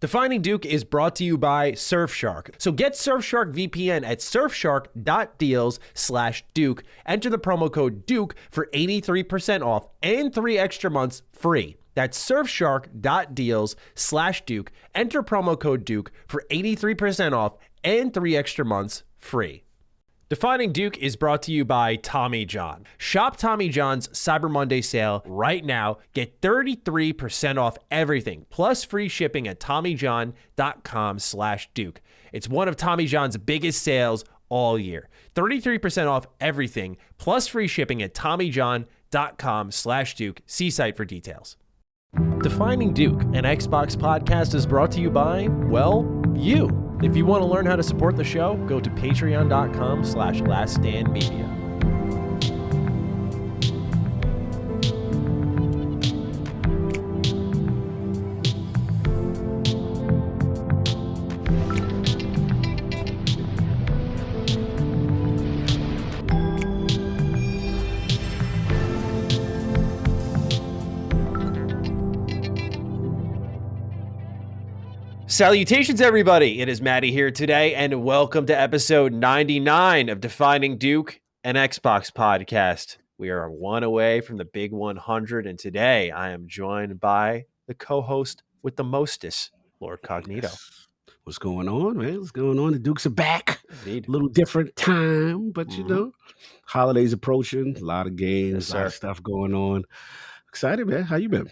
Defining Duke is brought to you by Surfshark. So get Surfshark VPN at surfshark.deals/Duke. Enter the promo code Duke for 83% off and 3 extra months free. That's surfshark.deals/Duke. Enter promo code Duke for 83% off and 3 extra months free. Defining Duke is brought to you by Tommy John. Shop Tommy John's Cyber Monday sale right now. Get 33% off everything, plus free shipping at TommyJohn.com/Duke. It's one of Tommy John's biggest sales all year. 33% off everything, plus free shipping at TommyJohn.com/Duke. See site for details. Defining Duke, an Xbox podcast, is brought to you by, well, you. If you want to learn how to support the show, go to patreon.com/laststandmedia. Salutations, everybody. It is Maddie here today, and welcome to episode 99 of Defining Duke, an Xbox podcast. We are one away from the big 100, and today I am joined by the co-host with the mostest, Lord Cognito. Yes. What's going on, man? What's going on? The Dukes are back. Indeed. A little different time, but you know, holidays approaching, a lot of games, a lot of stuff going on. Excited, man. How you been?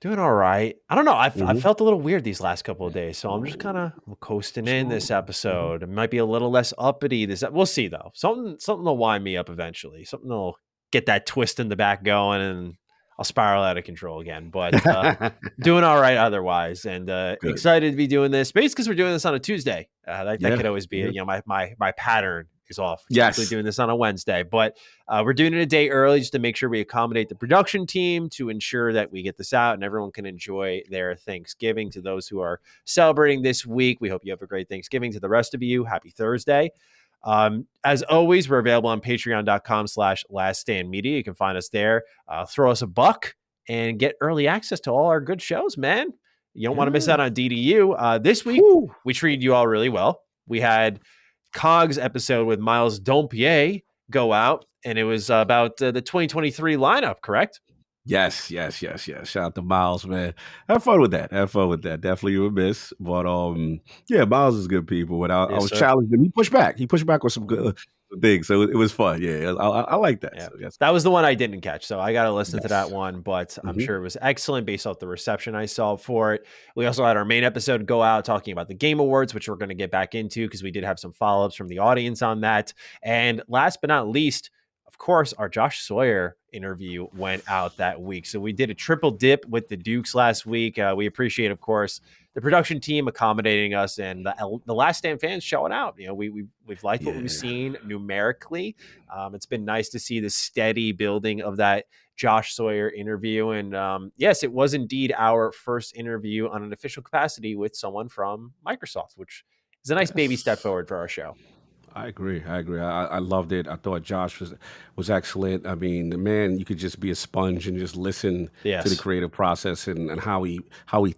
Doing all right. I don't know. I felt a little weird these last couple of days, so I'm just kind of coasting in this episode. It might be a little less uppity. We'll see though. Something will wind me up eventually. Something will get that twist in the back going, and I'll spiral out of control again. But doing all right otherwise, and excited to be doing this. Basically, because we're doing this on a Tuesday. That could always be my pattern is off. Yes, typically doing this on a Wednesday, but we're doing it a day early just to make sure we accommodate the production team to ensure that we get this out and everyone can enjoy their Thanksgiving. To those who are celebrating this week, we hope you have a great Thanksgiving. To the rest of you, happy Thursday. As always, we're available on patreon.com/laststandmedia. You can find us there. Throw us a buck and get early access to all our good shows, man. You don't want to miss out on DDU. This week, we treated you all really well. We had Cog's episode with Miles Dompier go out, and it was about the 2023 lineup, correct? Yes. Shout out to Miles, man. Have fun with that. Definitely you would miss. But Miles is good people. And I was challenged him. He pushed back with some good things. So it was fun. Yeah, I like that. Yeah. So, yes. That was the one I didn't catch. So I got to listen to that one. But I'm sure it was excellent based off the reception I saw for it. We also had our main episode go out talking about the Game Awards, which we're going to get back into because we did have some follow-ups from the audience on that. And last but not least, of course, our Josh Sawyer interview went out that week. So we did a triple dip with the Dukes last week. We appreciate, of course, the production team accommodating us and the Last Stand fans showing out. You know, we've liked what we've seen numerically. It's been nice to see the steady building of that Josh Sawyer interview. And yes, it was indeed our first interview on an official capacity with someone from Microsoft, which is a nice baby step forward for our show. I agree. I loved it. I thought Josh was excellent. I mean, the man, you could just be a sponge and just listen to the creative process and how he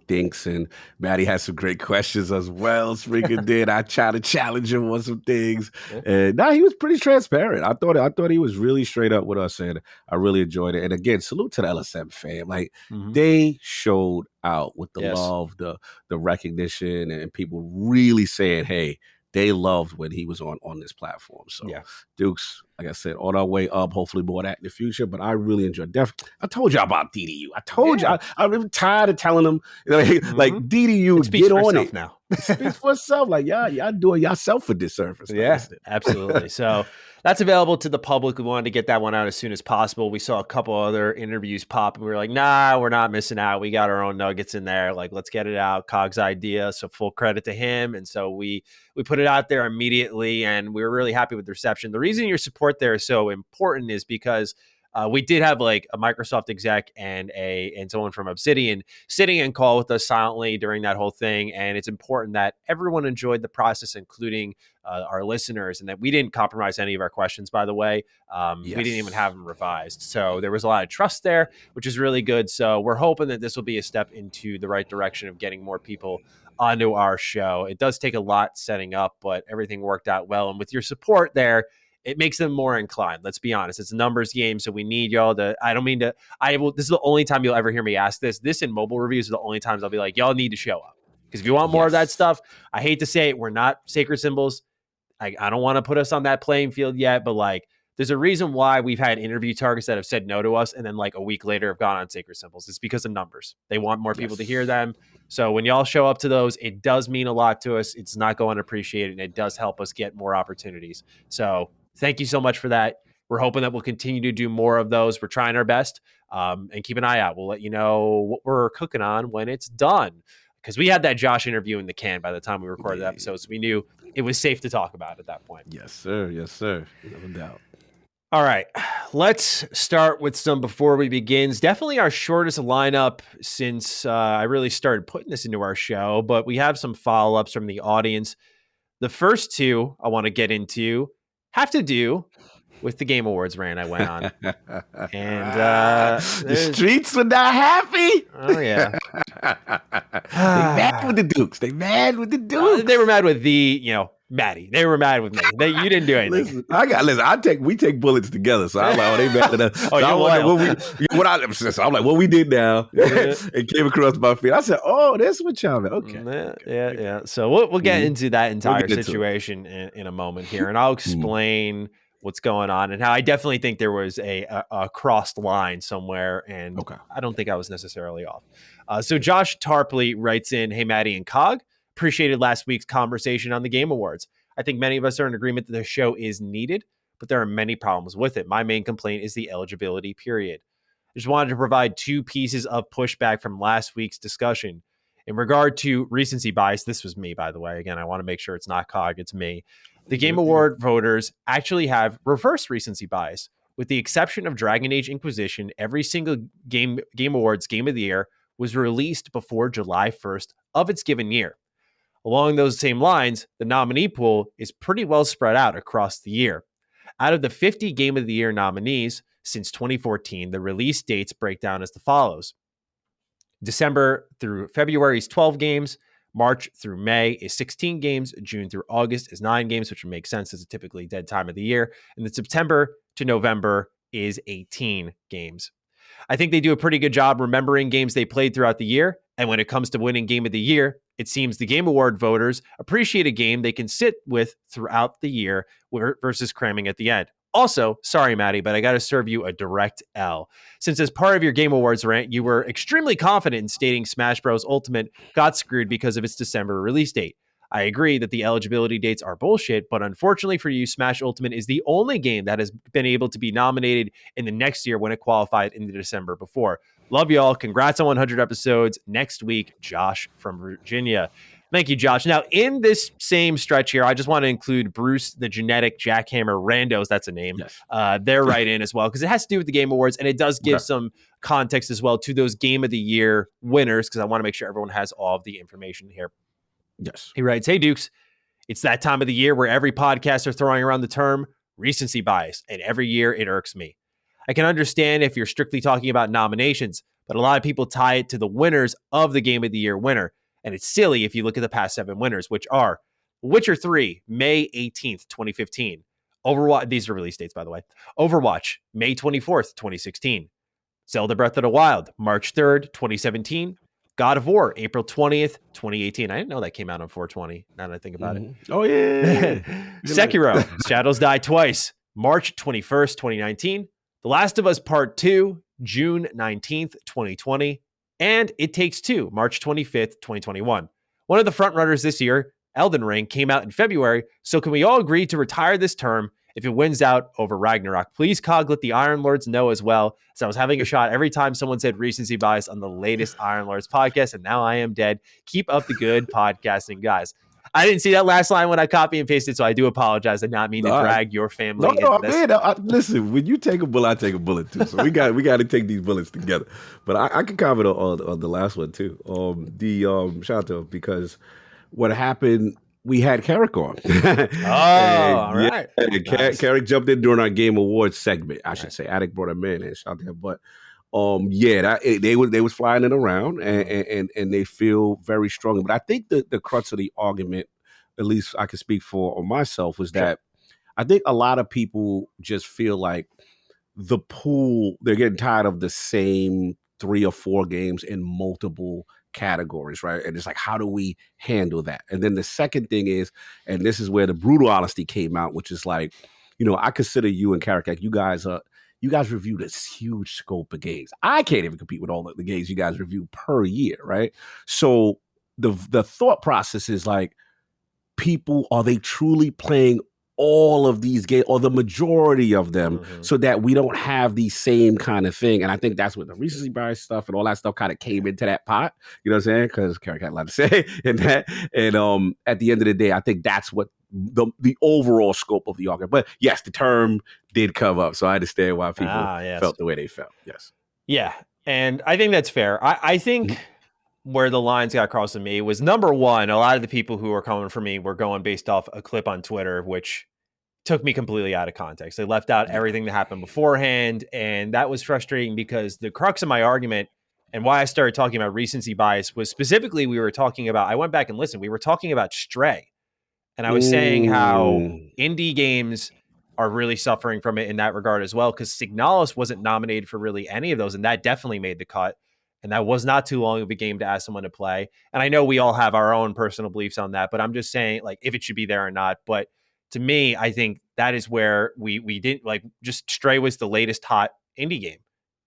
thinks. And Maddie has some great questions as well. Springer did. I tried to challenge him on some things. And he was pretty transparent. I thought he was really straight up with us, and I really enjoyed it. And again, salute to the LSM fam. Like they showed out with the love, the recognition, and people really saying, hey, they loved when he was on this platform. So Dukes, like I said, on our way up, hopefully more of that in the future. But I really enjoyed it. I told y'all about DDU. I told you. I'm tired of telling them, like DDU, get on it now. It speaks for itself. Like, y'all doing yourself a disservice. Yeah, absolutely. So that's available to the public. We wanted to get that one out as soon as possible. We saw a couple other interviews pop, and we were like, nah, we're not missing out. We got our own nuggets in there. Like, let's get it out. Cog's idea. So full credit to him. And so we put it out there immediately, and we were really happy with the reception. The reason your support there is so important is because We did have like a Microsoft exec and someone from Obsidian sitting in call with us silently during that whole thing. And it's important that everyone enjoyed the process, including our listeners, and that we didn't compromise any of our questions, by the way. We didn't even have them revised. So there was a lot of trust there, which is really good. So we're hoping that this will be a step into the right direction of getting more people onto our show. It does take a lot setting up, but everything worked out well. And with your support there, it makes them more inclined. Let's be honest. It's a numbers game, so we need y'all to, this is the only time you'll ever hear me ask this. This and mobile reviews are the only times I'll be like, y'all need to show up. Because if you want more of that stuff, I hate to say it, we're not sacred symbols. I don't want to put us on that playing field yet, but like, there's a reason why we've had interview targets that have said no to us and then like a week later have gone on sacred symbols. It's because of numbers. They want more people to hear them. So when y'all show up to those, it does mean a lot to us. It's not going unappreciated, and it does help us get more opportunities. So thank you so much for that. We're hoping that we'll continue to do more of those. We're trying our best, and keep an eye out. We'll let you know what we're cooking on when it's done, because we had that Josh interview in the can by the time we recorded the episode, so we knew it was safe to talk about at that point. Yes, sir. Yes, sir. No doubt. All right, let's start with some before we begins. Definitely our shortest lineup since I really started putting this into our show, but we have some follow-ups from the audience. The first two I want to get into have to do with the Game Awards rant I went on. And the streets were not happy. Oh, yeah. They mad with the Dukes. They mad with the Dukes. They were mad with Maddie. They were mad with me. You didn't do anything. We take bullets together. So I'm like, they mad at us. So I'm like, what we did now? It came across my feed. I said, oh, that's what y'all meant. Okay. Yeah. So we'll get into that entire situation in a moment here, and I'll explain what's going on and how I definitely think there was a crossed line somewhere, and I don't think I was necessarily off. So Josh Tarpley writes in, "Hey, Maddie and Cog. Appreciated last week's conversation on the Game Awards. I think many of us are in agreement that the show is needed, but there are many problems with it. My main complaint is the eligibility period. I just wanted to provide two pieces of pushback from last week's discussion. In regard to recency bias," this was me, by the way. Again, I want to make sure it's not Cog, it's me. "The Game Award voters actually have reverse recency bias. With the exception of Dragon Age Inquisition, every single Game Awards Game of the Year was released before July 1st of its given year. Along those same lines, the nominee pool is pretty well spread out across the year. Out of the 50 Game of the Year nominees since 2014, the release dates break down as follows. December through February is 12 games. March through May is 16 games. June through August is 9 games, which would make sense as a typically dead time of the year. And then September to November is 18 games. I think they do a pretty good job remembering games they played throughout the year. And when it comes to winning Game of the Year, it seems the Game Award voters appreciate a game they can sit with throughout the year versus cramming at the end. Also, sorry, Maddie, but I got to serve you a direct L. Since as part of your Game Awards rant, you were extremely confident in stating Smash Bros. Ultimate got screwed because of its December release date. I agree that the eligibility dates are bullshit, but unfortunately for you, Smash Ultimate is the only game that has been able to be nominated in the next year when it qualified in the December before. Love y'all. Congrats on 100 episodes. Next week, Josh from Virginia." Thank you, Josh. Now, in this same stretch here, I just want to include Bruce, the Genetic Jackhammer Randos, that's a name. Yes. They're right in as well, because it has to do with the Game Awards, and it does give some context as well to those Game of the Year winners, because I want to make sure everyone has all of the information here. Yes. He writes, "Hey, Dukes, it's that time of the year where every podcast are throwing around the term recency bias, and every year it irks me. I can understand if you're strictly talking about nominations, but a lot of people tie it to the winners of the Game of the Year winner. And it's silly if you look at the past 7 winners, which are Witcher 3, May 18th, 2015. Overwatch, these are release dates, by the way. Overwatch, May 24th, 2016. Zelda Breath of the Wild, March 3rd, 2017. God of War, April 20th, 2018. I didn't know that came out on 420, now that I think about it. Oh, yeah. Sekiro, Shadows Die Twice, March 21st, 2019. The Last of Us Part 2, June 19th, 2020. And It Takes Two, March 25th, 2021. One of the frontrunners this year, Elden Ring, came out in February, so can we all agree to retire this term if it wins out over Ragnarok? Please, Cog, let the Iron Lords know as well, as I was having a shot every time someone said recency bias on the latest Iron Lords podcast, and now I am dead. Keep up the good podcasting, guys." I didn't see that last line when I copy and pasted, so I do apologize. I did not mean to drag your family into this. Man, listen, when you take a bullet, I take a bullet too. So we got to take these bullets together. But I can comment on the last one too. Shout out to him, because what happened, we had Carrick on. All right. Nice. Carrick jumped in during our Game Awards segment, I should say. Attic brought him in, and shout out to him. But they was flying it around, and they feel very strongly. But I think the crux of the argument, at least I can speak for myself, was that I think a lot of people just feel like the pool, they're getting tired of the same 3 or 4 games in multiple categories, right? And it's like, how do we handle that? And then the second thing is, and this is where the brutal honesty came out, which is like, I consider you and Carrick, like, you guys review this huge scope of games. I can't even compete with all the games you guys review per year, right? So the thought process is like, people, are they truly playing all of these games, or the majority of them, so that we don't have the same kind of thing? And I think that's what the recency bias stuff and all that stuff kind of came into that pot. You know what I'm saying? Because Carrick had a lot to say in that. And at the end of the day, I think that's what the overall scope of the argument. But yes, the term did come up, so I understand why people felt the way they felt. Yes. Yeah, and I think that's fair. I think where the lines got crossed with me was, number one, a lot of the people who were coming for me were going based off a clip on Twitter, which took me completely out of context. They left out everything that happened beforehand, and that was frustrating, because the crux of my argument and why I started talking about recency bias was specifically, I went back and listened, we were talking about Stray. And I was saying how indie games are really suffering from it in that regard as well, because Signalis wasn't nominated for really any of those, and that definitely made the cut. And that was not too long of a game to ask someone to play. And I know we all have our own personal beliefs on that, but I'm just saying, like, if it should be there or not. But to me, I think that is where we didn't, like, just Stray was the latest hot indie game,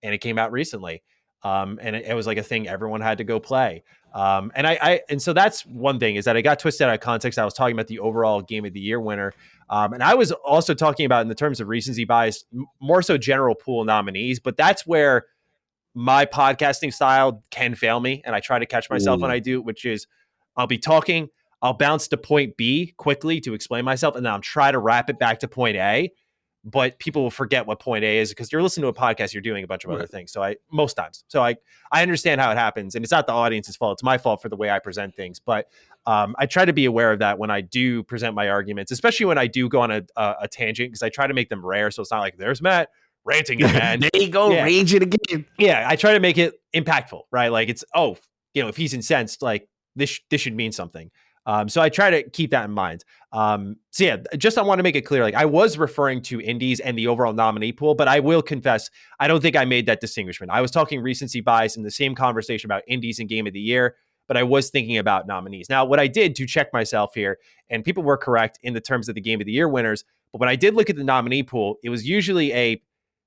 and it came out recently. And it was like a thing everyone had to go play. And so that's one thing, is that I got twisted out of context. I was talking about the overall Game of the Year winner. And I was also talking about, in the terms of recency bias, more so general pool nominees, but that's where my podcasting style can fail me. And I try to catch myself when I do, which is, I'll be talking, I'll bounce to point B quickly to explain myself, and then I'll try to wrap it back to point A. But people will forget what point A is, because you're listening to a podcast, you're doing a bunch of other things. So I understand how it happens, and it's not the audience's fault. It's my fault for the way I present things. But I try to be aware of that when I do present my arguments, especially when I do go on a tangent, because I try to make them rare. So it's not like, there's Matt ranting again. There you go, raging again. Yeah, I try to make it impactful, right? Like, it's, if he's incensed, like, this should mean something. So I try to keep that in mind. I want to make it clear, like, I was referring to indies and the overall nominee pool, but I will confess, I don't think I made that distinguishment. I was talking recency bias in the same conversation about indies and Game of the Year, but I was thinking about nominees. Now, what I did to check myself here, and people were correct in the terms of the Game of the Year winners, but when I did look at the nominee pool, it was usually a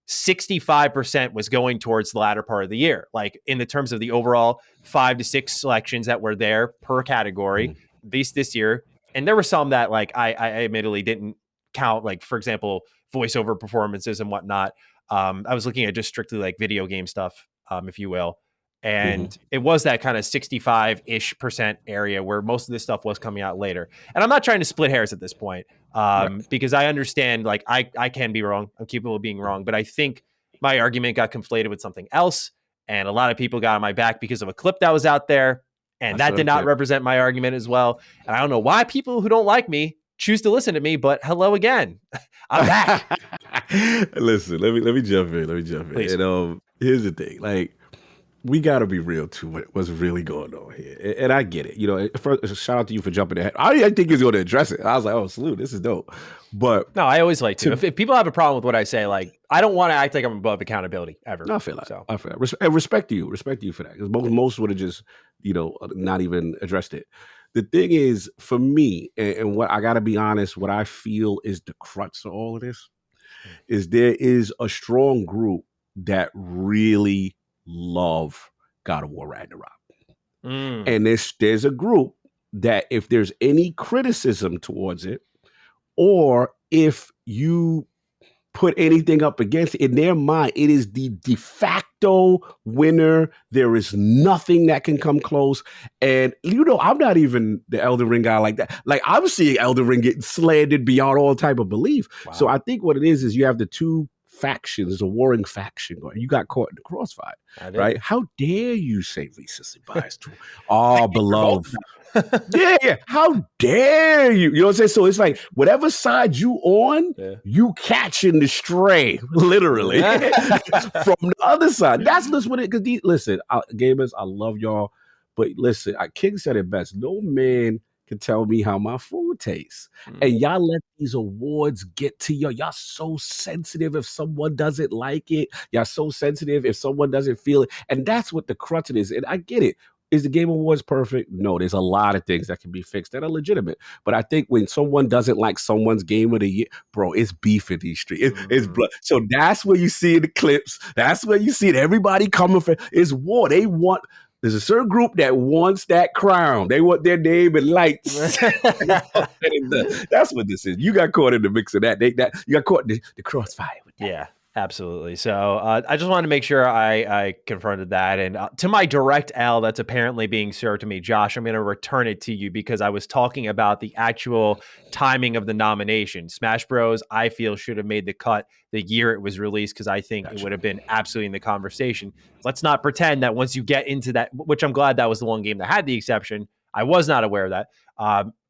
65% was going towards the latter part of the year, like, in the terms of the overall 5 to 6 selections that were there per category. This year, and there were some that, like, I admittedly didn't count, like, for example, voiceover performances and whatnot. I was looking at just strictly, like, video game stuff, if you will, and it was that kind of 65-ish% area where most of this stuff was coming out later. And I'm not trying to split hairs at this point, because I understand, like, I can be wrong, I'm capable of being wrong, but I think my argument got conflated with something else, and a lot of people got on my back because of a clip that was out there. And that did not represent my argument as well. And I don't know why people who don't like me choose to listen to me, but hello again. I'm back. Listen, let me jump in. Please. And here's the thing. Like, we got to be real to what's really going on here. And I get it. First, shout out to you for jumping ahead. I didn't think he was going to address it. I was like, oh, salute. This is dope. But no, I always like to. If people have a problem with what I say, like, I don't want to act like I'm above accountability ever. I feel like. And respect you for that. Because most would have just, not even addressed it. The thing is, for me, and what I got to be honest, what I feel is the crux of all of this, is there is a strong group that really love God of War Ragnarok. And there's a group that, if there's any criticism towards it, or if you put anything up against it, in their mind, it is the de facto facto winner. There is nothing that can come close. And, I'm not even the Elden Ring guy like that. Like, I'm seeing Elden Ring getting slandered beyond all type of belief. Wow. So I think what it is you have the two factions, a warring faction going. You got caught in the crossfire, right? How dare you say recency bias to our beloved... yeah. How dare you? You know what I'm saying? So it's like whatever side you on, you catching the stray, literally, from the other side. That's just what it. Because listen, gamers, I love y'all, but listen, King said it best. No man can tell me how my food tastes, and y'all let these awards get to you. Y'all so sensitive if someone doesn't like it. Y'all so sensitive if someone doesn't feel it, and that's what the crutch it is. And I get it. Is the Game Awards perfect? No, there's a lot of things that can be fixed that are legitimate. But I think when someone doesn't like someone's game of the year, bro, it's beef in these streets. It's blood. So that's where you see the clips. That's where you see it. Everybody coming for it's war. There's a certain group that wants that crown. They want their name and lights. That's what this is. You got caught in the mix of that. You got caught in the crossfire with that. Yeah. Absolutely. So I just wanted to make sure I confronted that. And to my direct L that's apparently being served to me, Josh, I'm going to return it to you because I was talking about the actual timing of the nomination. Smash Bros, I feel, should have made the cut the year it was released because I think it would have been absolutely in the conversation. Let's not pretend that once you get into that, which I'm glad that was the one game that had the exception. I was not aware of that.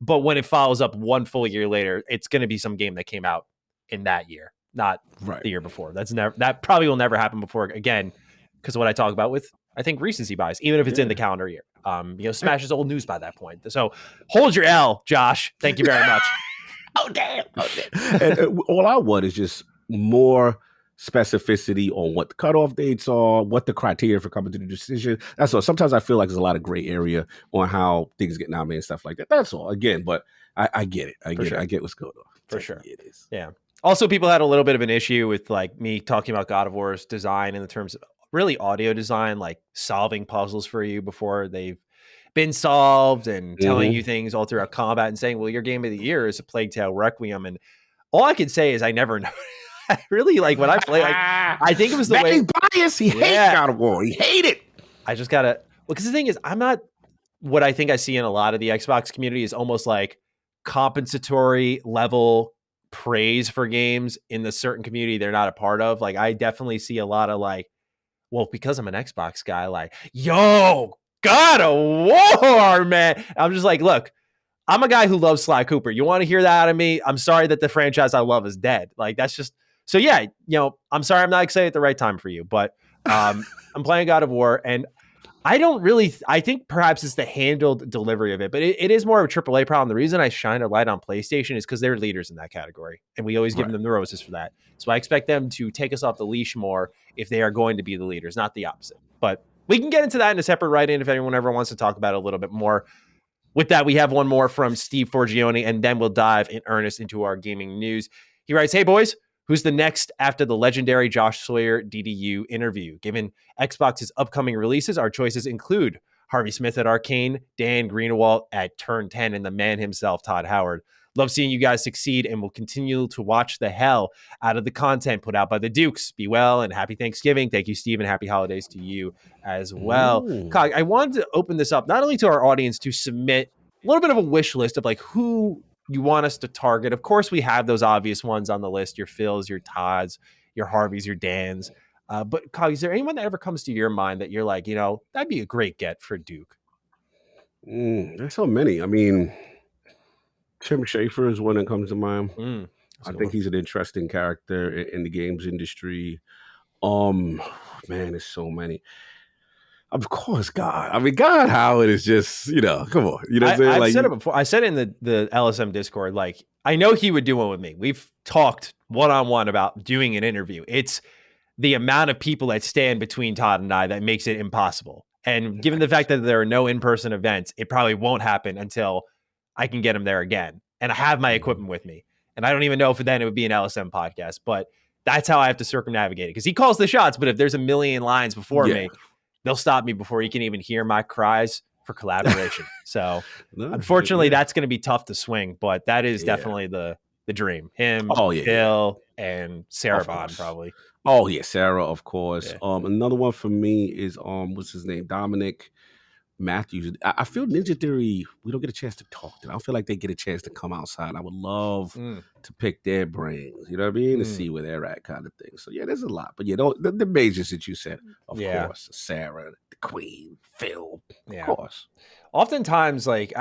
But when it follows up one full year later, it's going to be some game that came out in that year. Not the year before. That probably will never happen before again, because of what I talk about with, I think, recency bias, even if it's in the calendar year. Smash is old news by that point. So hold your L, Josh. Thank you very much. Oh, damn. And all I want is just more specificity on what the cutoff dates are, what the criteria for coming to the decision. That's all. Sometimes I feel like there's a lot of gray area on how things get nominated and stuff like that. That's all. Again, but I get it. I get what's going on. For sure. It is. Yeah. Also, people had a little bit of an issue with like me talking about God of War's design in the terms of really audio design, like solving puzzles for you before they've been solved and telling you things all throughout combat and saying, well, your game of the year is A Plague Tale Requiem. And all I can say is I never know. I really like when I play, like, I think it was the way bias. He hates God of War. He hated it. I just gotta, because the thing is, I'm not, what I think I see in a lot of the Xbox community is almost like compensatory level praise for games in the certain community they're not a part of. Like, I definitely see a lot of like, well, because I'm an Xbox guy, like, yo, God of War, man. I'm just like, look, I'm a guy who loves Sly Cooper. You want to hear that out of me? I'm sorry that the franchise I love is dead. Like, that's just, so yeah, I'm sorry I'm not excited at the right time for you, but I'm playing God of War, and I think perhaps it's the handled delivery of it, but it is more of a AAA problem. The reason I shine a light on PlayStation is because they're leaders in that category, and we always give them the roses for that. So I expect them to take us off the leash more if they are going to be the leaders, not the opposite. But we can get into that in a separate write-in if anyone ever wants to talk about it a little bit more. With that, we have one more from Steve Forgione, and then we'll dive in earnest into our gaming news. He writes, hey, boys. Who's the next after the legendary Josh Sawyer DDU interview? Given Xbox's upcoming releases, our choices include Harvey Smith at Arcane, Dan Greenwald at Turn 10, and the man himself, Todd Howard. Love seeing you guys succeed, and will continue to watch the hell out of the content put out by the Dukes. Be well, and happy Thanksgiving. Thank you, Steve, and happy holidays to you as well. Cog, I wanted to open this up not only to our audience to submit a little bit of a wish list of like who you want us to target. Of course, we have those obvious ones on the list, your Phils, your Todds, your Harveys, your Dans. But Cog, is there anyone that ever comes to your mind that you're like, that'd be a great get for Duke? There's so many. I mean, Tim Schafer is one that comes to mind. I think he's an interesting character in the games industry. Man, there's so many. Of course, God. I mean, God Howard is just, come on. You know what I'm saying? I've said it before. I said it in the LSM Discord. Like, I know he would do one with me. We've talked one-on-one about doing an interview. It's the amount of people that stand between Todd and I that makes it impossible. And given the fact that there are no in-person events, it probably won't happen until I can get him there again. And I have my equipment with me. And I don't even know if then it would be an LSM podcast. But that's how I have to circumnavigate it. Because he calls the shots, but if there's a million lines before me, they'll stop me before he can even hear my cries for collaboration. So unfortunately, that's going to be tough to swing, but that is definitely the the dream. Him, Phil, and Sarah Bond probably. Oh yeah, Sarah, of course. Another one for me is what's his name? Dominic Matthews. I feel Ninja Theory, we don't get a chance to talk to them. I don't feel like they get a chance to come outside. I would love to pick their brains, you know what I mean? To see where they're at, kind of thing. So yeah, there's a lot. But yeah, the majors that you said, of course, Sarah, the Queen, Phil, of course. Oftentimes, like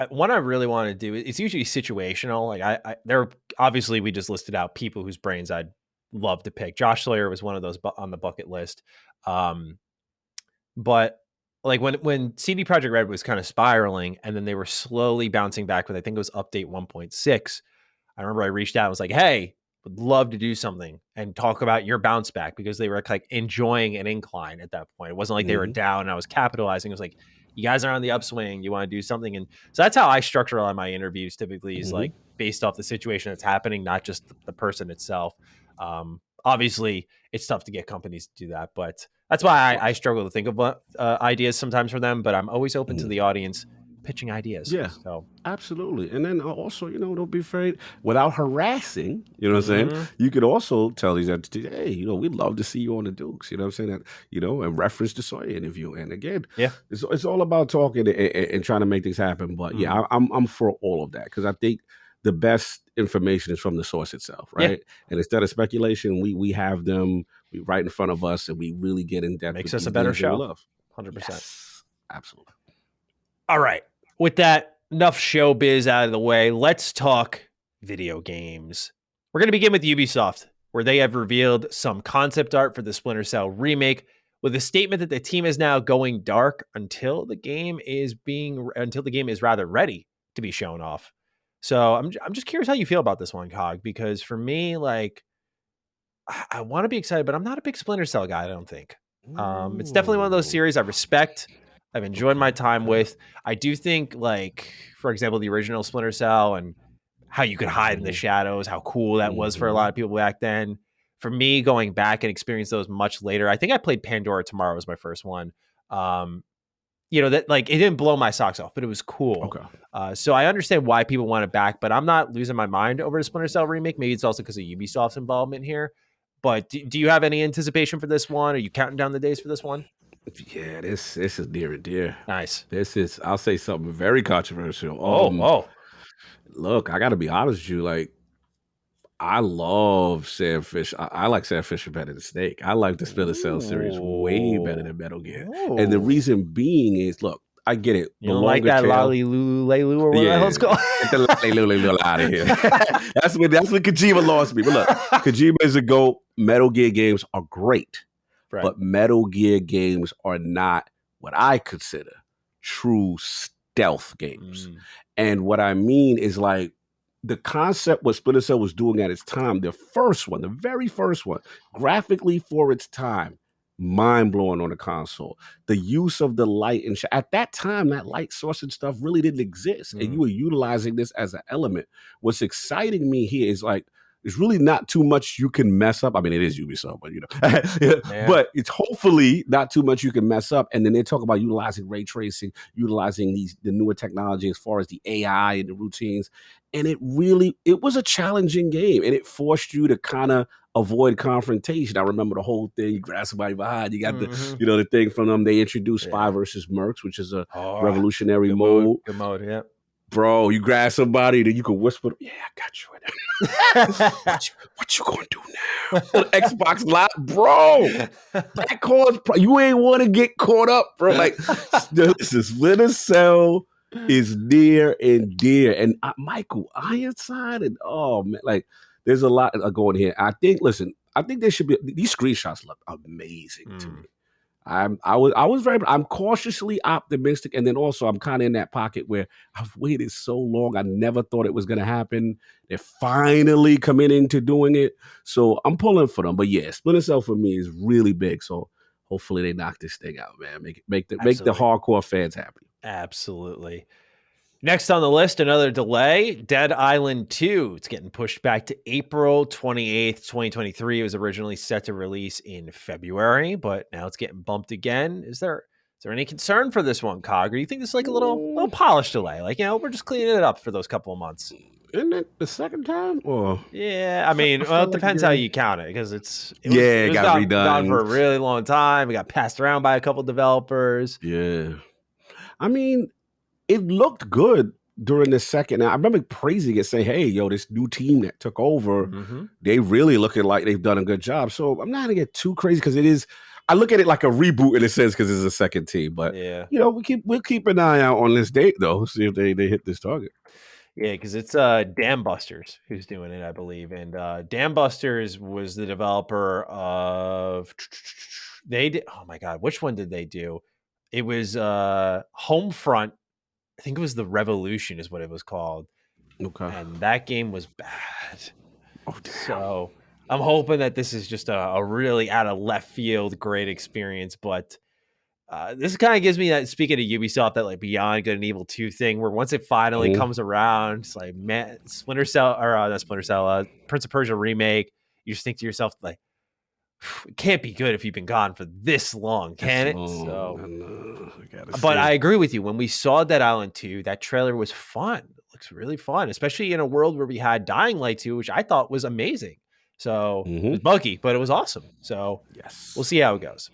what I really want to do, it's usually situational. Like there, obviously we just listed out people whose brains I'd love to pick. Josh Sawyer was one of those on the bucket list. But like when CD Projekt Red was kind of spiraling and then they were slowly bouncing back with, I think it was update 1.6. I remember I reached out and was like, hey, would love to do something and talk about your bounce back, because they were like enjoying an incline at that point. It wasn't like they were down and I was capitalizing. It was like, you guys are on the upswing. You want to do something. And so that's how I structure a lot of my interviews typically, is like based off the situation that's happening, not just the person itself. Obviously it's tough to get companies to do that, but that's why I struggle to think of ideas sometimes for them, but I'm always open to the audience pitching ideas. Yeah, so absolutely. And then also, don't be afraid without harassing, you know what I'm saying? You could also tell these entities, hey, we'd love to see you on the Dukes, you know what I'm saying? That, and reference the Sawyer interview. And again, it's all about talking and trying to make things happen. But yeah, I'm for all of that, because I think the best information is from the source itself, right? Yeah. And instead of speculation, we have them right in front of us, and we really get in depth. Makes us a better show. Love. 100%. Yes, absolutely. All right. With that, enough showbiz out of the way, let's talk video games. We're going to begin with Ubisoft, where they have revealed some concept art for the Splinter Cell remake, with a statement that the team is now going dark until the game is rather ready to be shown off. So I'm just curious how you feel about this one, Cog, because for me, like, I want to be excited, but I'm not a big Splinter Cell guy, I don't think. It's definitely one of those series I respect. I've enjoyed my time with. I do think, like, for example, the original Splinter Cell and how you could hide in the shadows, how cool that was for a lot of people back then. For me, going back and experience those much later, I think I played Pandora Tomorrow was my first one. That, like, it didn't blow my socks off, but it was cool. Okay. So I understand why people want it back, but I'm not losing my mind over the Splinter Cell remake. Maybe it's also because of Ubisoft's involvement here. But do you have any anticipation for this one? Are you counting down the days for this one? Yeah, this is near and dear. Nice. I'll say something very controversial. Look, I got to be honest with you. Like, I love Sam Fisher. I like Sam Fisher better than Snake. I like the Splinter Cell series way better than Metal Gear. And the reason being is, look, I get it. You don't like that Lolly Lulu Lulu or whatever the hell it's called? Get the Lolly Lulu out of here. That's when Kojima lost me. But look, Kojima is a GOAT. Metal Gear games are great. Right. But Metal Gear games are not what I consider true stealth games. And what I mean is, like, the concept what Splinter Cell was doing at its time, the very first one, graphically for its time, mind-blowing on the console. The use of the light and at that time, that light source and stuff really didn't exist. And you were utilizing this as an element. What's exciting me here is, like, there's really not too much you can mess up. I mean, it is Ubisoft, but but it's hopefully not too much you can mess up. And then they talk about utilizing ray tracing, utilizing the newer technology as far as the AI and the routines. And it was a challenging game, and it forced you to kind of avoid confrontation. I remember the whole thing. You grab somebody behind, you got the thing from them. They introduced Spy versus Mercs, which is a revolutionary mode. Good mode, yeah. Bro, you grab somebody, then you can whisper, yeah, I got you in there. what you gonna do now? On Xbox Live, bro. That cause, you ain't want to get caught up, bro. Like, this is Splinter Cell is near and dear. And Michael Ironside, and oh man, like, there's a lot going here. I think there should be, these screenshots look amazing to me. I'm cautiously optimistic, and then also I'm kind of in that pocket where I've waited so long. I never thought it was going to happen. They're finally committing to doing it, so I'm pulling for them. But yeah, Splinter Cell for me is really big. So hopefully they knock this thing out, man. Make the hardcore fans happy. Absolutely. Next on the list, another delay, Dead Island 2. It's getting pushed back to April 28th, 2023. It was originally set to release in February, but now it's getting bumped again. Is there any concern for this one, Cog? Or do you think this is like a little polished delay? Like, we're just cleaning it up for those couple of months. Isn't it the second time? Or yeah, I mean, well, it depends how you count it because it was got gone for redone. a really long time. It got passed around by a couple developers. Yeah, I mean, it looked good during the second. I remember praising it, saying, "Hey, yo, this new team that took over, they really looking like they've done a good job." So I'm not gonna get too crazy because it is. I look at it like a reboot in a sense because it's a second team, but we'll keep an eye out on this date though, see if they hit this target. Yeah, because it's Dam Busters who's doing it, I believe, and Dam Busters was the developer of they did. Oh my god, which one did they do? It was Homefront. I think it was the Revolution, is what it was called. Okay, and that game was bad. Oh, damn. So I'm hoping that this is just a really out of left field great experience, but. This kind of gives me that, speaking of Ubisoft, that like Beyond Good and Evil 2 thing, where once it finally comes around, it's like, man, Splinter Cell, or not Splinter Cell, Prince of Persia remake, you just think to yourself, like, it can't be good if you've been gone for this long, can it? So, but I agree with you. When we saw Dead Island 2, that trailer was fun. It looks really fun, especially in a world where we had Dying Light 2, which I thought was amazing. So it was buggy, but it was awesome. So we'll see how it goes.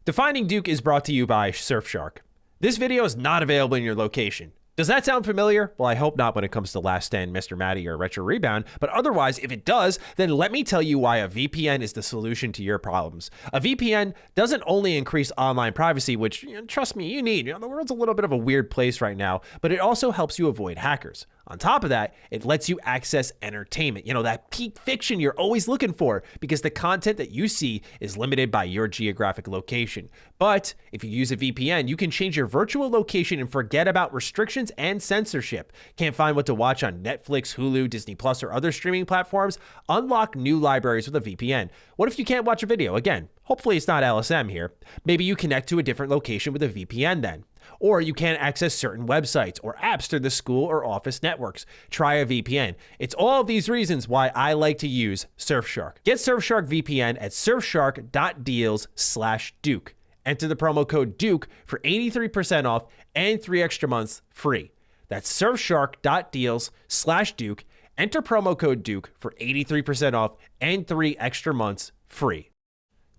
Defining Duke is brought to you by Surfshark. This video is not available in your location. Does that sound familiar? Well, I hope not when it comes to Last Stand, Mr. Matty, or Retro Rebound, but otherwise, if it does, then let me tell you why a VPN is the solution to your problems. A VPN doesn't only increase online privacy, which, trust me, you need. The world's a little bit of a weird place right now, but it also helps you avoid hackers. On top of that, it lets you access entertainment, that peak fiction you're always looking for, because the content that you see is limited by your geographic location. But if you use a VPN, you can change your virtual location and forget about restrictions and censorship. Can't find what to watch on Netflix, Hulu, Disney Plus, or other streaming platforms? Unlock new libraries with a VPN. What if you can't watch a video? Again, hopefully it's not LSM here. Maybe you connect to a different location with a VPN then. Or you can't access certain websites or apps through the school or office networks. Try a VPN. It's all of these reasons why I like to use Surfshark. Get Surfshark VPN at surfshark.deals/Duke. Enter the promo code Duke for 83% off and 3 extra months free. That's surfshark.deals/Duke. Enter promo code Duke for 83% off and 3 extra months free.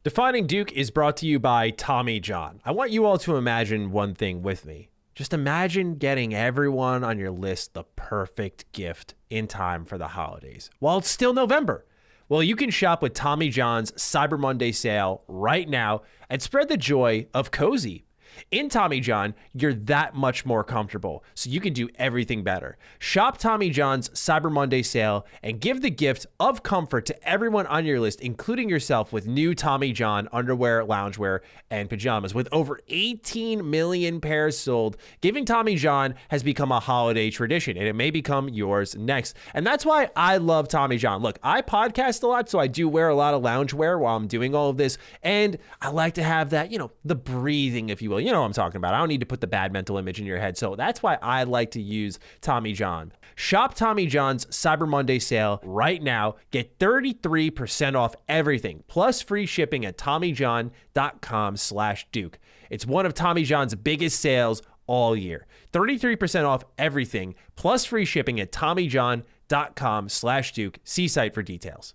Defining Duke is brought to you by Tommy John. I want you all to imagine one thing with me. Just imagine getting everyone on your list the perfect gift in time for the holidays while it's still November. Well, you can shop with Tommy John's Cyber Monday sale right now and spread the joy of cozy. In Tommy John, you're that much more comfortable, so you can do everything better. Shop Tommy John's Cyber Monday sale and give the gift of comfort to everyone on your list, including yourself, with new Tommy John underwear, loungewear, and pajamas. With over 18 million pairs sold, giving Tommy John has become a holiday tradition, and it may become yours next. And that's why I love Tommy John. Look, I podcast a lot, so I do wear a lot of loungewear while I'm doing all of this, and I like to have that, the breathing, if you will. You know what I'm talking about. I don't need to put the bad mental image in your head. So that's why I like to use Tommy John. Shop Tommy John's Cyber Monday sale right now. Get 33% off everything, plus free shipping at TommyJohn.com/Duke. It's one of Tommy John's biggest sales all year. 33% off everything, plus free shipping at TommyJohn.com/Duke. See site for details.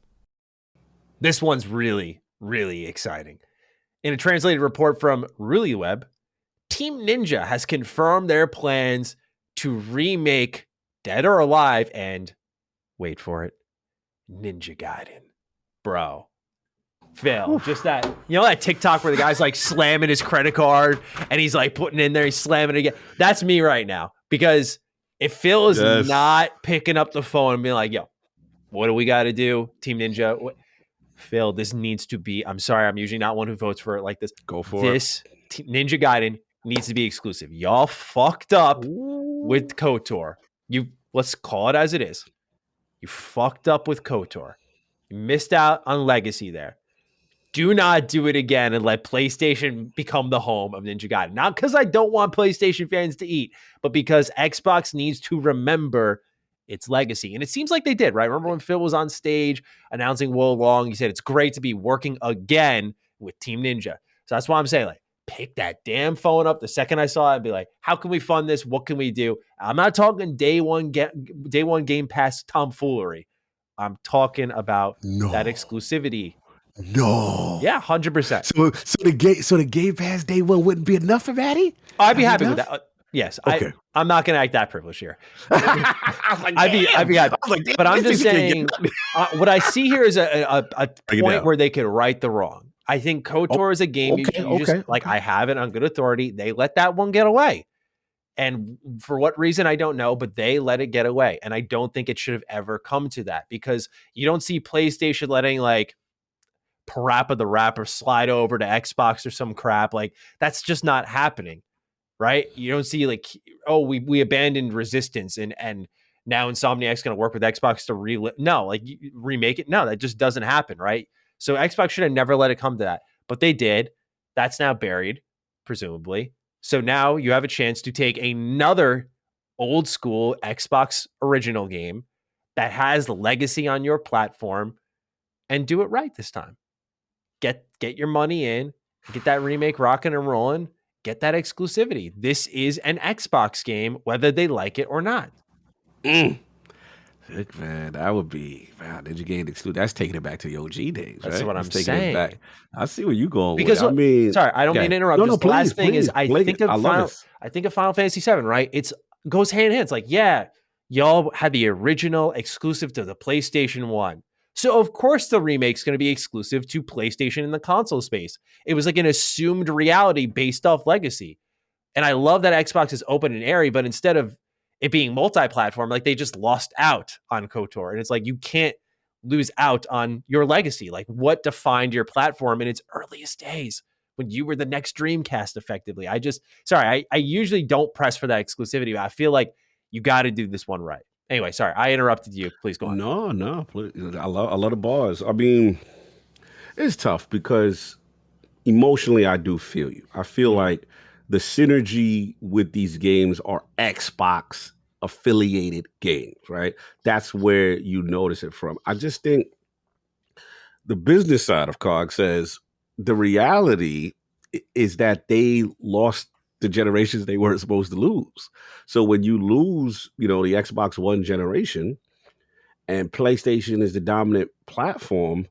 This one's really, really exciting. In a translated report from RuliWeb, Team Ninja has confirmed their plans to remake Dead or Alive and, wait for it, Ninja Gaiden. Bro. Phil, just that, that TikTok where the guy's like slamming his credit card and he's like putting in there, he's slamming it again. That's me right now, because if Phil is not picking up the phone and being like, yo, what do we got to do? Team Ninja. Phil, this needs to be, I'm sorry, I'm usually not one who votes for it like this. Go for this. This Ninja Gaiden needs to be exclusive. Y'all fucked up with KOTOR. Let's call it as it is. You fucked up with KOTOR. You missed out on Legacy there. Do not do it again and let PlayStation become the home of Ninja Gaiden. Not because I don't want PlayStation fans to eat, but because Xbox needs to remember its legacy. And it seems like they did, right? Remember when Phil was on stage announcing Wo Long, he said it's great to be working again with Team Ninja. So that's why I'm saying, like, pick that damn phone up the second I saw it and be like, how can we fund this? What can we do? I'm not talking day one Game Pass tomfoolery. I'm talking about that exclusivity. No. Yeah, 100%. So the Game Pass day one wouldn't be enough for Maddie? I'd be happy with that. Yes. Okay. I'm not going to act that privileged here. I'd be happy. But I'm just saying, what I see here is a point where they could right the wrong. I think KOTOR is a game I have it on good authority. They let that one get away. And for what reason, I don't know, but they let it get away. And I don't think it should have ever come to that, because you don't see PlayStation letting like Parappa the Rapper slide over to Xbox or some crap. Like, that's just not happening, right? You don't see like, oh, we abandoned Resistance and now Insomniac's going to work with Xbox to remake it. No, that just doesn't happen, right? So Xbox should have never let it come to that, but they did. That's now buried, presumably. So now you have a chance to take another old school Xbox original game that has the legacy on your platform and do it right this time. Get your money in, get that remake rocking and rolling, get that exclusivity. This is an Xbox game, whether they like it or not. Man, that would be, Did you gain exclusive? That's taking it back to the OG days, That's right? what I'm saying. I see where you're going because, with. I mean, sorry, I don't mean to interrupt. No, the last thing is, I think of Final Fantasy VII, right? It's goes hand in hand. It's like, yeah, y'all had the original exclusive to the PlayStation 1. So of course the remake's going to be exclusive to PlayStation in the console space. It was like an assumed reality based off legacy. And I love that Xbox is open and airy, but instead of it being multi-platform, like they just lost out on KOTOR. And it's like, you can't lose out on your legacy. Like, what defined your platform in its earliest days when you were the next Dreamcast effectively? I usually don't press for that exclusivity, but I feel like you got to do this one right. Anyway, sorry, I interrupted you. Please go on. No, please. I love the bars. I mean, it's tough because emotionally I do feel you. I feel like the synergy with these games are Xbox affiliated games, right? That's where you notice it from. I just think the business side of COG says the reality is that they lost the generations they weren't supposed to lose. So when you lose, the Xbox One generation and PlayStation is the dominant platform,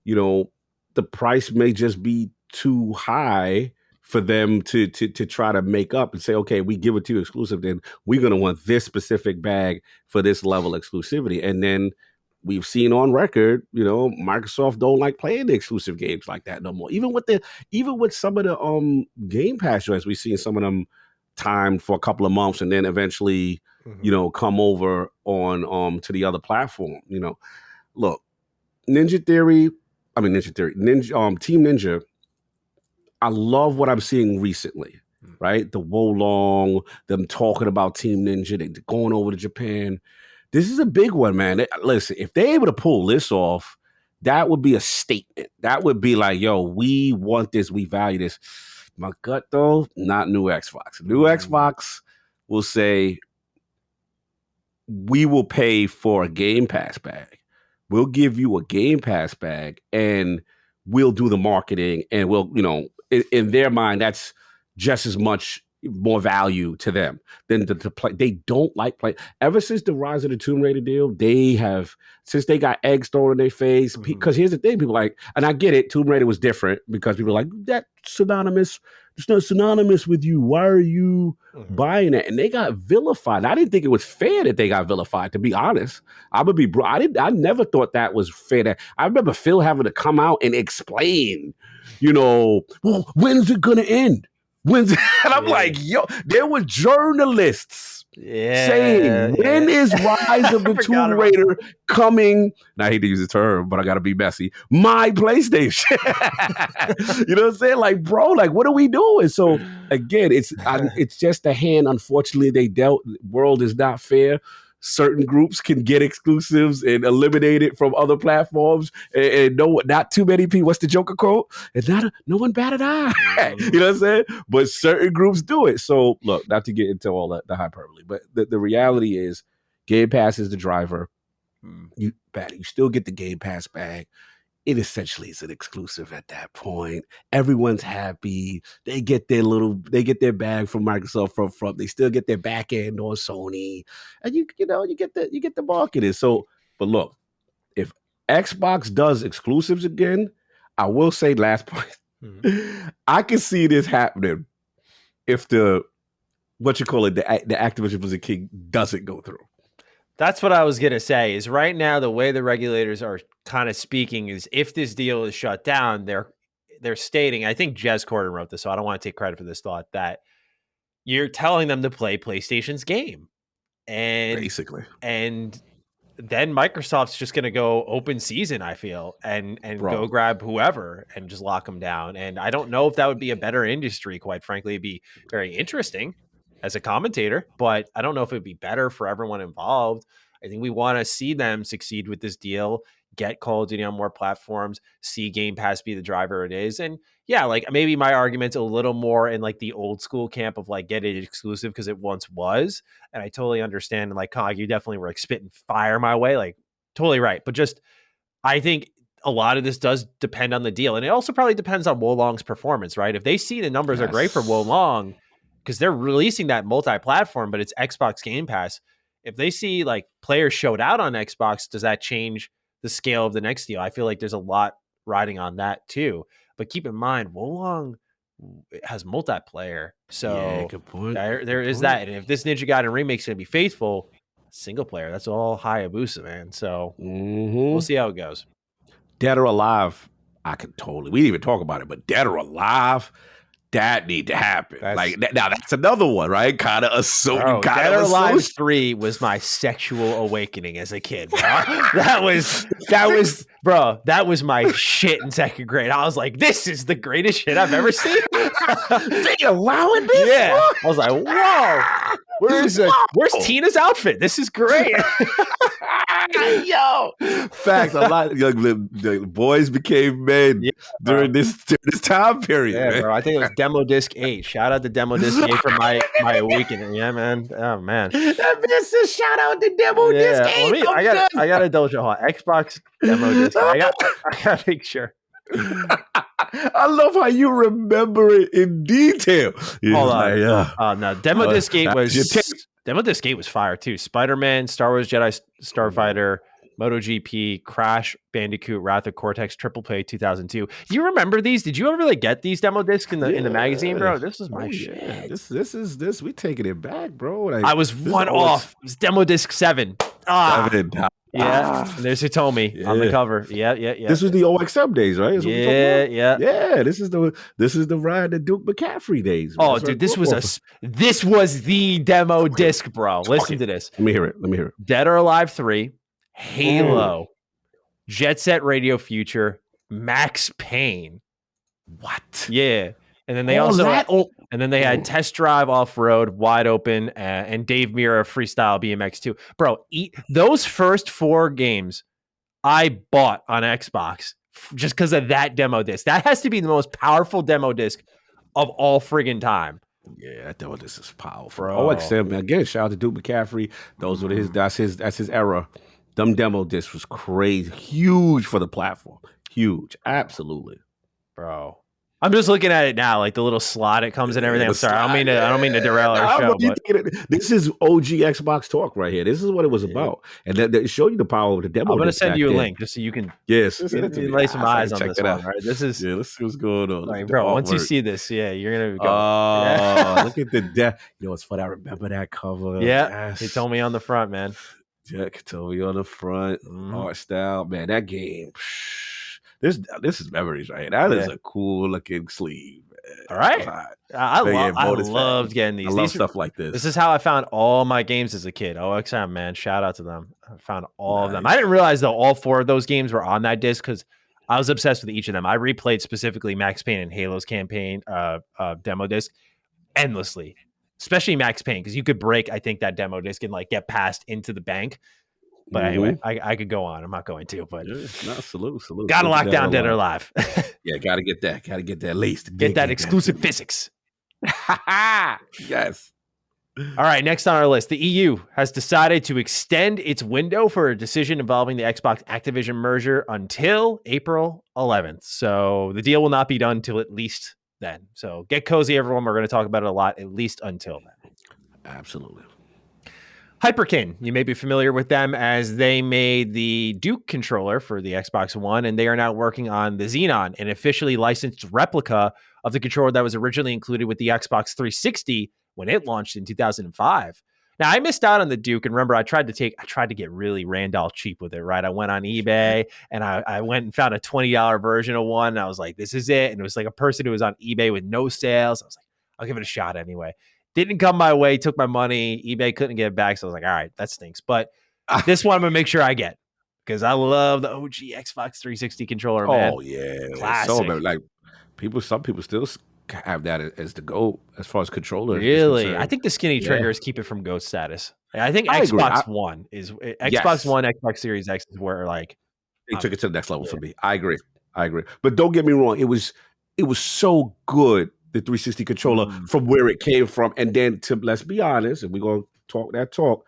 the price may just be too high for them to try to make up and say, okay, we give it to you exclusive, then we're going to want this specific bag for this level of exclusivity. And then we've seen on record, Microsoft don't like playing the exclusive games like that no more. Even with some of the Game Pass joints, we've seen some of them timed for a couple of months and then eventually, come over on to the other platform. Look, Team Ninja. I love what I'm seeing recently, right? The Wolong, them talking about Team Ninja, they going over to Japan. This is a big one, man. Listen, if they're able to pull this off, that would be a statement. That would be like, yo, we want this, we value this. My gut, though, not new Xbox. New Xbox will say, we will pay for a Game Pass bag. We'll give you a Game Pass bag, and we'll do the marketing, and we'll, in their mind, that's just as much more value to them than to play. They don't like play. Ever since the Rise of the Tomb Raider deal, since they got eggs thrown in their face, because here's the thing, people like, and I get it, Tomb Raider was different because people are like, that's synonymous. It's not synonymous with you. Why are you buying it? And they got vilified. I didn't think it was fair that they got vilified, to be honest. I never thought that was fair. I remember Phil having to come out and explain, well, when's it going to end? And I'm like, yo, there were journalists saying, when is Rise of the Tomb Raider coming? And I hate to use the term, but I got to be messy. My PlayStation. You know what I'm saying? Like, bro, like, what are we doing? So again, it's just a hand. Unfortunately, they dealt. World is not fair. Certain groups can get exclusives and eliminate it from other platforms, and not too many people. What's the Joker quote? It's no one batted eye. You know what I'm saying? But certain groups do it. So look, not to get into all that the hyperbole, but the reality is, Game Pass is the driver. You still get the Game Pass bag. it essentially is an exclusive at that point. Everyone's happy. They get their bag from Microsoft front. They still get their back end on Sony, and you get the marketing. So, but look, if Xbox does exclusives again, I will say last point. I can see this happening if the Activision Blizzard King doesn't go through. That's what I was going to say, is right now the way the regulators are kind of speaking is if this deal is shut down, they're stating, I think Jez Corden wrote this, so I don't want to take credit for this thought, that you're telling them to play PlayStation's game. And basically. And then Microsoft's just going to go open season, I feel, and go grab whoever and just lock them down. And I don't know if that would be a better industry, quite frankly. It'd be very interesting as a commentator, but I don't know if it'd be better for everyone involved. I think we want to see them succeed with this deal, get Call of Duty on more platforms, see Game Pass be the driver it is. And yeah, like maybe my argument's a little more in like the old school camp of like get it exclusive because it once was. And I totally understand. And like, Cog, you definitely were like spitting fire my way. Like totally right. But just, I think a lot of this does depend on the deal. And it also probably depends on Wolong's performance, right? If they see the numbers are great for Wolong, because they're releasing that multi-platform, but it's Xbox Game Pass. If they see like players showed out on Xbox, does that change the scale of the next deal? I feel like there's a lot riding on that too. But keep in mind, Wolong has multiplayer. So good point. There is that. And if this Ninja Gaiden remake is going to be faithful, single player, that's all Hayabusa, man. So we'll see how it goes. Dead or Alive, I could totally, we didn't even talk about it, but Dead or Alive, that need to happen. Now that's another one, right? Kind of assuming. Dead or Alive 3 was my sexual awakening as a kid, bro. that was my shit in second grade. I was like, this is the greatest shit I've ever seen. They allowing this? Yeah. I was like, whoa. Where's Tina's outfit? This is great. Yo, facts. A lot. The boys became men during this time period. Yeah, bro. I think it was Demo Disc 8. Shout out to Demo Disc 8 for my awakening. Yeah, man. Oh man. This is shout out to Demo Disc 8. I gotta indulge your heart. Xbox Demo Disc. I gotta make sure. I love how you remember it in detail. Hold on. No, Demo Disc 8 was fire too. Spider-Man, Star Wars Jedi Starfighter, MotoGP, Crash Bandicoot, Wrath of Cortex, Triple Play 2002. Do you remember these? Did you ever get these demo discs in the magazine, bro? This was my shit. Yeah. This is we taking it back, bro. I was one off. It was Demo Disc 7. 7. Yeah, and there's Hitomi on the cover. Yeah. This was the OXM days, right? Yeah. This is the Ryan the Duke McCaffrey days. Oh, dude, this was the demo disc, bro. Listen to this. Let me hear it. Dead or Alive 3, Halo, Jet Set Radio Future, Max Payne. What? Yeah. And then they had Test Drive Off Road, Wide Open, and Dave Mirra Freestyle BMX 2. Bro, those first 4 games I bought on Xbox just because of that demo disc. That has to be the most powerful demo disc of all friggin' time. Yeah, that demo disc is powerful. OXM, man. Again, shout out to Duke McCaffrey. Those were that's his era. Them demo discs was crazy, huge for the platform, huge, absolutely, bro. I'm just looking at it now, like the little slot it comes in, everything. I'm sorry, I don't mean to derail our show. This is OG Xbox talk right here. This is what it was about, and they show you the power of the demo. I'm going to send you a link just so you can lay some eyes on this one. Right? This is let's see what's going on, like, bro. Once you see this, you're gonna go. Look at the death. You know, it's funny. I remember that cover. Yeah, yes. He told me on the front, man. Jack told me on the front. Art style, man. That game. This is memories, right? That is a cool looking sleeve. Man. All right. I loved getting these. I love stuff like this. This is how I found all my games as a kid. OXM, man. Shout out to them. I found all of them. I didn't realize though all 4 of those games were on that disc because I was obsessed with each of them. I replayed specifically Max Payne and Halo's campaign demo disc endlessly, especially Max Payne because you could break, I think, that demo disc and like get passed into the bank. But anyway, I could go on. I'm not going to, but salute. Gotta lock down Dead or Alive. Yeah, gotta get that. Gotta get that laced. Get that exclusive physics. Yes. All right, next on our list, the EU has decided to extend its window for a decision involving the Xbox-Activision merger until April 11th. So the deal will not be done till at least then. So get cozy, everyone. We're going to talk about it a lot, at least until then. Absolutely. Hyperkin, you may be familiar with them as they made the Duke controller for the Xbox One, and they are now working on the Xenon, an officially licensed replica of the controller that was originally included with the Xbox 360 when it launched in 2005. Now, I missed out on the Duke, and remember, I tried to get really Randall cheap with it, right? I went on eBay, and I went and found a $20 version of one, and I was like, this is it. And it was like a person who was on eBay with no sales. I was like, I'll give it a shot anyway. Didn't come my way, took my money. eBay couldn't get it back. So I was like, all right, that stinks. But this one I'm going to make sure I get because I love the OG Xbox 360 controller, man. Oh, yeah. Classic. So, like, some people still have that as the GOAT as far as controller. Really? I think the skinny triggers keep it from GOAT status. I think Xbox One is Xbox One, Xbox Series X is where like they took it to the next level for me. I agree. But don't get me wrong. It was so good. The 360 controller from where it came from. And then let's be honest, and we're going to talk that talk.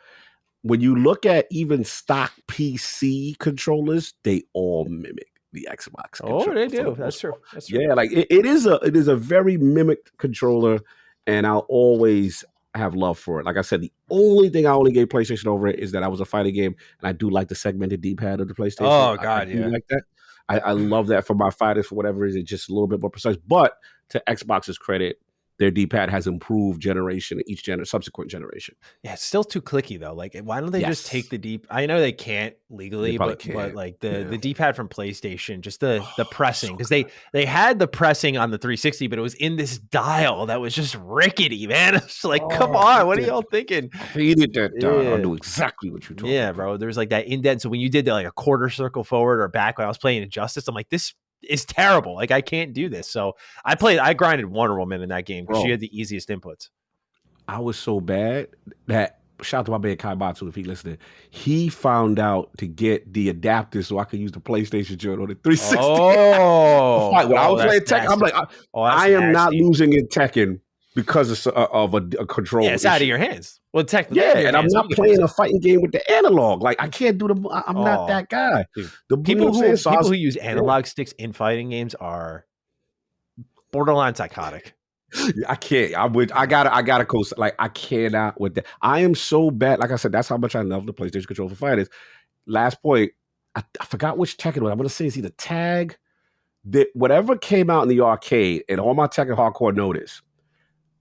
When you look at even stock PC controllers, they all mimic the Xbox controller. Oh, they do. That's true. Yeah, like it is a very mimicked controller, and I'll always have love for it. Like I said, the only thing I only gave PlayStation over it is that I was a fighting game, and I do like the segmented D-pad of the PlayStation. Oh, God, I like that. I love that for my fighters for whatever reason, just a little bit more precise. But to Xbox's credit, their D-pad has improved subsequent generation. Yeah, it's still too clicky though. Like, why don't they just take the D? I know they can't legally, but like the D-pad from PlayStation, just the pressing, because they had the pressing on the 360, but it was in this dial that was just rickety, man. It's like, come on, what are y'all thinking? I hated that dial. I knew exactly what you're talking about. Bro. There's like that indent. So when you did like a quarter circle forward or back when I was playing Injustice, I'm like, this is terrible. Like, I can't do this. So I grinded Wonder Woman in that game because she had the easiest inputs. I was so bad that, shout out to my man Kai Batsu if he listening, he found out to get the adapters so I could use the PlayStation joint on the 360. When I was playing Tekken, I'm like, I am not losing in Tekken because of a controller. Yeah, it's out of your hands. Well, technically, and I'm not playing a fighting game with the analog. Like, I can't do I'm not that guy. The people who use analog sticks in fighting games are borderline psychotic. I can't. I gotta coast. Like, I cannot with that. I am so bad. Like I said, that's how much I love the PlayStation controller for fighters. Last point, I forgot which Tekken was. I'm gonna say it's either Tag. Whatever came out in the arcade, and all my Tekken hardcore notice.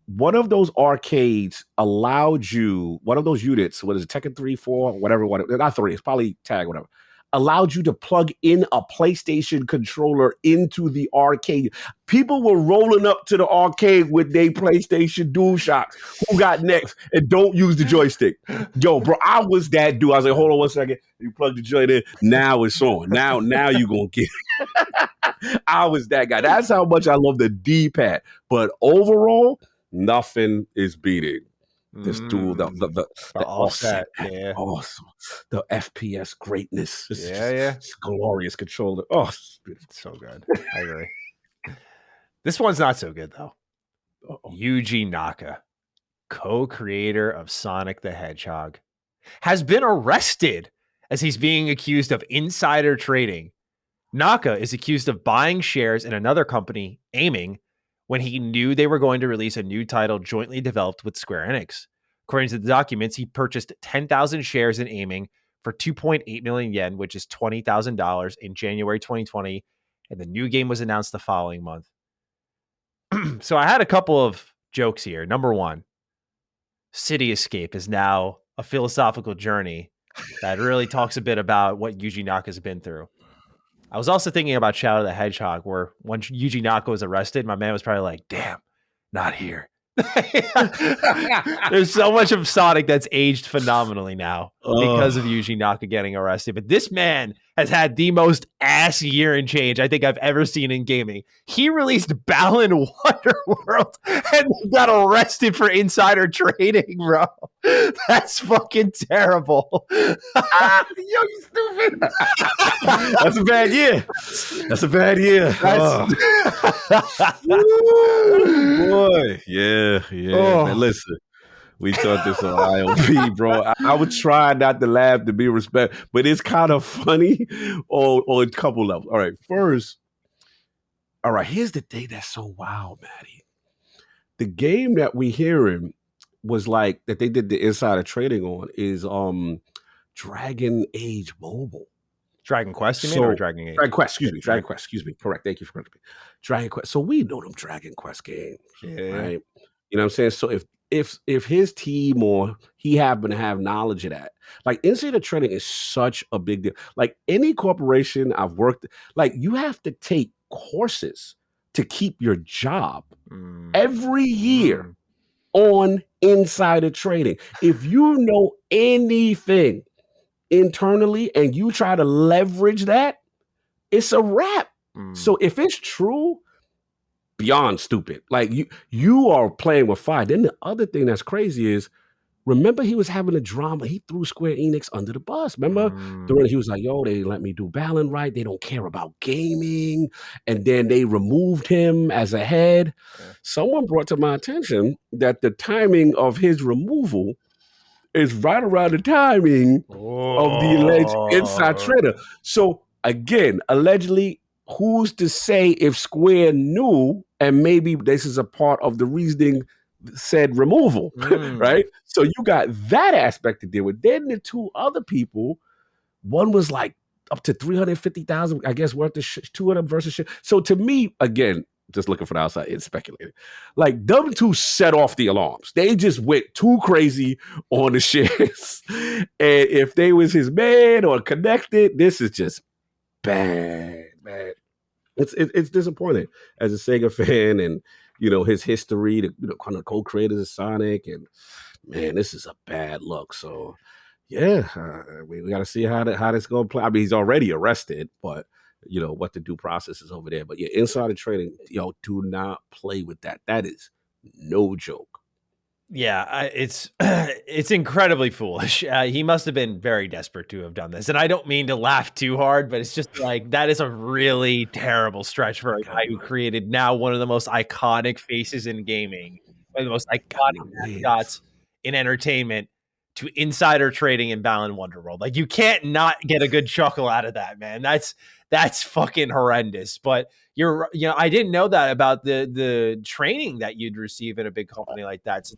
One of those arcades allowed you, one of those units, what is it, Tekken 3, 4, whatever, not 3, it's probably Tag, whatever, allowed you to plug in a PlayStation controller into the arcade. People were rolling up to the arcade with their PlayStation DualShocks. Who got next? And don't use the joystick. Yo, bro, I was that dude. I was like, hold on 1 second. You plug the joint in. Now it's on. Now you going to get it. I was that guy. That's how much I love the D-pad. But overall, nothing is beating this dual, the offset, awesome, the FPS greatness. It's glorious controller. Oh, it's so good. I agree. This one's not so good though. Yuji Naka, co-creator of Sonic the Hedgehog, has been arrested as he's being accused of insider trading. Naka is accused of buying shares in another company, Aiming, when he knew they were going to release a new title jointly developed with Square Enix. According to the documents, he purchased 10,000 shares in Aiming for 2.8 million yen, which is $20,000 in January 2020, and the new game was announced the following month. So I had a couple of jokes here. Number one, City Escape is now a philosophical journey that really talks a bit about what Yuji Naka's been through. I was also thinking about Shadow the Hedgehog, where when Yuji Naka was arrested, my man was probably like, damn, not here. There's so much of Sonic that's aged phenomenally now because of Yuji Naka getting arrested. But this man has had the most ass year and change I think I've ever seen in gaming. He released Balan Wonderworld and got arrested for insider trading, bro. That's fucking terrible. Yo, you stupid. That's a bad year. Boy, yeah. Man, listen. We taught this on IOP, bro. I would try not to laugh to be respect, but it's kind of funny on a couple levels. All right, first, all right, here's the thing that's so wild, Maddie. The game that we hearing was like that they did the insider trading on is Dragon Age Mobile. Dragon Quest, you mean, or Dragon Age? Dragon Quest, Dragon Quest, excuse me. Correct. Thank you for correcting me. Dragon Quest. So we know them Dragon Quest games, right? You know what I'm saying? So if his team or he happened to have knowledge of that, like insider trading is such a big deal. Like any corporation I've worked, like you have to take courses to keep your job every year on insider trading. If you know anything internally and you try to leverage that, it's a wrap. So if it's true, beyond stupid. Like you are playing with fire. Then the other thing that's crazy is, remember he was having a drama. He threw Square Enix under the bus. Remember? He was like, yo, they didn't let me do Balan right. They don't care about gaming. And then they removed him as a head. Someone brought to my attention that the timing of his removal is right around the timing of the alleged inside trader. So again, allegedly, who's to say if Square knew and maybe this is a part of the reasoning said removal, right? So you got that aspect to deal with. Then the two other people, one was like up to 350,000, I guess, worth of two of them versus shit. So to me, again, just looking for the outside, it's speculating. Like them two set off the alarms. They just went too crazy on the shares. And if they was his man or connected, this is just bad, man. It's disappointing as a Sega fan, and you know his history, the kind of co-creators of Sonic, and man, this is a bad look. So yeah, we got to see how this going to play. I mean, he's already arrested, but you know what the due process is over there. But yeah, insider trading, do not play with that. That is no joke. Yeah, it's incredibly foolish. He must have been very desperate to have done this. And I don't mean to laugh too hard, but it's just like, that is a really terrible stretch for a guy who created now one of the most iconic faces in gaming, one of the most iconic mascots in entertainment, to insider trading in Balan Wonderworld. Like, you can't not get a good chuckle out of that, man. That's fucking horrendous. But I didn't know that about the training that you'd receive at a big company like that. So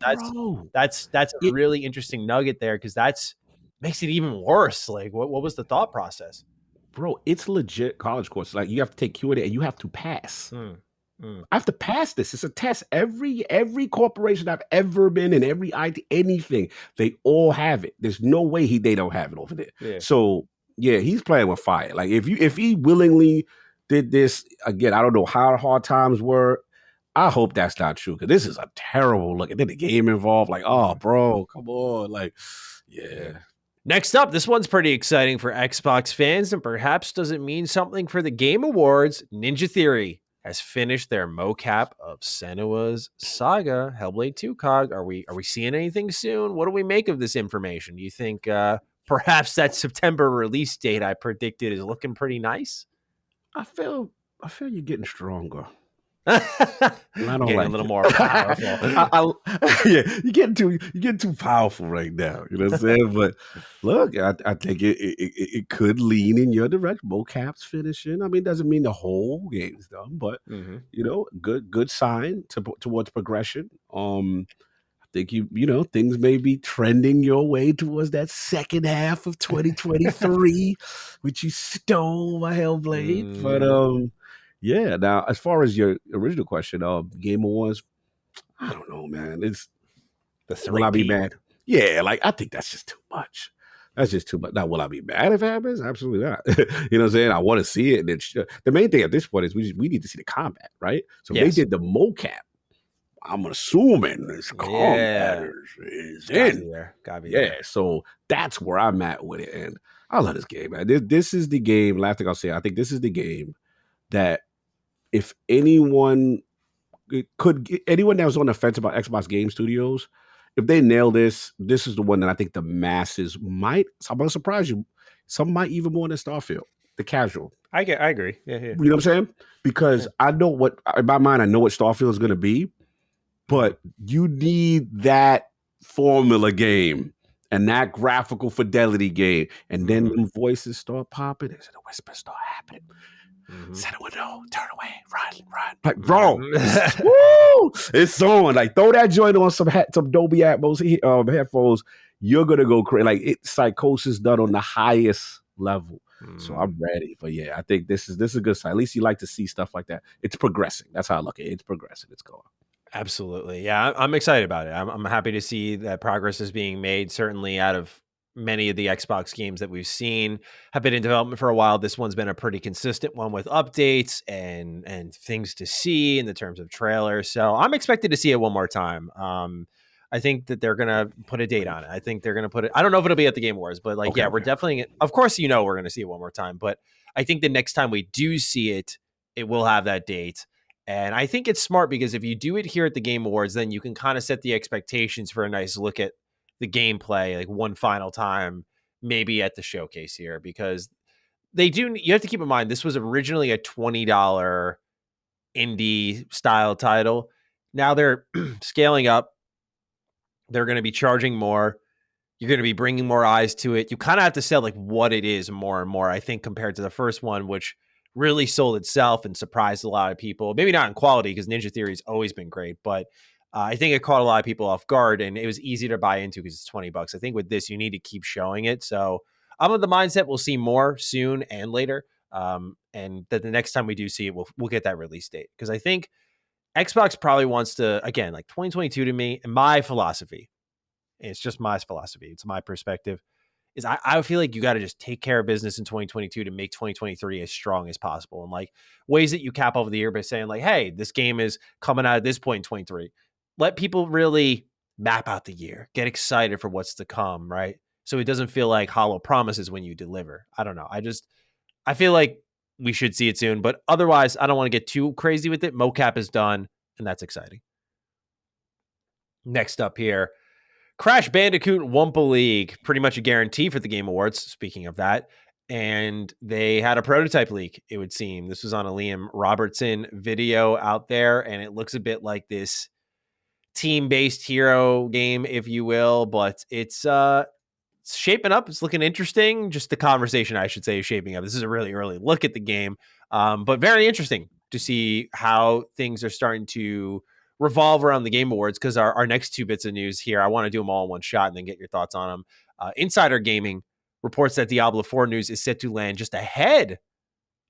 that's a really interesting nugget there, because that's makes it even worse. Like, what was the thought process? Bro, it's legit college course. Like, you have to take Q&A and you have to pass. I have to pass this. It's a test. Every corporation I've ever been in, every IT, anything, they all have it. There's no way they don't have it over there. Yeah. So yeah, he's playing with fire. Like if he willingly did this again, I don't know how hard times were. I hope that's not true, because this is a terrible look. And then the game involved. Like, oh, bro, come on. Like, yeah. Next up, this one's pretty exciting for Xbox fans, and perhaps doesn't mean something for the Game Awards. Ninja Theory has finished their mocap of Senua's Saga, Hellblade 2 COG. Are we seeing anything soon? What do we make of this information? Do you think perhaps that September release date I predicted is looking pretty nice? I feel you're getting stronger. I don't like a little more powerful. Yeah, you're getting too powerful right now. You know what I'm saying? But look, I think it could lean in your direction. Mocap's finishing. I mean, doesn't mean the whole game's done, but good sign towards progression. I think things may be trending your way towards that second half of 2023, which you stole my Hellblade. But yeah. Now, as far as your original question, Game Awards, I don't know, man. It's will I be mad? Yeah, like I think that's just too much. That's just too much. Now, will I be mad if it happens? Absolutely not. You know what I'm saying? I want to see it. And the main thing at this point is we need to see the combat, right? So they did the mocap. I'm assuming this combat is in. Gotta be there. So that's where I'm at with it. And I love this game, man. This is the game. Last thing I'll say, I think this is the game that if anyone that was on the fence about Xbox Game Studios, if they nail this is the one that I think the masses might. So I'm gonna surprise you. Some might even more than Starfield. The casual. I agree. Yeah. You know what I'm saying? Because I know in my mind, I know what Starfield is gonna be, but you need that formula game and that graphical fidelity game, and then the voices start popping, and the whispers start happening. Senua, no, turn away, run. Like, bro, woo, it's on. Like, throw that joint on some Dolby Atmos headphones. You're gonna go crazy. Like, it's psychosis done on the highest level. So I'm ready. But yeah, I think this is a good sign. At least you like to see stuff like that. It's progressing. That's how I look at it. It's progressing. It's going. Absolutely. Yeah, I'm excited about it. I'm happy to see that progress is being made. Certainly out of many of the Xbox games that we've seen have been in development for a while. This one's been a pretty consistent one with updates and things to see in the terms of trailers. So I'm expected to see it one more time. I think that they're going to put a date on it. I think they're going to put it. I don't know if it'll be at the Game Awards, but like, we're definitely, of course, we're going to see it one more time. But I think the next time we do see it, it will have that date. And I think it's smart because if you do it here at the Game Awards, then you can kind of set the expectations for a nice look at the gameplay, like one final time, maybe at the showcase here, because you have to keep in mind, this was originally a $20 indie style title. Now they're scaling up. They're going to be charging more. You're going to be bringing more eyes to it. You kind of have to sell like what it is more and more, I think, compared to the first one, which really sold itself and surprised a lot of people. Maybe not in quality, because Ninja Theory has always been great, but I think it caught a lot of people off guard, and it was easy to buy into because it's $20. I think with this, you need to keep showing it. So I'm of the mindset we'll see more soon and later, and that the next time we do see it, we'll get that release date, because I think Xbox probably wants to, again, like 2022 to me, and my philosophy, it's just my philosophy, it's my perspective, is I feel like you got to just take care of business in 2022 to make 2023 as strong as possible. And like ways that you cap over the year by saying like, hey, this game is coming out at this point in 23. Let people really map out the year, get excited for what's to come, right? So it doesn't feel like hollow promises when you deliver. I don't know. I feel like we should see it soon, but otherwise I don't want to get too crazy with it. Mocap is done, and that's exciting. Next up here, Crash Bandicoot Wumpa League, pretty much a guarantee for the Game Awards, speaking of that. And they had a prototype leak, it would seem. This was on a Liam Robertson video out there, and it looks a bit like this team-based hero game, if you will, but it's shaping up. It's looking interesting. Just the conversation, I should say, is shaping up. This is a really early look at the game, but very interesting to see how things are starting to revolve around the Game Awards, because our next two bits of news here, I want to do them all in one shot and then get your thoughts on them. Insider Gaming reports that Diablo 4 news is set to land just ahead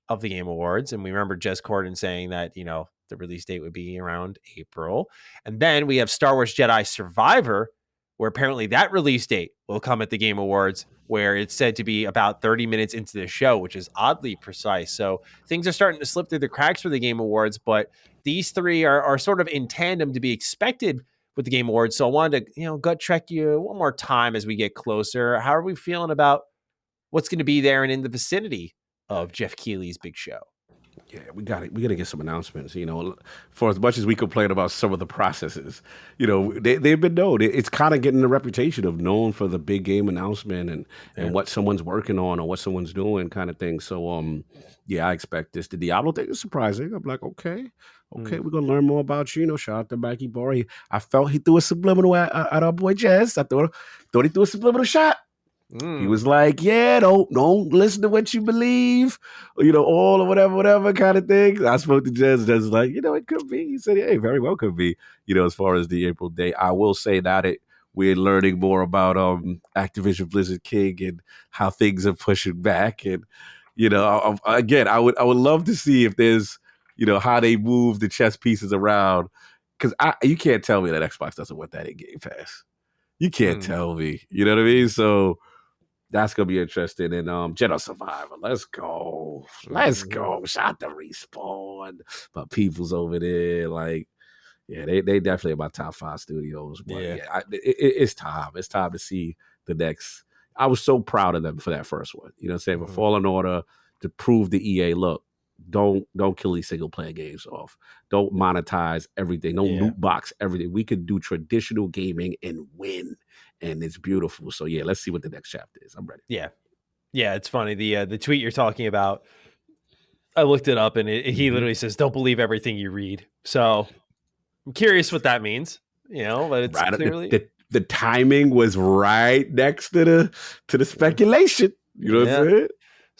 of the Game Awards. And we remember Jez Corden saying that, the release date would be around April. And then we have Star Wars Jedi Survivor, where apparently that release date will come at the Game Awards, where it's said to be about 30 minutes into the show, which is oddly precise. So things are starting to slip through the cracks for the Game Awards, but these three are sort of in tandem to be expected with the Game Awards. So I wanted to, gut check you one more time as we get closer. How are we feeling about what's going to be there and in the vicinity of Jeff Keighley's big show? Yeah, we got to get some announcements. For as much as we complain about some of the processes, they've been known. It's kind of getting the reputation of known for the big game announcement and what someone's working on or what someone's doing, kind of thing. So, I expect this. The Diablo thing is surprising. I'm like, okay, we're gonna learn more about you. Shout out to Becky Bori. I felt he threw a subliminal at our boy Jez. I thought he threw a subliminal shot. He was like, yeah, don't listen to what you believe, all or whatever kind of thing. I spoke to Jez. Jez was like, it could be. He said, hey, very well could be, as far as the April date. I will say that we're learning more about Activision Blizzard King and how things are pushing back. And, again, I would love to see if there's, how they move the chess pieces around. Because you can't tell me that Xbox doesn't want that in Game Pass. You can't tell me. You know what I mean? So that's gonna be interesting. And Jedi Survivor, let's go. Shout out to Respawn, but people's over there, like, yeah, they definitely my top 5 studios. But it's time. It's time to see the next. I was so proud of them for that first one. You know what I'm saying? For Fallen Order, to prove the EA, look, don't kill these single player games off. Don't monetize everything. Don't loot box everything. We could do traditional gaming and win. And it's beautiful. So let's see what the next chapter is. I'm ready. Yeah. It's funny. The tweet you're talking about, I looked it up, and he literally says, "Don't believe everything you read." So I'm curious what that means. But it's right, clearly the timing was right next to the speculation. You know what I'm saying?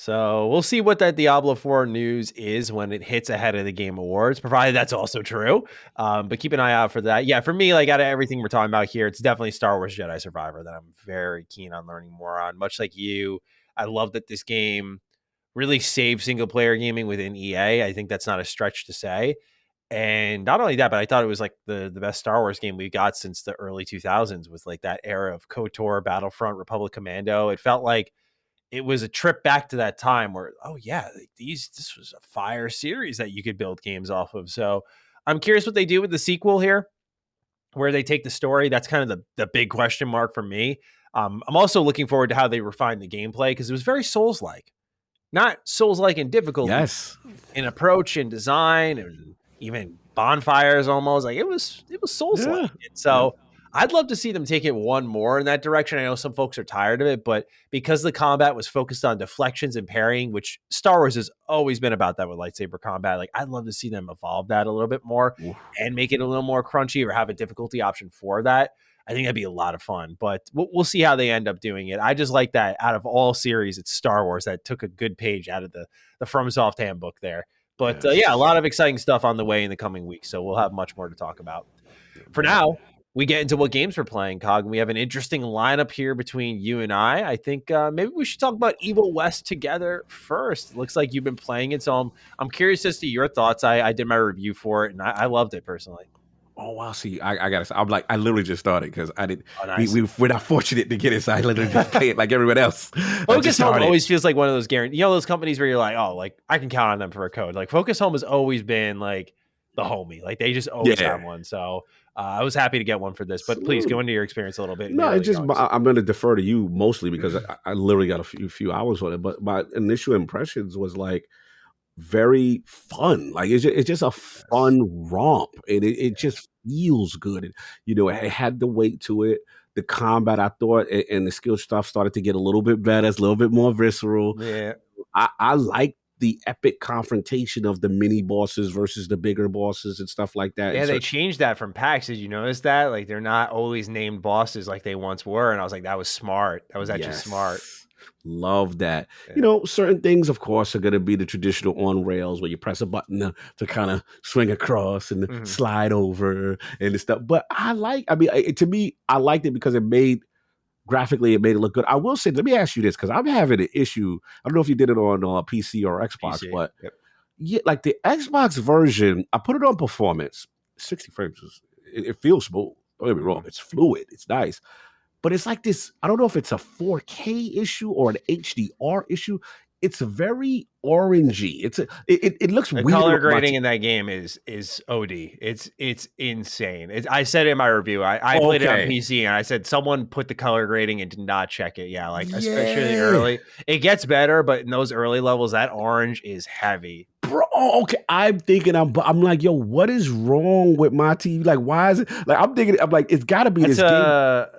So we'll see what that Diablo 4 news is when it hits ahead of the Game Awards, provided that's also true. But keep an eye out for that. Yeah, for me, like out of everything we're talking about here, it's definitely Star Wars Jedi Survivor that I'm very keen on learning more on. Much like you, I love that this game really saved single player gaming within EA. I think that's not a stretch to say. And not only that, but I thought it was like the best Star Wars game we got since the early 2000s, with like that era of KOTOR, Battlefront, Republic Commando. It felt like it was a trip back to that time where, oh yeah, like this was a fire series that you could build games off of. So I'm curious what they do with the sequel here, where they take the story. That's kind of the big question mark for me. I'm also looking forward to how they refine the gameplay, because it was very Souls-like, not Souls-like in difficulty, in approach and design, and even bonfires almost. Like it was Souls-like. So I'd love to see them take it one more in that direction. I know some folks are tired of it, but because the combat was focused on deflections and parrying, which Star Wars has always been about that with lightsaber combat, like I'd love to see them evolve that a little bit more and make it a little more crunchy, or have a difficulty option for that. I think that'd be a lot of fun, but we'll see how they end up doing it. I just like that out of all series, it's Star Wars that took a good page out of the FromSoft handbook there. But yeah, a lot of exciting stuff on the way in the coming weeks, so we'll have much more to talk about. For now, we get into what games we're playing, Cog. We have an interesting lineup here between you and I. I think maybe we should talk about Evil West together first. It looks like you've been playing it, so I'm curious as to your thoughts. I did my review for it, and I loved it personally. Oh wow! See, I gotta say, I literally just started because I didn't. Oh, nice. We're not fortunate to get it, so I literally just play it like everyone else. Focus Home always feels like one of those guaranteed. You know, those companies where you're like, oh, like I can count on them for a code. Like Focus Home has always been like the homie. Like they just always have one. So I was happy to get one for this. But please go into your experience a little bit. No, it's just I'm going to defer to you mostly because I literally got a few hours on it. But my initial impressions was like very fun. Like it's just a fun romp, and it just feels good. And, you know, it had the weight to it. The combat, I thought, and the skill stuff started to get a little bit better. It's a little bit more visceral. Yeah, I like the epic confrontation of the mini bosses versus the bigger bosses and stuff like that. Yeah, they changed that from packs. Did you notice that? Like they're not always named bosses like they once were. And I was like, that was smart. That was actually smart. Love that. Yeah. You know, certain things, of course, are going to be the traditional on rails where you press a button to kind of swing across and slide over and stuff. But to me, I liked it because graphically, it made it look good. I will say, let me ask you this, because I'm having an issue. I don't know if you did it on PC or Xbox, but yeah, like the Xbox version, I put it on performance, 60 frames. It feels smooth. Don't get me wrong. It's fluid. It's nice. But it's like this, I don't know if it's a 4K issue or an HDR issue. It's very orangey. It looks weird. The color grading in that game is OD. It's insane. I said it in my review. I played it on PC and I said someone put the color grading and did not check it. Yeah, like especially early. It gets better, but in those early levels, that orange is heavy. Bro, okay. I'm thinking, I'm like, yo, what is wrong with my TV? Like, why is it? Like, I'm thinking, I'm like, it's got to be this game.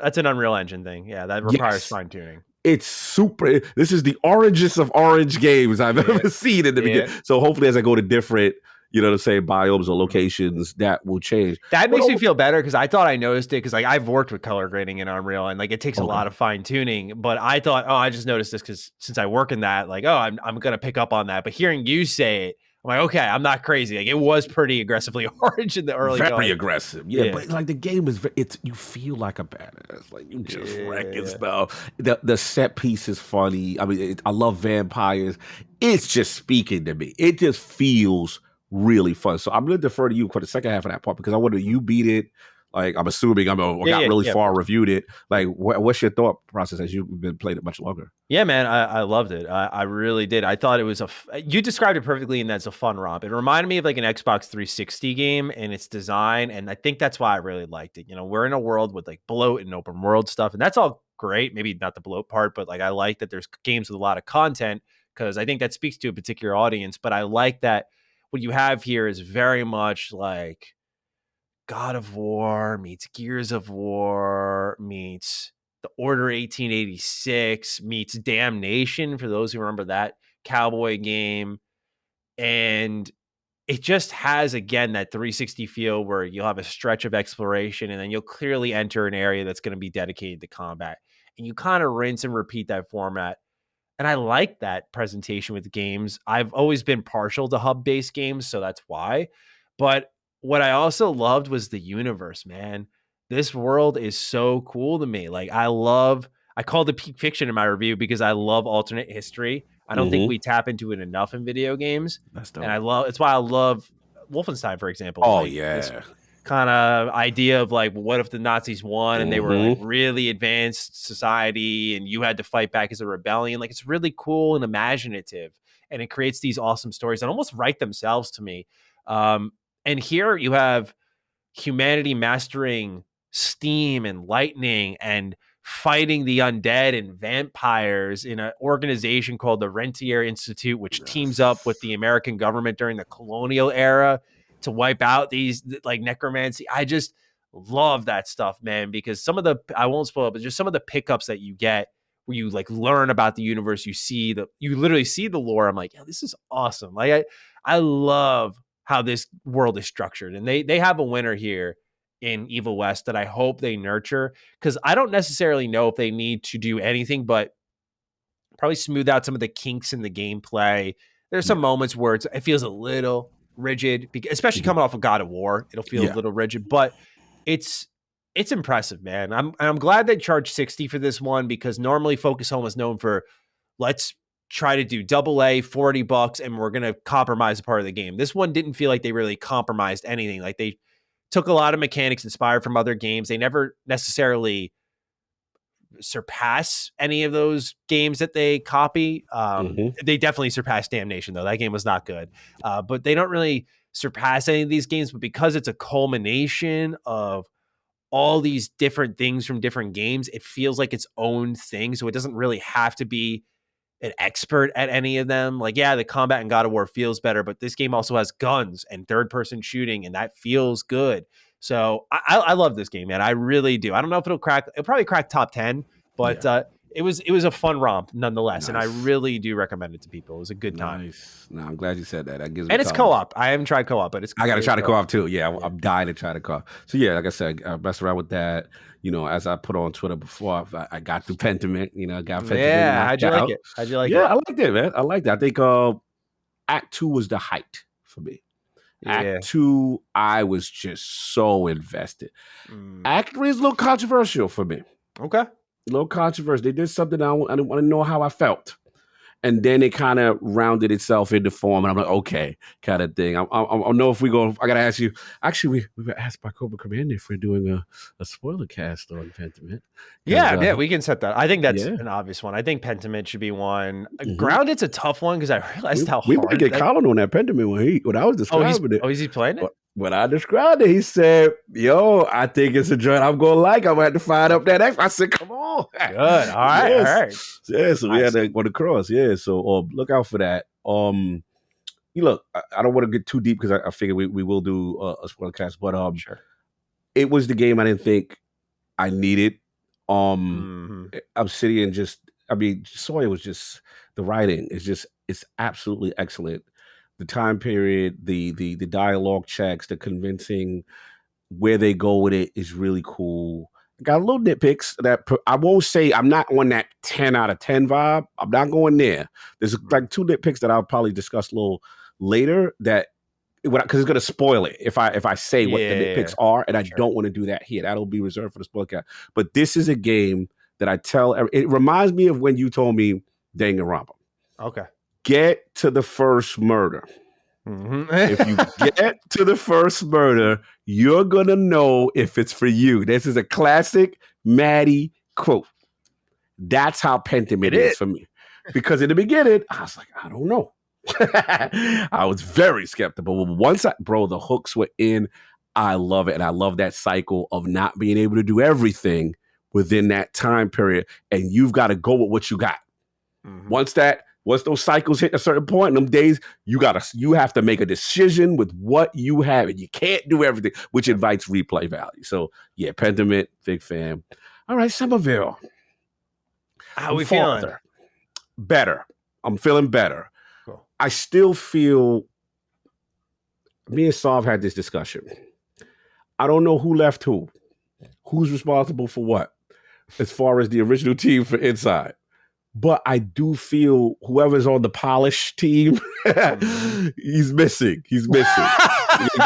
That's an Unreal Engine thing. Yeah, that requires fine tuning. It's super. This is the orangest of orange games I've ever seen in the beginning. So hopefully, as I go to different, you know what I'm saying, biomes or locations, that will change. That makes me feel better because I thought I noticed it because like I've worked with color grading in Unreal and like it takes a lot of fine tuning. But I thought, oh, I just noticed this because since I work in that, like, oh, I'm gonna pick up on that. But hearing you say it, I'm like, okay, I'm not crazy. Like it was pretty aggressively orange in the early. Very aggressive, yeah. But like the game is, you feel like a badass. Like you just wrecking stuff. The set piece is funny. I mean, I love vampires. It's just speaking to me. It just feels really fun. So I'm going to defer to you for the second half of that part because I wanted you beat it. Like I'm assuming I got really far, reviewed it. Like what's your thought process as you've been playing it much longer? Yeah, man, I loved it. I really did. I thought it was you described it perfectly, and that's a fun romp. It reminded me of like an Xbox 360 game and its design, and I think that's why I really liked it. You know, we're in a world with like bloat and open world stuff, and that's all great. Maybe not the bloat part, but like I like that there's games with a lot of content because I think that speaks to a particular audience. But I like that what you have here is very much like God of War meets Gears of War meets The Order 1886 meets Damnation, for those who remember that cowboy game. And it just has, again, that 360 feel where you'll have a stretch of exploration and then you'll clearly enter an area that's going to be dedicated to combat. And you kind of rinse and repeat that format. And I like that presentation with games. I've always been partial to hub-based games, so that's why. But what I also loved was the universe, man. This world is so cool to me. Like, I called it peak fiction in my review because I love alternate history. I don't think we tap into it enough in video games. That's dope. And it's why I love Wolfenstein, for example. Oh, like, yeah. This kind of idea of like, what if the Nazis won and they were like really advanced society and you had to fight back as a rebellion? Like, it's really cool and imaginative, and it creates these awesome stories that almost write themselves to me. And here you have humanity mastering steam and lightning and fighting the undead and vampires in an organization called the Rentier Institute, which teams up with the American government during the colonial era to wipe out these like necromancy. I just love that stuff, man, because I won't spoil it, but just some of the pickups that you get where you like learn about the universe, you literally see the lore. I'm like, yeah, this is awesome. Like I love how this world is structured, and they have a winner here in Evil West that I hope they nurture, because I don't necessarily know if they need to do anything but probably smooth out some of the kinks in the gameplay. There's some moments where it feels a little rigid, especially coming off of God of War. It'll feel a little rigid, but it's impressive, man. I'm glad they charged $60 for this one, because normally Focus Home is known for, let's try to do AA $40 and we're going to compromise a part of the game. This one didn't feel like they really compromised anything. Like, they took a lot of mechanics inspired from other games. They never necessarily surpass any of those games that they copy. They definitely surpass Damnation, though. That game was not good. But they don't really surpass any of these games. But because it's a culmination of all these different things from different games, it feels like its own thing. So it doesn't really have to be an expert at any of them. Like, yeah, the combat in God of War feels better, but this game also has guns and third-person shooting, and that feels good. So I love this game, man. I really do. I don't know if it'll probably crack top 10, but it was a fun romp nonetheless, and I really do recommend it to people. It was a good time. Nice. No, I'm glad you said that. That gives me, and it's co-op. I haven't tried co-op, but I got to try the co-op too. Yeah, I'm dying to try the co-op. So yeah, like I said, I messed around with that. You know, as I put on Twitter before, I got through Pentiment. You know, I got Pentiment. Yeah, how'd you like it? Yeah, I liked it, man. I liked it. I think Act 2 was the height for me. Act 2, I was just so invested. Act 3 is a little controversial for me. Okay. A little controversial. They did something I didn't want to know how I felt. And then it kind of rounded itself into form. And I'm like, okay, kind of thing. I don't know if I got to ask you. Actually, we were asked by Cobra Commander if we're doing a spoiler cast on Pentiment. Yeah, we can set that. I think that's an obvious one. I think Pentiment should be one. Grounded's a tough one because I realized how hard. We might get Colin on that Pentiment when I was describing it. Oh, is he playing it? When I described it, he said, yo, I think it's a joint I'm going to like. I'm going to have to fire up that X. I said, come on. Good. All right. Yes. All right. Yeah, so we had to go across. Yeah, so look out for that. You look, I don't want to get too deep because I figure we will do a spoiler cast, but sure. It was the game I didn't think I needed. Obsidian Sawyer was just, the writing is it's absolutely excellent. The time period, the dialogue checks, the convincing, where they go with it is really cool. Got a little nitpicks that I won't say. I'm not on that 10 out of 10 vibe. I'm not going there. There's like 2 nitpicks that I'll probably discuss a little later because it's going to spoil it if I say what the nitpicks are, and I don't want to do that here. That'll be reserved for the spoiler cast. But this is a game that it reminds me of when you told me Danganronpa. Okay. Get to the first murder. If you get to the first murder, you're going to know if it's for you. This is a classic Maddie quote. That's how Pentiment is for me. Because in the beginning, I was like, I don't know. I was very skeptical. But once the hooks were in, I love it. And I love that cycle of not being able to do everything within that time period. And you've got to go with what you got. Once those cycles hit a certain point in them days, you have to make a decision with what you have, and you can't do everything, which invites replay value. So yeah, Pentiment, big fan. All right, Somerville. How we feeling? Better. I'm feeling better. Cool. I still feel me and Sav had this discussion. I don't know who left who's responsible for what, as far as the original team for Inside. But I do feel whoever's on the Polish team, he's missing. He's missing.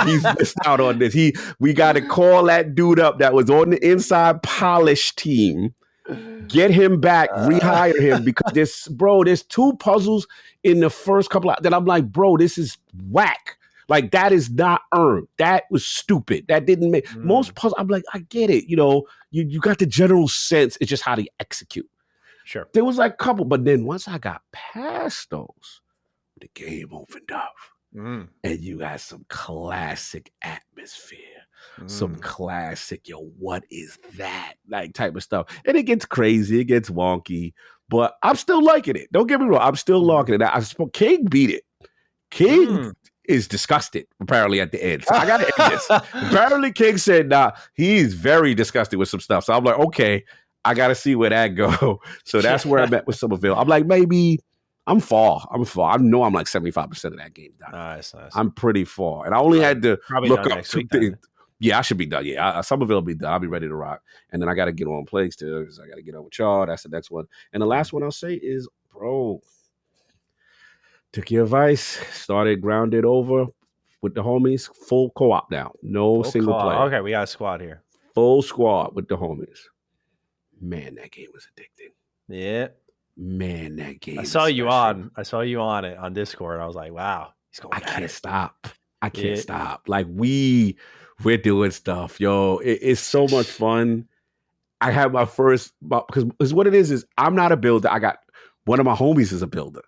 He's missed out on this. We got to call that dude up that was on the Inside Polish team. Get him back, rehire him, because there's 2 puzzles in the first couple of that I'm like, bro, this is whack. Like, that is not earned. That was stupid. That didn't make most puzzles. I'm like, I get it. You know, you got the general sense. It's just how to execute. Sure. There was like a couple, but then once I got past those, the game opened up. And you got some classic atmosphere. Some classic, what is that? Like, type of stuff. And it gets crazy, it gets wonky, but I'm still liking it. Don't get me wrong, I'm still liking it. King beat it. King is disgusted, apparently, at the end. So I gotta end this. Apparently, King said, nah, he's very disgusted with some stuff. So I'm like, okay, I gotta see where that go. So that's where I'm at with Somerville. I'm like, maybe I'm far. I know I'm like 75% of that game done. Nice. I'm pretty far. And I only had to look up 2 things. Yeah, I should be done. Yeah, Somerville will be done. I'll be ready to rock. And then I got to get on Plague still, because I got to get on with y'all. That's the next one. And the last one I'll say is, bro, took your advice, started Grounded over with the homies. Full co-op now. No single player. Okay, we got a squad here. Full squad with the homies. Man, that game was addicting. Yeah. Man, that game. I saw you on it on Discord. I was like, wow, he's going. I can't stop. Like, we're doing stuff, yo. It's so much fun. I had my first, because what it is I'm not a builder. I got one of my homies is a builder.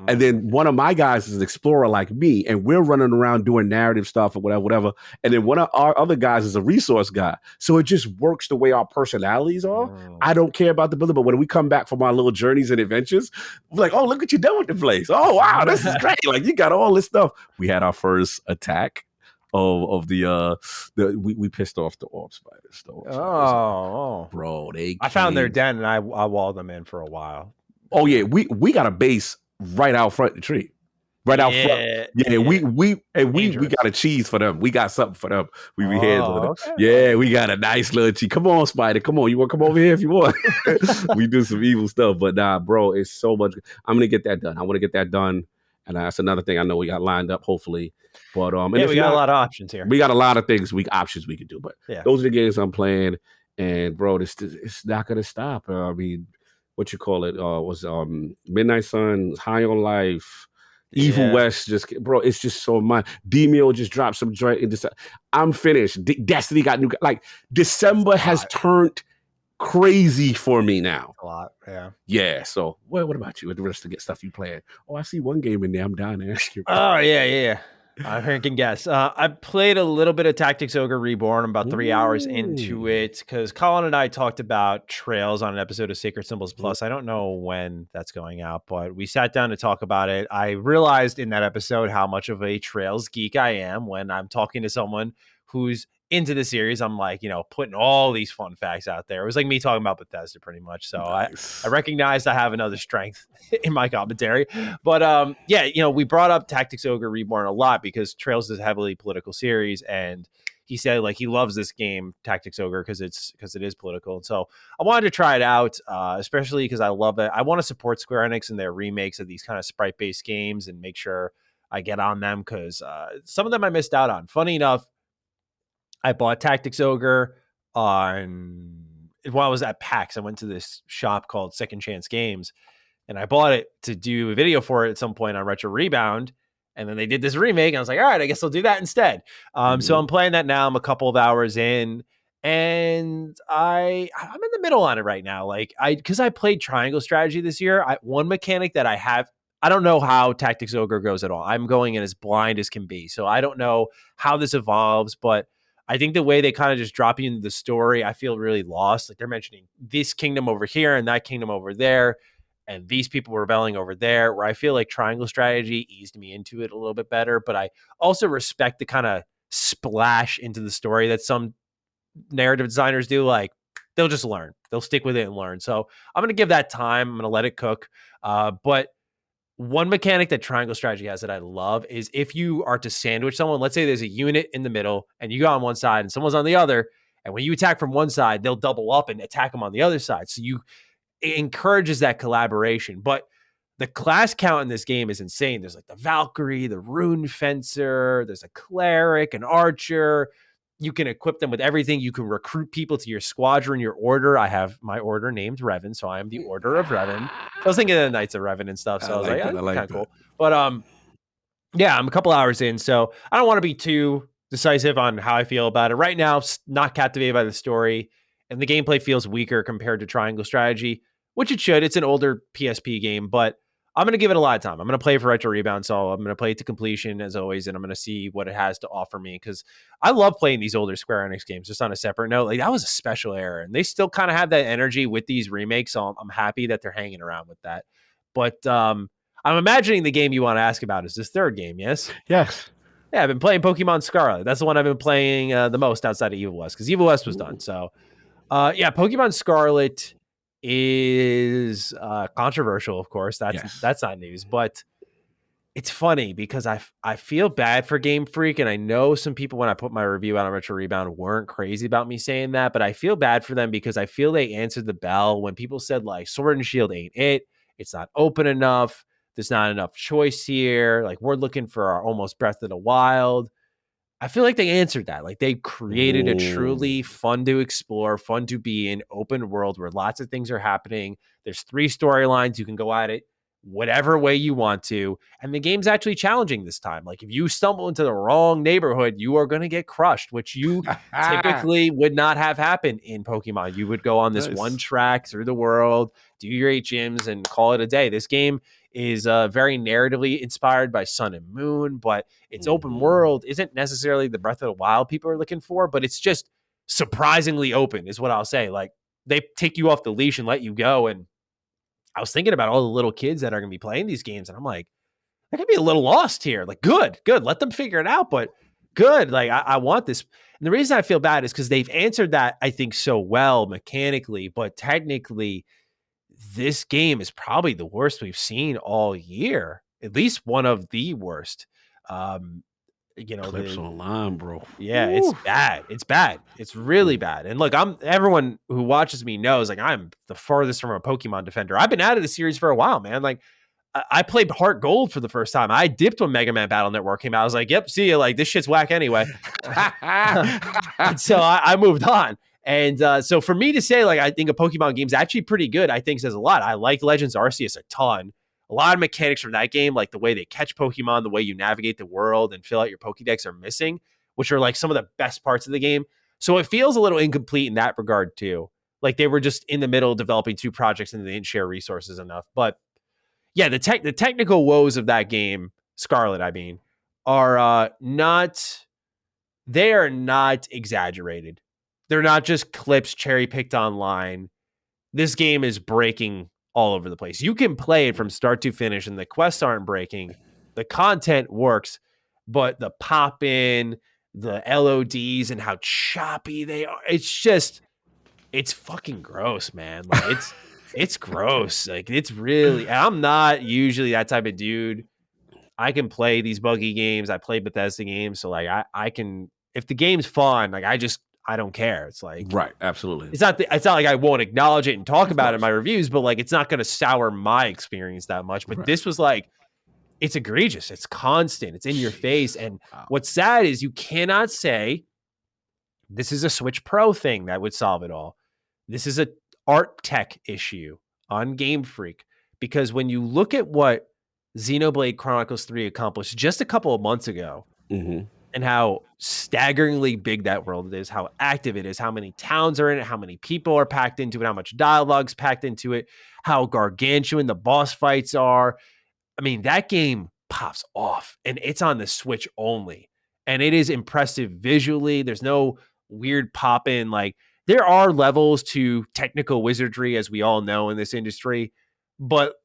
And then one of my guys is an explorer like me, and we're running around doing narrative stuff or whatever. And then one of our other guys is a resource guy. So it just works the way our personalities are. I don't care about the builder, but when we come back from our little journeys and adventures, we're like, oh, look what you done with the place. Oh, wow, this is great. Like, you got all this stuff. We had our first attack of we pissed off the orb spiders. Bro, I found their den and I walled them in for a while. Oh yeah, we got a base right out front of the tree. Right out front. Yeah, we got a cheese for them. We got something for them. We be handling it. Okay. Yeah, we got a nice little cheese. Come on, Spider. Come on. You want to come over here if you want? We do some evil stuff. But nah, bro, it's so much. I'm gonna get that done. I want to get that done. And that's another thing I know we got lined up, hopefully. But we got a lot of options here. We got a lot of options we could do. But those are the games I'm playing. And bro, it's not gonna stop. I mean, what you call it? Was Midnight Sun, High on Life, Evil West. Bro, it's just so much. Demio just dropped some joint. I'm finished. Destiny got new. Like, December has turned crazy for me now. A lot, yeah. So, what about you? The rest of the stuff you playing? Oh, I see one game in there. I'm dying to ask you. Oh yeah. I can guess. I played a little bit of Tactics Ogre Reborn. I'm about 3 hours into it because Colin and I talked about Trails on an episode of Sacred Symbols Plus. I don't know when that's going out, but we sat down to talk about it. I realized in that episode how much of a Trails geek I am when I'm talking to someone who's into the series. I'm like, putting all these fun facts out there. It was like me talking about Bethesda pretty much. So nice. I recognized I have another strength in my commentary. But we brought up Tactics Ogre Reborn a lot because Trails is a heavily political series, and he said like he loves this game, Tactics Ogre, because it is political. And so I wanted to try it out, especially because I love it. I want to support Square Enix and their remakes of these kind of sprite-based games and make sure I get on them because some of them I missed out on. Funny enough, I bought Tactics Ogre when I was at PAX. I went to this shop called Second Chance Games, and I bought it to do a video for it at some point on Retro Rebound. And then they did this remake, and I was like, all right, I guess I'll do that instead. So I'm playing that now. I'm a couple of hours in, and I'm in the middle on it right now. Like because I played Triangle Strategy this year. One mechanic that I don't know how Tactics Ogre goes at all. I'm going in as blind as can be, so I don't know how this evolves, but I think the way they kind of just drop you into the story, I feel really lost. Like they're mentioning this kingdom over here and that kingdom over there, and these people were rebelling over there, where I feel like Triangle Strategy eased me into it a little bit better. But I also respect the kind of splash into the story that some narrative designers do. Like they'll just learn. They'll stick with it and learn. So I'm going to give that time. I'm going to let it cook. But one mechanic that Triangle Strategy has that I love is if you are to sandwich someone, let's say there's a unit in the middle and you go on one side and someone's on the other, and when you attack from one side, they'll double up and attack them on the other side. So it encourages that collaboration. But the class count in this game is insane. There's like the Valkyrie, the Rune Fencer, there's a Cleric, an Archer. You can equip them with everything. You can recruit people to your squadron, your order. I have my order named Revan, so I am the Order of Revan. I was thinking of the Knights of Revan and stuff, so I was like, that's kind of cool. But yeah, I'm a couple hours in, so I don't want to be too decisive on how I feel about it. Right now, not captivated by the story, and the gameplay feels weaker compared to Triangle Strategy, which it should. It's an older PSP game, but I'm going to give it a lot of time. I'm going to play it for Retro Rebound, so I'm going to play it to completion as always, and I'm going to see what it has to offer me, because I love playing these older Square Enix games. Just on a separate note, like that was a special era, and they still kind of have that energy with these remakes, so I'm happy that they're hanging around with that. But I'm imagining the game you want to ask about is this third game, yes? Yes. Yeah, I've been playing Pokemon Scarlet. That's the one I've been playing the most outside of Evil West, because Evil West was done. So, yeah, Pokemon Scarlet is controversial, of course. That's not news, but it's funny because I feel bad for Game Freak, and I know some people when I put my review out on Retro Rebound weren't crazy about me saying that, but I feel bad for them because I feel they answered the bell when people said like Sword and Shield ain't it. It's not open enough. There's not enough choice here. Like we're looking for our almost Breath of the Wild. I feel like they answered that. Like they created a truly fun to explore, fun to be in open world where lots of things are happening. There's 3 storylines. You can go at it whatever way you want to. And the game's actually challenging this time. Like if you stumble into the wrong neighborhood, you are going to get crushed, which you typically would not have happen in Pokemon. You would go on this one track through the world, do your HMs and call it a day. This game is very narratively inspired by Sun and Moon, but its open world isn't necessarily the Breath of the Wild people are looking for, but it's just surprisingly open is what I'll say. Like they take you off the leash and let you go. And I was thinking about all the little kids that are going to be playing these games, and I'm like, they're going to be a little lost here. Like, good. Let them figure it out, but good. Like, I want this. And the reason I feel bad is because they've answered that, I think, so well mechanically, but technically, this game is probably the worst we've seen all year. At least one of the worst. Clips online, bro. Yeah, it's bad. It's bad. It's really bad. And look, everyone who watches me knows like I'm the farthest from a Pokemon defender. I've been out of the series for a while, man. Like I played Heart Gold for the first time. I dipped when Mega Man Battle Network came out. I was like, yep, see you. Like this shit's whack anyway. And so I moved on. And so for me to say, like, I think a Pokemon game is actually pretty good, I think says a lot. I like Legends Arceus a ton. A lot of mechanics from that game, like the way they catch Pokemon, the way you navigate the world and fill out your Pokédex are missing, which are like some of the best parts of the game. So it feels a little incomplete in that regard too. Like they were just in the middle developing 2 projects and they didn't share resources enough. But yeah, the technical woes of that game, Scarlet, I mean, are not exaggerated. They're not just clips cherry picked online. This game is breaking all over the place. You can play it from start to finish and the quests aren't breaking. The content works, but the pop in, the LODs and how choppy they are. It's fucking gross, man. Like it's gross. Like it's really, I'm not usually that type of dude. I can play these buggy games. I play Bethesda games. So like I can, if the game's fun, like I don't care. It's like right, absolutely. It's not like I won't acknowledge it and talk about it in my reviews, but like it's not going to sour my experience that much. But this was like, it's egregious. It's constant. It's in your face. And what's sad is you cannot say this is a Switch Pro thing that would solve it all. This is a art tech issue on Game Freak, because when you look at what Xenoblade Chronicles 3 accomplished just a couple of months ago, and how staggeringly big that world is, how active it is, how many towns are in it, how many people are packed into it, how much dialogue's packed into it, how gargantuan the boss fights are. I mean, that game pops off, and it's on the Switch only. And it is impressive visually. There's no weird pop-in. Like, there are levels to technical wizardry, as we all know in this industry, but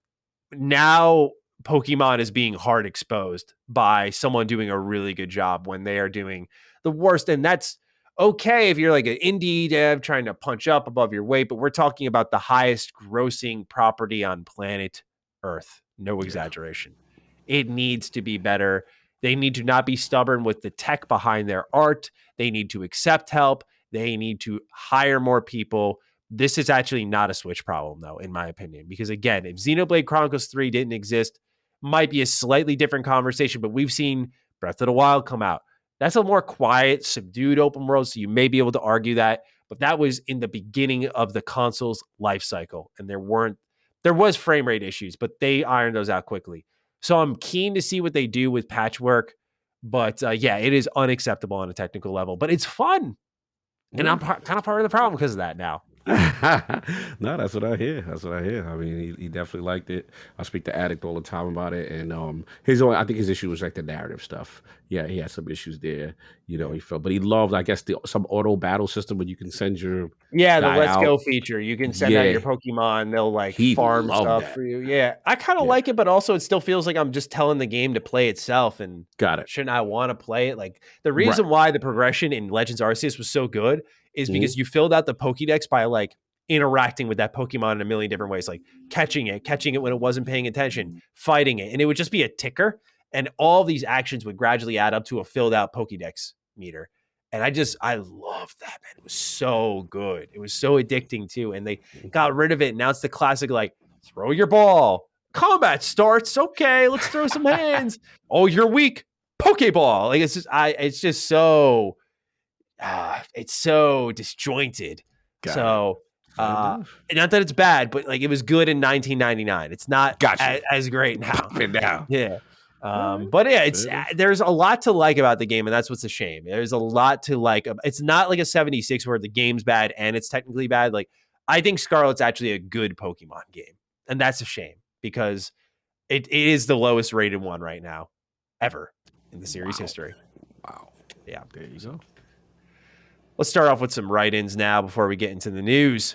now Pokemon is being hard exposed by someone doing a really good job when they are doing the worst. And that's okay if you're like an indie dev trying to punch up above your weight, but we're talking about the highest grossing property on planet earth. No exaggeration. It needs to be better. They need to not be stubborn with the tech behind their art. They need to accept help. They need to hire more people. This is actually not a Switch problem, though, in my opinion, because again, if Xenoblade Chronicles 3 didn't exist, might be a slightly different conversation, but we've seen Breath of the Wild come out. That's a more quiet, subdued open world, so you may be able to argue that, but that was in the beginning of the console's life cycle, and there was frame rate issues, but they ironed those out quickly. So I'm keen to see what they do with patchwork, but yeah, it is unacceptable on a technical level, but it's fun. And I'm kind of part of the problem because of that now. No, that's what I hear. I mean, he definitely liked it. I speak to Addict all the time about it, and I think his issue was like the narrative stuff. Yeah, he had some issues there. He felt, but he loved, I guess, some auto battle system where you can send your the Let's Go feature. You can send out your Pokemon; they'll farm stuff for you. Yeah, I kind of like it, but also it still feels like I'm just telling the game to play itself. And shouldn't I want to play it? Like the reason why the progression in Legends Arceus was so good is because you filled out the Pokédex by like interacting with that Pokemon in a million different ways, like catching it when it wasn't paying attention, fighting it. And it would just be a ticker. And all these actions would gradually add up to a filled out Pokédex meter. And I loved that, man. It was so good. It was so addicting too. And they got rid of it. Now it's the classic, like, throw your ball. Combat starts. Okay, let's throw some hands. Oh, you're weak. Pokeball. Like it's just so it's so disjointed. Not that it's bad, but like it was good in 1999. It's not as great now. Pop it down. Yeah. But yeah, there's a lot to like about the game, and that's what's a shame. There's a lot to like. It's not like a 76 where the game's bad and it's technically bad. Like I think Scarlet's actually a good Pokemon game, and that's a shame because it is the lowest rated one right now ever in the series history. Wow. Yeah. There you go. Let's start off with some write-ins now before we get into the news.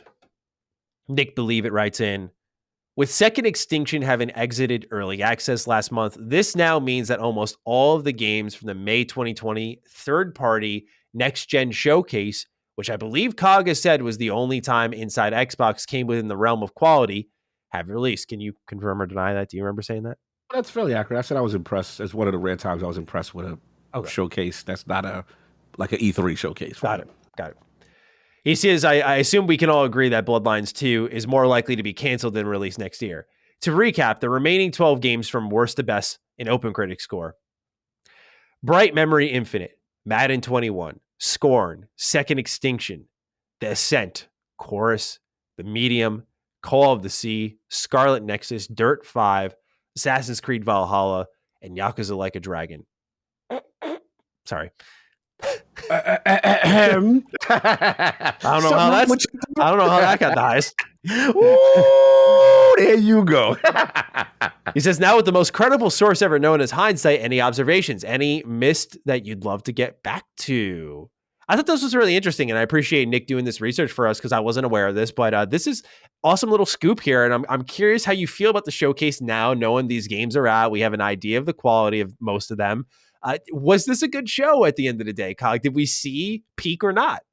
Nick Believe It writes in, with Second Extinction having exited early access last month, this now means that almost all of the games from the May 2020 third-party next-gen showcase, which I believe Kaga said was the only time Inside Xbox came within the realm of quality, have released. Can you confirm or deny that? Do you remember saying that? That's fairly accurate. I said I was impressed. It's one of the rare times I was impressed with a showcase that's not like an E3 showcase. Got it. He says, I assume we can all agree that Bloodlines 2 is more likely to be canceled than released next year. To recap, the remaining 12 games from worst to best in OpenCritic score: Bright Memory Infinite, Madden 21, Scorn, Second Extinction, The Ascent, Chorus, The Medium, Call of the Sea, Scarlet Nexus, Dirt 5, Assassin's Creed Valhalla, and Yakuza Like a Dragon. Sorry. I don't know how that got the highest. Ooh, there you go. He says, now with the most credible source ever known as Hindsight, any observations, any missed that you'd love to get back to? I thought this was really interesting, and I appreciate Nick doing this research for us because I wasn't aware of this, but this is awesome little scoop here, and I'm curious how you feel about the showcase now, knowing these games are out. We have an idea of the quality of most of them. Was this a good show at the end of the day, Kyle? Did we see peak or not?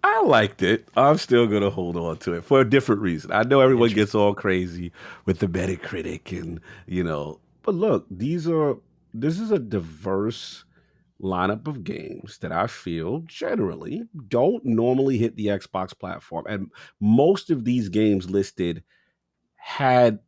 I liked it. I'm still going to hold on to it for a different reason. I know everyone gets all crazy with the Metacritic and, but look, this is a diverse lineup of games that I feel generally don't normally hit the Xbox platform. And most of these games listed had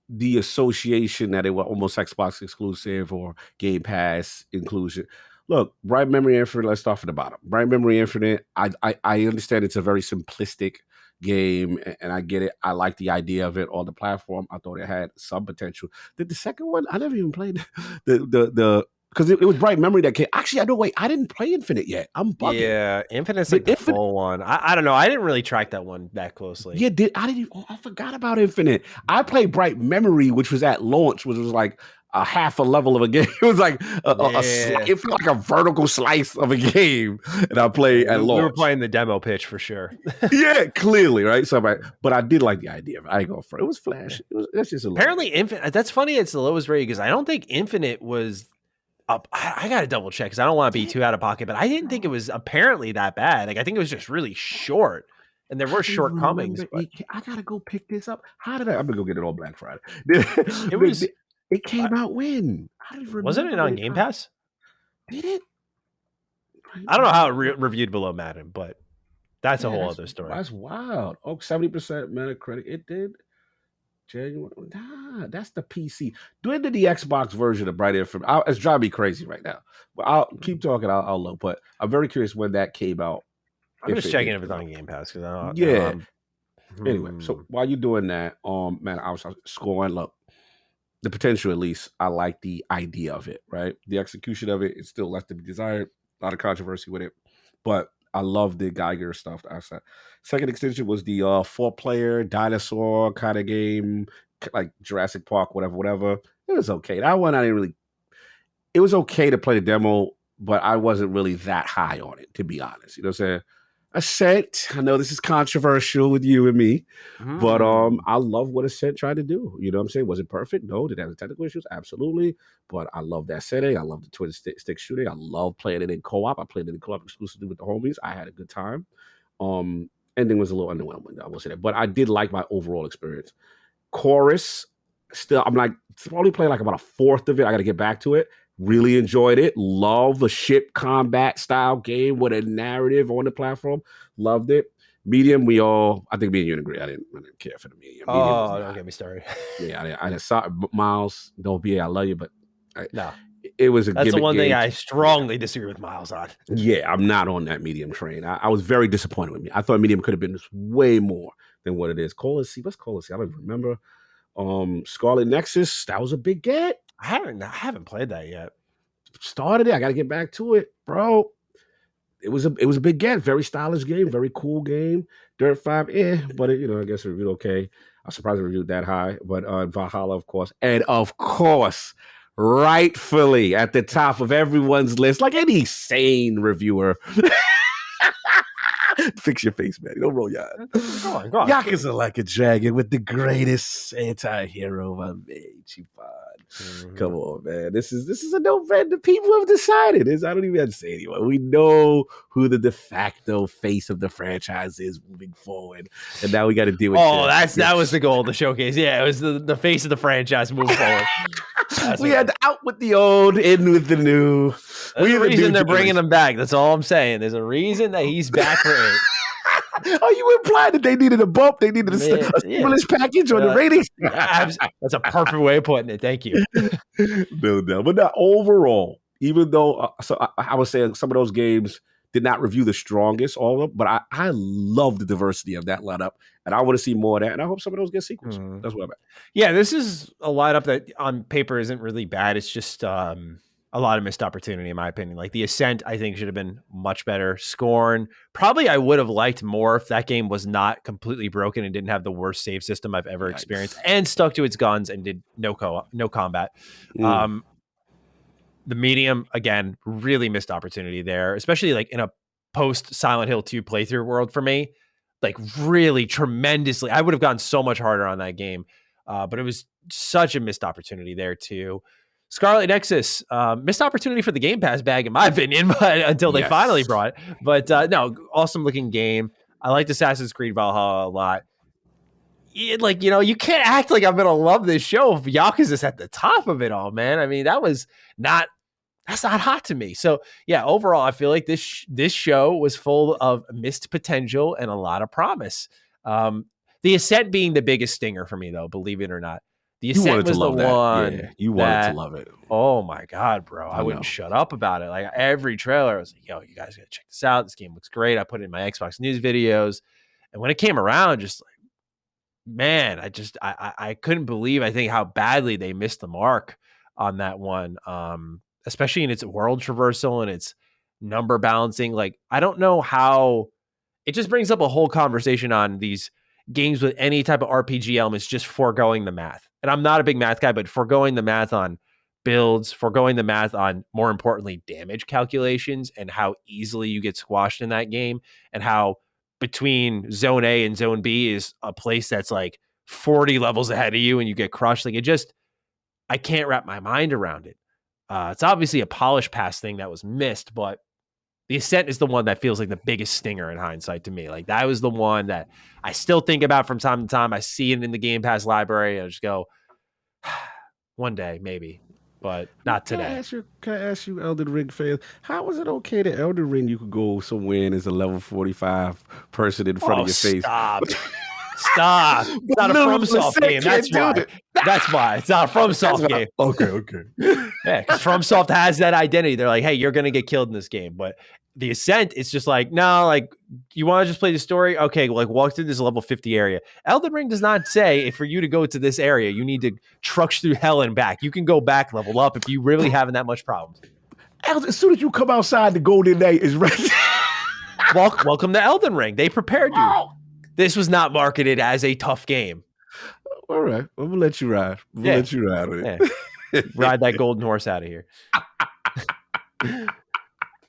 the association that they were almost Xbox exclusive or Game Pass inclusion. Look, Bright Memory Infinite, let's start from the bottom. Bright Memory Infinite, I understand it's a very simplistic game, and I get it. I like the idea of it on the platform. I thought it had some potential. The second one, I never even played because it was Bright Memory that came. Actually, I didn't play Infinite yet. I'm bugging. Yeah, Infinite's like the full one. I don't know. I didn't really track that one that closely. Yeah, I forgot about Infinite. I played Bright Memory, which was at launch, which was like a half a level of a game. It was like it felt like a vertical slice of a game, and I played at launch. We were playing the demo pitch for sure. Yeah, clearly, right? So, but I did like the idea of it. I ain't going for it. It was Flash. That's just a apparently Infinite. That's funny. It's the lowest rated because I don't think Infinite was up. I got to double check because I don't want to be too out of pocket, but I didn't think it was apparently that bad. Like I think it was just really short. And there were shortcomings, but I gotta go pick this up. How did I'm gonna go get it on Black Friday. It came out when? I don't wasn't it on Game Pass? Did it? I don't know how it reviewed below Madden, but that's a whole other story. That's wild. Oh, 70% Metacritic. It did. January. Nah, that's the PC. Doing the Xbox version of Bright Infamy. It's driving me crazy right now. But I'll keep talking. I'll look. But I'm very curious when that came out. I'm just checking if it's on Game Pass because I don't. Yeah. Anyway, so while you're doing that, man, I was scoring. Look, the potential, at least, I like the idea of it. Right, the execution of it is still left to be desired. A lot of controversy with it, but I love the Geiger stuff. Second extension was the 4-player dinosaur kind of game, like Jurassic Park, whatever. It was okay. That one I didn't really. It was okay to play the demo, but I wasn't really that high on it, to be honest. You know what I'm saying? Ascent, I know this is controversial with you and me, but I love what Ascent tried to do. You know what I'm saying? Was it perfect? No. Did it have technical issues? Absolutely. But I love that setting. I love the twin stick shooting. I love playing it in co-op. I played it in co-op exclusively with the homies. I had a good time. Ending was a little underwhelming, I will say that. But I did like my overall experience. Chorus, still, I'm like, probably playing like about a fourth of it. I got to get back to it. Really enjoyed it. Love the ship combat style game with a narrative on the platform. Loved it. Medium, I think me and you agree. I didn't care for the medium. Don't get me started. Yeah, I saw Miles. Don't be. I love you, but no, it was a. That's the one game. thing I strongly disagree with Miles on. Yeah, I'm not on that medium train. I was very disappointed with me. I thought medium could have been way more than what it is. What's Cola-C? I don't even remember. Scarlet Nexus, that was a big get. I haven't played that yet. Started it. I got to get back to it, bro. It was a big get. Very stylish game. Very cool game. Dirt 5, but I guess it reviewed okay. I'm surprised it reviewed that high. But Valhalla, of course, and of course, rightfully at the top of everyone's list, like any sane reviewer. Fix your face, man. Don't roll your eyes. Go on. Yakuza Like a Dragon with the greatest anti-hero I made. Come on, man. This is a no-brainer. The people have decided. I don't even have to say anyone. We know who the de facto face of the franchise is moving forward. And now we got to deal with that was the goal of the showcase. Yeah, it was the face of the franchise moving forward. We had out with the old, in with the new. There's a reason they're bringing him back. That's all I'm saying. There's a reason that he's back for it. Oh, you implied that they needed a bump? They needed a stimulus package on the ratings? That's a perfect way of putting it. Thank you. No. But now, overall, even though, I was saying some of those games did not review the strongest, all of them, but I love the diversity of that lineup, and I want to see more of that, and I hope some of those get sequels. That's what I'm at. Yeah, this is a lineup that on paper isn't really bad. It's just a lot of missed opportunity, in my opinion. Like the Ascent, I think should have been much better. Scorn, probably I would have liked more if that game was not completely broken and didn't have the worst save system I've ever experienced and stuck to its guns and did no combat. The Medium, again, really missed opportunity there, especially like in a post Silent Hill 2 playthrough world for me. Like really tremendously, I would have gone so much harder on that game, but it was such a missed opportunity there too. Scarlet Nexus, missed opportunity for the Game Pass bag, in my opinion, but until they finally brought it. But no, awesome looking game. I liked Assassin's Creed Valhalla a lot. You can't act like I'm going to love this show if Yakuza's at the top of it all, man. I mean, that's not hot to me. So yeah, overall, I feel like this show was full of missed potential and a lot of promise. The Ascent being the biggest stinger for me, though, believe it or not. The Ascent was the one. Yeah, you wanted to love it. Oh my God, bro. I wouldn't shut up about it. Like every trailer, I was like, yo, you guys gotta check this out. This game looks great. I put it in my Xbox news videos. And when it came around, just like, man, I couldn't believe, I think, how badly they missed the mark on that one. Especially in its world traversal and its number balancing. Like, I don't know how it just brings up a whole conversation on these games with any type of RPG elements, just foregoing the math. And I'm not a big math guy, but foregoing the math on builds, foregoing the math on, more importantly, damage calculations and how easily you get squashed in that game, and how between zone A and zone B is a place that's like 40 levels ahead of you and you get crushed. Like I can't wrap my mind around it. It's obviously a polish pass thing that was missed, but The Ascent is the one that feels like the biggest stinger in hindsight to me. Like, that was the one that I still think about from time to time. I see it in the Game Pass library, and I just go, one day, maybe, but not today. Can I ask you, Elden Ring fans, how was it okay that Elden Ring you could go somewhere and there's a level 45 person in front of your face? Stop. Stop. It's not a FromSoft game. That's why. That's why. It's not a FromSoft game. Okay. Yeah, because FromSoft has that identity. They're like, hey, you're going to get killed in this game. But the Ascent, it's just like, no, like, you want to just play the story? Okay, like, walk through this level 50 area. Elden Ring does not say if for you to go to this area, you need to truck through hell and back. You can go back, level up if you really having that much problems. As soon as you come outside, the Golden Knight is ready. Welcome to Elden Ring. They prepared you. This was not marketed as a tough game. All right. I'm going to let you ride. Let you ride with it. Yeah. Ride that golden horse out of here.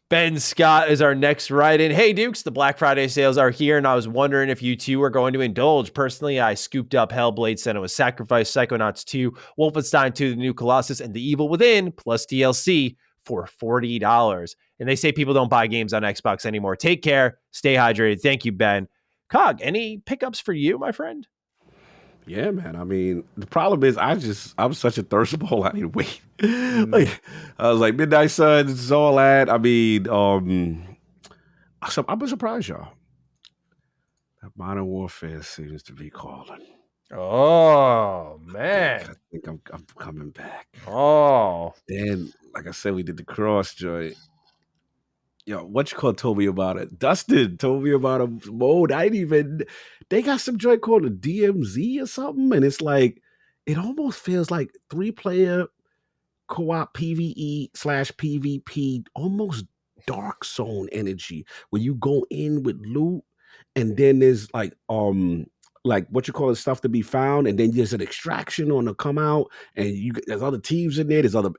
Ben Scott is our next write-in. Hey, Dukes, the Black Friday sales are here, and I was wondering if you two are going to indulge. Personally, I scooped up Hellblade, Senua's Sacrifice, Psychonauts 2, Wolfenstein 2, The New Colossus, and The Evil Within, plus DLC for $40. And they say people don't buy games on Xbox anymore. Take care. Stay hydrated. Thank you, Ben. Cog, any pickups for you, my friend? Yeah, man. I mean, the problem is I'm such a thirst ball. I need to wait. Like, I was like, Midnight Suns, all that. I mean, I'm surprised, y'all. That Modern Warfare seems to be calling. Oh, man. I think I'm coming back. Oh. Then, like I said, we did the cross joint. Yo, told me about it. Dustin told me about a mode. They got some joint called a DMZ or something. And it's like, it almost feels like 3-player co-op PvE/PvP, almost Dark Zone energy, where you go in with loot and then there's like stuff to be found, and then there's an extraction on the come out, and there's other teams in there, there's other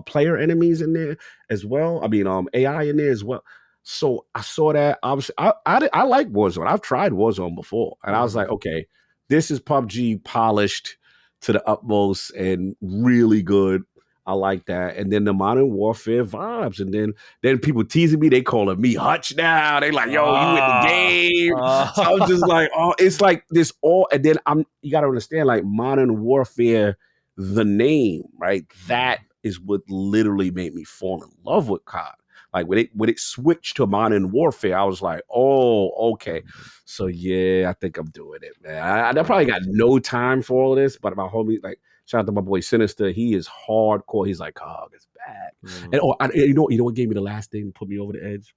player enemies in there as well. I mean, AI in there as well. So I saw that. Obviously, I like Warzone. I've tried Warzone before, and I was like, okay, this is PUBG polished to the utmost and really good. I like that. And then the Modern Warfare vibes. And then people teasing me, they calling me Hutch now. They like, yo, you in the game. So I'm just like, oh, it's like this all. And then you got to understand, like, Modern Warfare, the name, right? That is what literally made me fall in love with COD. Like when it switched to Modern Warfare, I was like, oh, okay. So yeah, I think I'm doing it, man. I probably got no time for all of this, but my homie, like, shout out to my boy Sinister. He is hardcore. He's like, oh, it's bad. And you know what gave me the last thing, put me over the edge?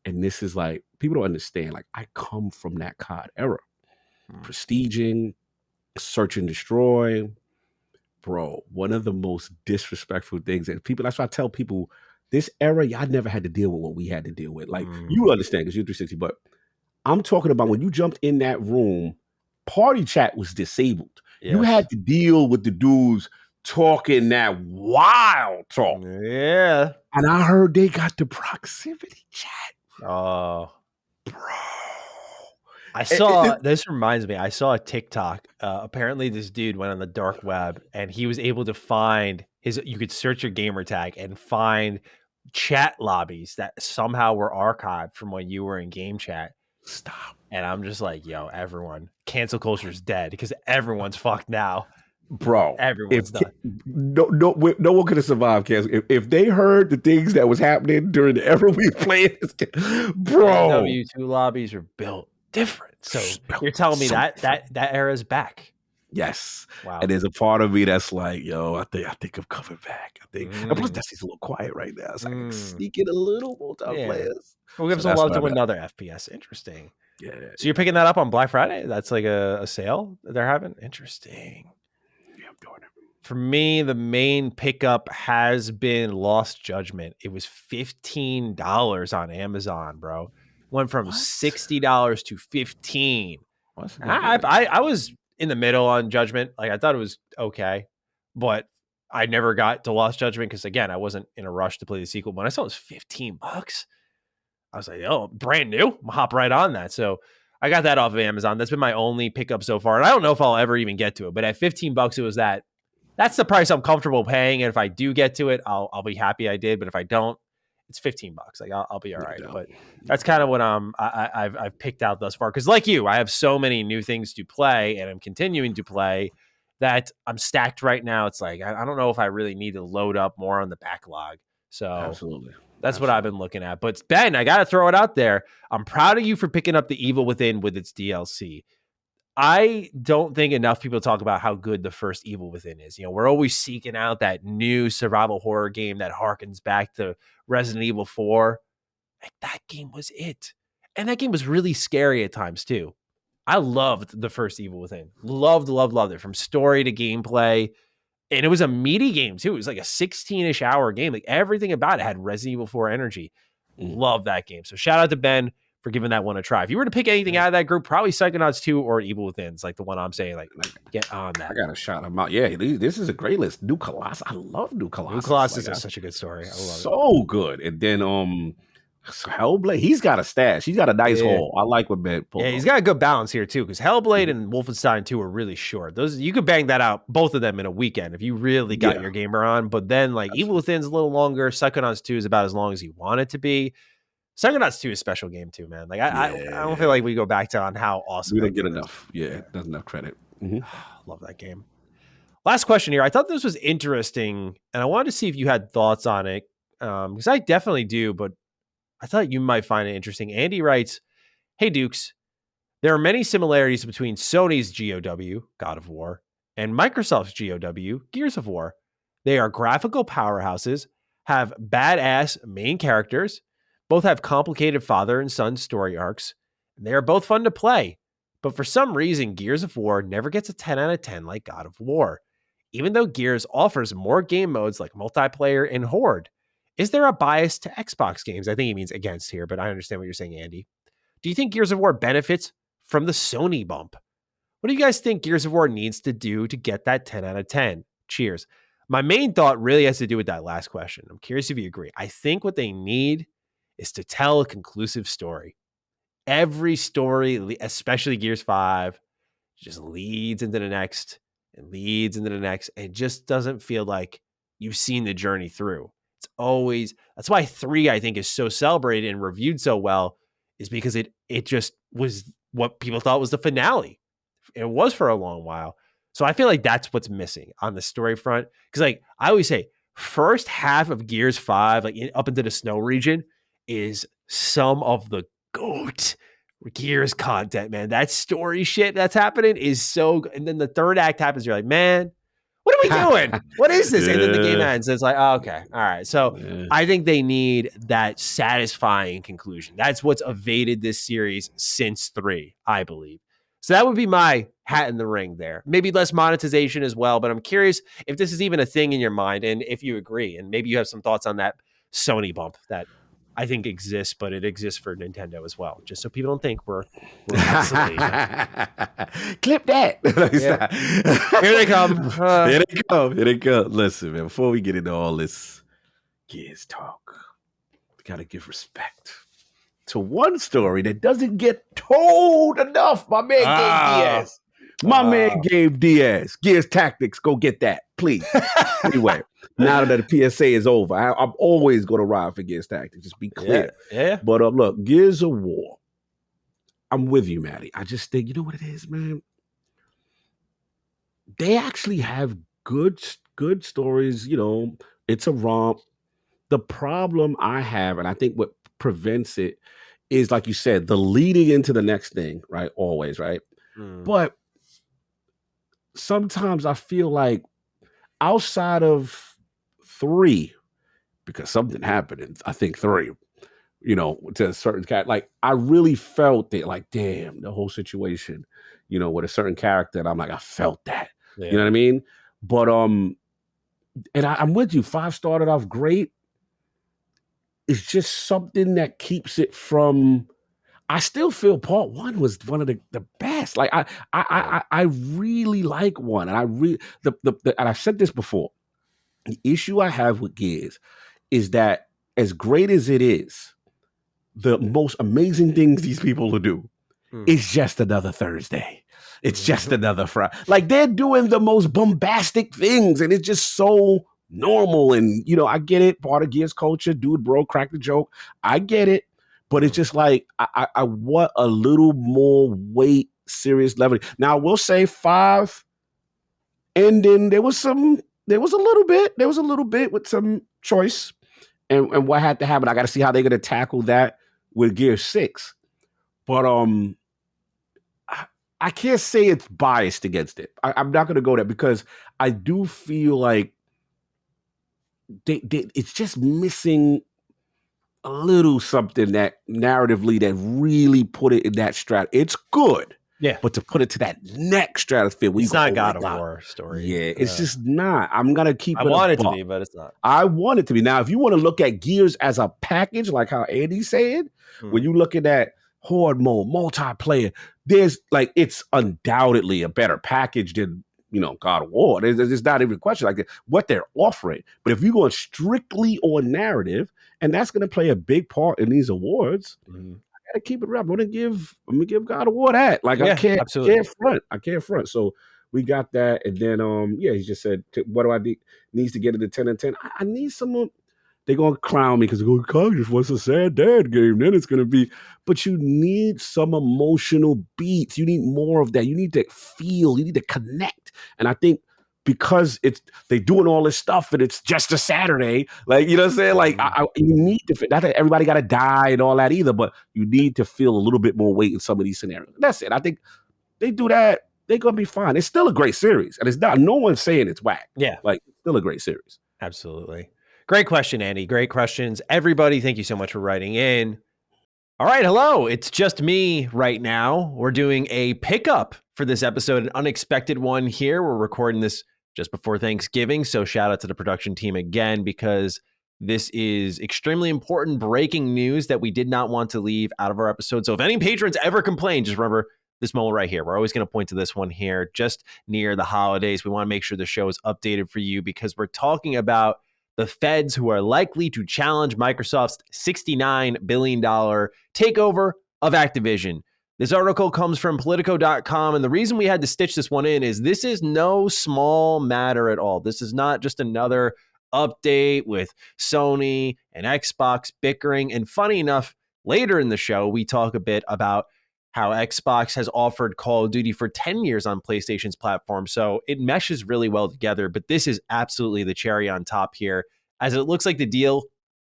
And this is like, people don't understand. Like, I come from that COD era. Prestiging, search and destroy. Bro, one of the most disrespectful things. And that's why I tell people, this era, y'all never had to deal with what we had to deal with. Like, you understand because you're 360, but I'm talking about when you jumped in that room, party chat was disabled. Yes. You had to deal with the dudes talking that wild talk. Yeah. And I heard they got the proximity chat. Oh. Bro. This reminds me, I saw a TikTok. Apparently this dude went on the dark web and he was able to find you could search your gamer tag and find chat lobbies that somehow were archived from when you were in game chat. Stop. And I'm just like, yo, everyone, cancel culture is dead because everyone's fucked now. Bro, everyone's done. No one could have survived cancel. If they heard the things that was happening during the era we played this game, bro. W2 lobbies are built different. So you're telling me that era is back. Yes. Wow. And there's a part of me that's like, yo, I think I'm coming back. I think. And plus, Destiny's a little quiet right now. So I can sneak in a little multiplayers. We'll give some love to another FPS. Interesting. Yeah. So you're picking that up on Black Friday? That's like a sale that they're having? Interesting. Yeah, I'm doing it. For me, the main pickup has been Lost Judgment. It was $15 on Amazon, bro. Went from $60 to $15. I was in the middle on Judgment. Like, I thought it was okay, but I never got to Lost Judgment because, again, I wasn't in a rush to play the sequel. When I saw it was $15, I was like, oh, brand new. I'm gonna hop right on that. So I got that off of Amazon. That's been my only pickup so far. And I don't know if I'll ever even get to it, but at $15, it was that's the price I'm comfortable paying. And if I do get to it, I'll be happy I did. But if I don't, it's $15. Like I'll be all right. But that's kind of what I've picked out thus far. Because like you, I have so many new things to play, and I'm continuing to play that I'm stacked right now. It's like I don't know if I really need to load up more on the backlog. So absolutely. That's what I've been looking at. But Ben, I got to throw it out there. I'm proud of you for picking up The Evil Within with its DLC. I don't think enough people talk about how good the first Evil Within is. You know, we're always seeking out that new survival horror game that harkens back to Resident Evil 4. Like, that game was it. And that game was really scary at times too. I loved the first Evil Within. Loved it. From story to gameplay. And it was a meaty game too. It was like a 16-ish hour game. Like everything about it had Resident Evil 4 energy. Love that game. So shout out to Ben for giving that one a try. If you were to pick anything out of that group, probably Psychonauts 2 or Evil Within. It's like the one I'm saying, like, get on that. I got to shout him out. Yeah, this is a great list. New Colossus. I love New Colossus. New Colossus is such a good story. I love it. So good. And then Hellblade, he's got a stash. He's got a nice haul. I like what Ben pulled. Yeah, he's got a good balance here too, because Hellblade and Wolfenstein 2 are really short. Those you could bang that out, both of them in a weekend if you really got your gamer on. But then like Evil Within's a little longer. Psychonauts 2 is about as long as you want it to be. Psychonauts 2 is a special game too, man. Like I don't feel like we go back to on how awesome we don't get enough. Yeah, doesn't enough credit. Love that game. Last question here. I thought this was interesting, and I wanted to see if you had thoughts on it, because I definitely do, but I thought you might find it interesting. Andy writes, "Hey Dukes, there are many similarities between Sony's GOW, God of War, and Microsoft's GOW, Gears of War. They are graphical powerhouses, have badass main characters, both have complicated father and son story arcs, and they are both fun to play. But for some reason, Gears of War never gets a 10 out of 10 like God of War, even though Gears offers more game modes like multiplayer and Horde. Is there a bias to Xbox games?" I think he means against here, but I understand what you're saying, Andy. "Do you think Gears of War benefits from the Sony bump? What do you guys think Gears of War needs to do to get that 10 out of 10? Cheers." My main thought really has to do with that last question. I'm curious if you agree. I think what they need is to tell a conclusive story. Every story, especially Gears 5, just leads into the next and leads into the next. It just doesn't feel like you've seen the journey through. It's always, that's why 3, I think, is so celebrated and reviewed so well, is because it just was what people thought was the finale. It was for a long while. So I feel like that's what's missing on the story front. Because like I always say, first half of Gears 5, like up into the snow region, is some of the GOAT Gears content, man. That story shit that's happening is so good. And then the third act happens. You're like, man, what are we doing? What is this? And then the game ends. It's like, oh, okay. All right. So I think they need that satisfying conclusion. That's what's evaded this series since 3, I believe. So that would be my hat in the ring there. Maybe less monetization as well, but I'm curious if this is even a thing in your mind and if you agree. And maybe you have some thoughts on that Sony bump that I think exists, but it exists for Nintendo as well. Just so people don't think we're obsolete. Clip that. Here they come. Here they come. Listen, man, before we get into all this Gears talk, we got to give respect to one story that doesn't get told enough. My man Gabe Diaz. My man Gabe Diaz. Gears Tactics, go get that, please. Anyway, now that the PSA is over, I'm always going to ride for Gears Tactics. Just be clear. Yeah. But look, Gears of War. I'm with you, Maddie. I just think, you know what it is, man? They actually have good stories. You know, it's a romp. The problem I have, and I think what prevents it, is like you said, the leading into the next thing, right? Always, right? But sometimes I feel like outside of 3, because something happened in, I think, 3, you know, to a certain cat, like I really felt it, like, damn, the whole situation, you know, with a certain character, and I'm like, I felt that. Yeah. You know what I mean? But and I'm with you. 5 started off great. It's just something that keeps it from. I still feel part 1 was one of the best. Like I really like 1, and I really and I've said this before. The issue I have with Gears is that as great as it is, the most amazing things these people will do is just another Thursday. It's just another Friday. Like they're doing the most bombastic things, and it's just so normal. And, I get it. Part of Gears culture, dude, bro, crack the joke. I get it. But it's just like, I want a little more weight, serious level. Now, I will say 5 ending, there was a little bit with some choice and what had to happen. I got to see how they're going to tackle that with Gear 6. But I can't say it's biased against it. I'm not going to go there because I do feel like it's just missing a little something that narratively that really put it in that strat. It's good. Yeah. But to put it to that next stratosphere, it's not God of War story. Yeah, it's just not. I'm going to keep it. I want it to be, but it's not. I want it to be. Now, if you want to look at Gears as a package, like how Andy said, when you look at that horde mode, multiplayer, there's like, it's undoubtedly a better package than, God of War. There's not even a question like that, what they're offering. But if you're going strictly on narrative, and that's going to play a big part in these awards, I got to keep it real. I'm going to give God of War that. Like, I can't front. So we got that. And then, he just said, what do I need? Needs to get it to 10 and 10. I need someone. They're going to clown me because God just wants a sad dad game. Then it's going to be. But you need some emotional beats. You need more of that. You need to feel. You need to connect. And I think because they doing all this stuff and it's just a Saturday, like, you know what I'm saying? Like, you need to, not that everybody got to die and all that either, but you need to feel a little bit more weight in some of these scenarios. That's it. I think they do that, they're going to be fine. It's still a great series. And it's not, no one's saying it's whack. Yeah. Like, it's still a great series. Absolutely. Great question, Andy. Great questions. Everybody, thank you so much for writing in. All right, hello. It's just me right now. We're doing a pickup for this episode, an unexpected one here. We're recording this just before Thanksgiving, so shout out to the production team again, because this is extremely important breaking news that we did not want to leave out of our episode. So if any patrons ever complain, just remember this moment right here. We're always going to point to this one here just near the holidays. We want to make sure the show is updated for you because we're talking about the feds who are likely to challenge Microsoft's $69 billion takeover of Activision. This article comes from Politico.com, and the reason we had to stitch this one in is this is no small matter at all. This is not just another update with Sony and Xbox bickering. And funny enough, later in the show, we talk a bit about how Xbox has offered Call of Duty for 10 years on PlayStation's platform. So it meshes really well together, but this is absolutely the cherry on top here, as it looks like the deal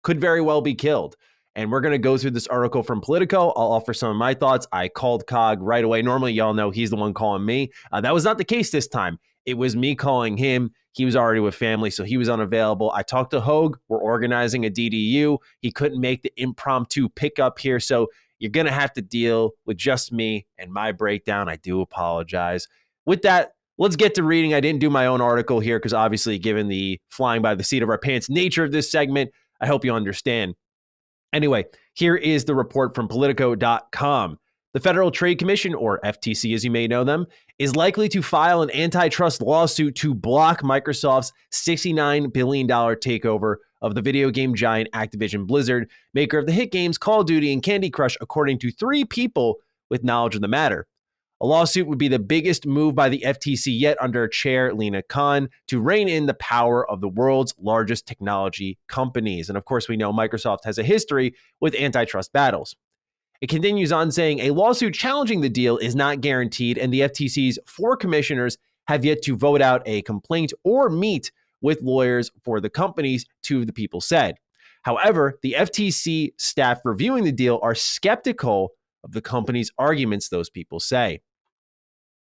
could very well be killed. And we're going to go through this article from Politico. I'll offer some of my thoughts. I called COG right away. Normally, y'all know he's the one calling me. That was not the case this time. It was me calling him. He was already with family, so he was unavailable. I talked to Hogue. We're organizing a DDU. He couldn't make the impromptu pickup here, so you're going to have to deal with just me and my breakdown. I do apologize. With that, let's get to reading. I didn't do my own article here because obviously, given the flying by the seat of our pants nature of this segment, I hope you understand. Anyway, here is the report from Politico.com. The Federal Trade Commission, or FTC as you may know them, is likely to file an antitrust lawsuit to block Microsoft's $69 billion takeover of the video game giant Activision Blizzard, maker of the hit games Call of Duty and Candy Crush, according to 3 people with knowledge of the matter. A lawsuit would be the biggest move by the FTC yet under Chair Lina Khan to rein in the power of the world's largest technology companies. And of course, we know Microsoft has a history with antitrust battles. It continues on saying a lawsuit challenging the deal is not guaranteed, and the FTC's 4 commissioners have yet to vote out a complaint or meet with lawyers for the companies, 2 of the people said. However, the FTC staff reviewing the deal are skeptical of the company's arguments, those people say.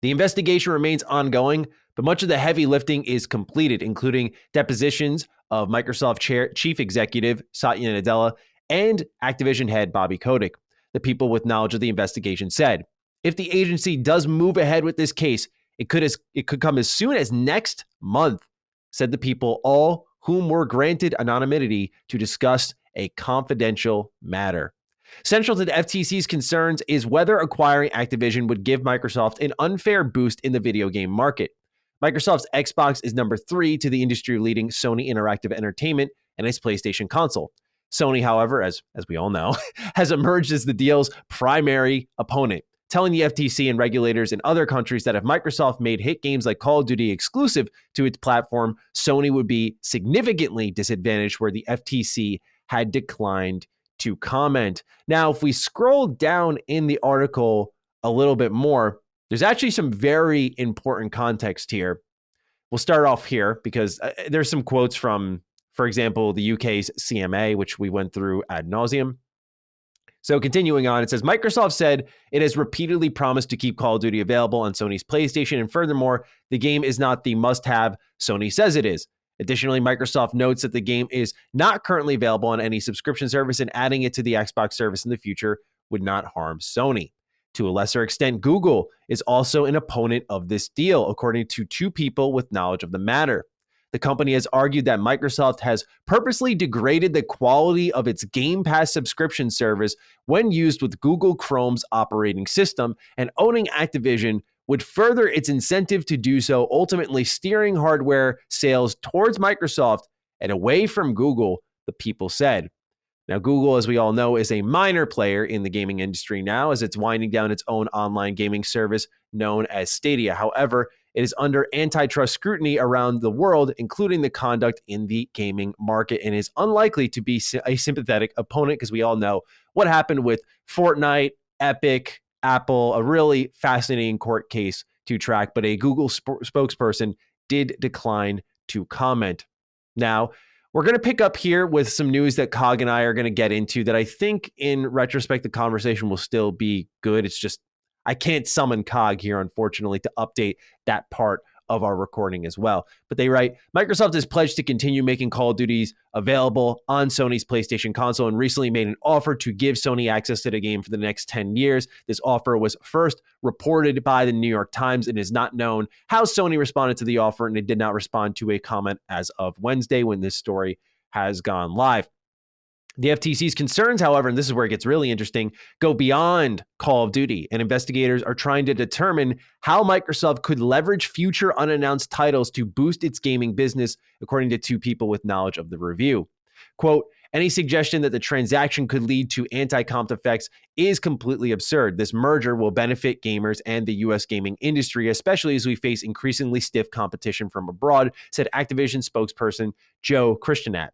The investigation remains ongoing, but much of the heavy lifting is completed, including depositions of Microsoft Chief Executive Satya Nadella and Activision head Bobby Kotick. The people with knowledge of the investigation said, if the agency does move ahead with this case, it could come as soon as next month, said the people, all whom were granted anonymity to discuss a confidential matter. Central to the FTC's concerns is whether acquiring Activision would give Microsoft an unfair boost in the video game market. Microsoft's Xbox is number 3 to the industry-leading Sony Interactive Entertainment and its PlayStation console. Sony, however, as we all know, has emerged as the deal's primary opponent. telling the FTC and regulators in other countries that if Microsoft made hit games like Call of Duty exclusive to its platform, Sony would be significantly disadvantaged, where the FTC had declined to comment. Now, if we scroll down in the article a little bit more, there's actually some very important context here. We'll start off here because there's some quotes from, for example, the UK's CMA, which we went through ad nauseum. So continuing on, it says, Microsoft said it has repeatedly promised to keep Call of Duty available on Sony's PlayStation, and furthermore, the game is not the must-have Sony says it is. Additionally, Microsoft notes that the game is not currently available on any subscription service, and adding it to the Xbox service in the future would not harm Sony. To a lesser extent, Google is also an opponent of this deal, according to two people with knowledge of the matter. The company has argued that Microsoft has purposely degraded the quality of its Game Pass subscription service when used with Google Chrome's operating system, and owning Activision would further its incentive to do so, ultimately steering hardware sales towards Microsoft and away from Google, the people said. Now, Google, as we all know, is a minor player in the gaming industry now, as it's winding down its own online gaming service known as Stadia. However, it is under antitrust scrutiny around the world, including the conduct in the gaming market, and is unlikely to be a sympathetic opponent, because we all know what happened with Fortnite, Epic, Apple, a really fascinating court case to track, but a Google spokesperson did decline to comment. Now, we're going to pick up here with some news that Cog and I are going to get into that I think in retrospect, the conversation will still be good. It's just, I can't summon Cog here, unfortunately, to update that part of our recording as well. But they write, Microsoft has pledged to continue making Call of Duties available on Sony's PlayStation console and recently made an offer to give Sony access to the game for the next 10 years. This offer was first reported by the New York Times. It is not known how Sony responded to the offer, and it did not respond to a comment as of Wednesday when this story has gone live. The FTC's concerns, however, and this is where it gets really interesting, go beyond Call of Duty, and investigators are trying to determine how Microsoft could leverage future unannounced titles to boost its gaming business, according to two people with knowledge of the review. Quote, any suggestion that the transaction could lead to anti-comp effects is completely absurd. This merger will benefit gamers and the U.S. gaming industry, especially as we face increasingly stiff competition from abroad, said Activision spokesperson Joe Christianat.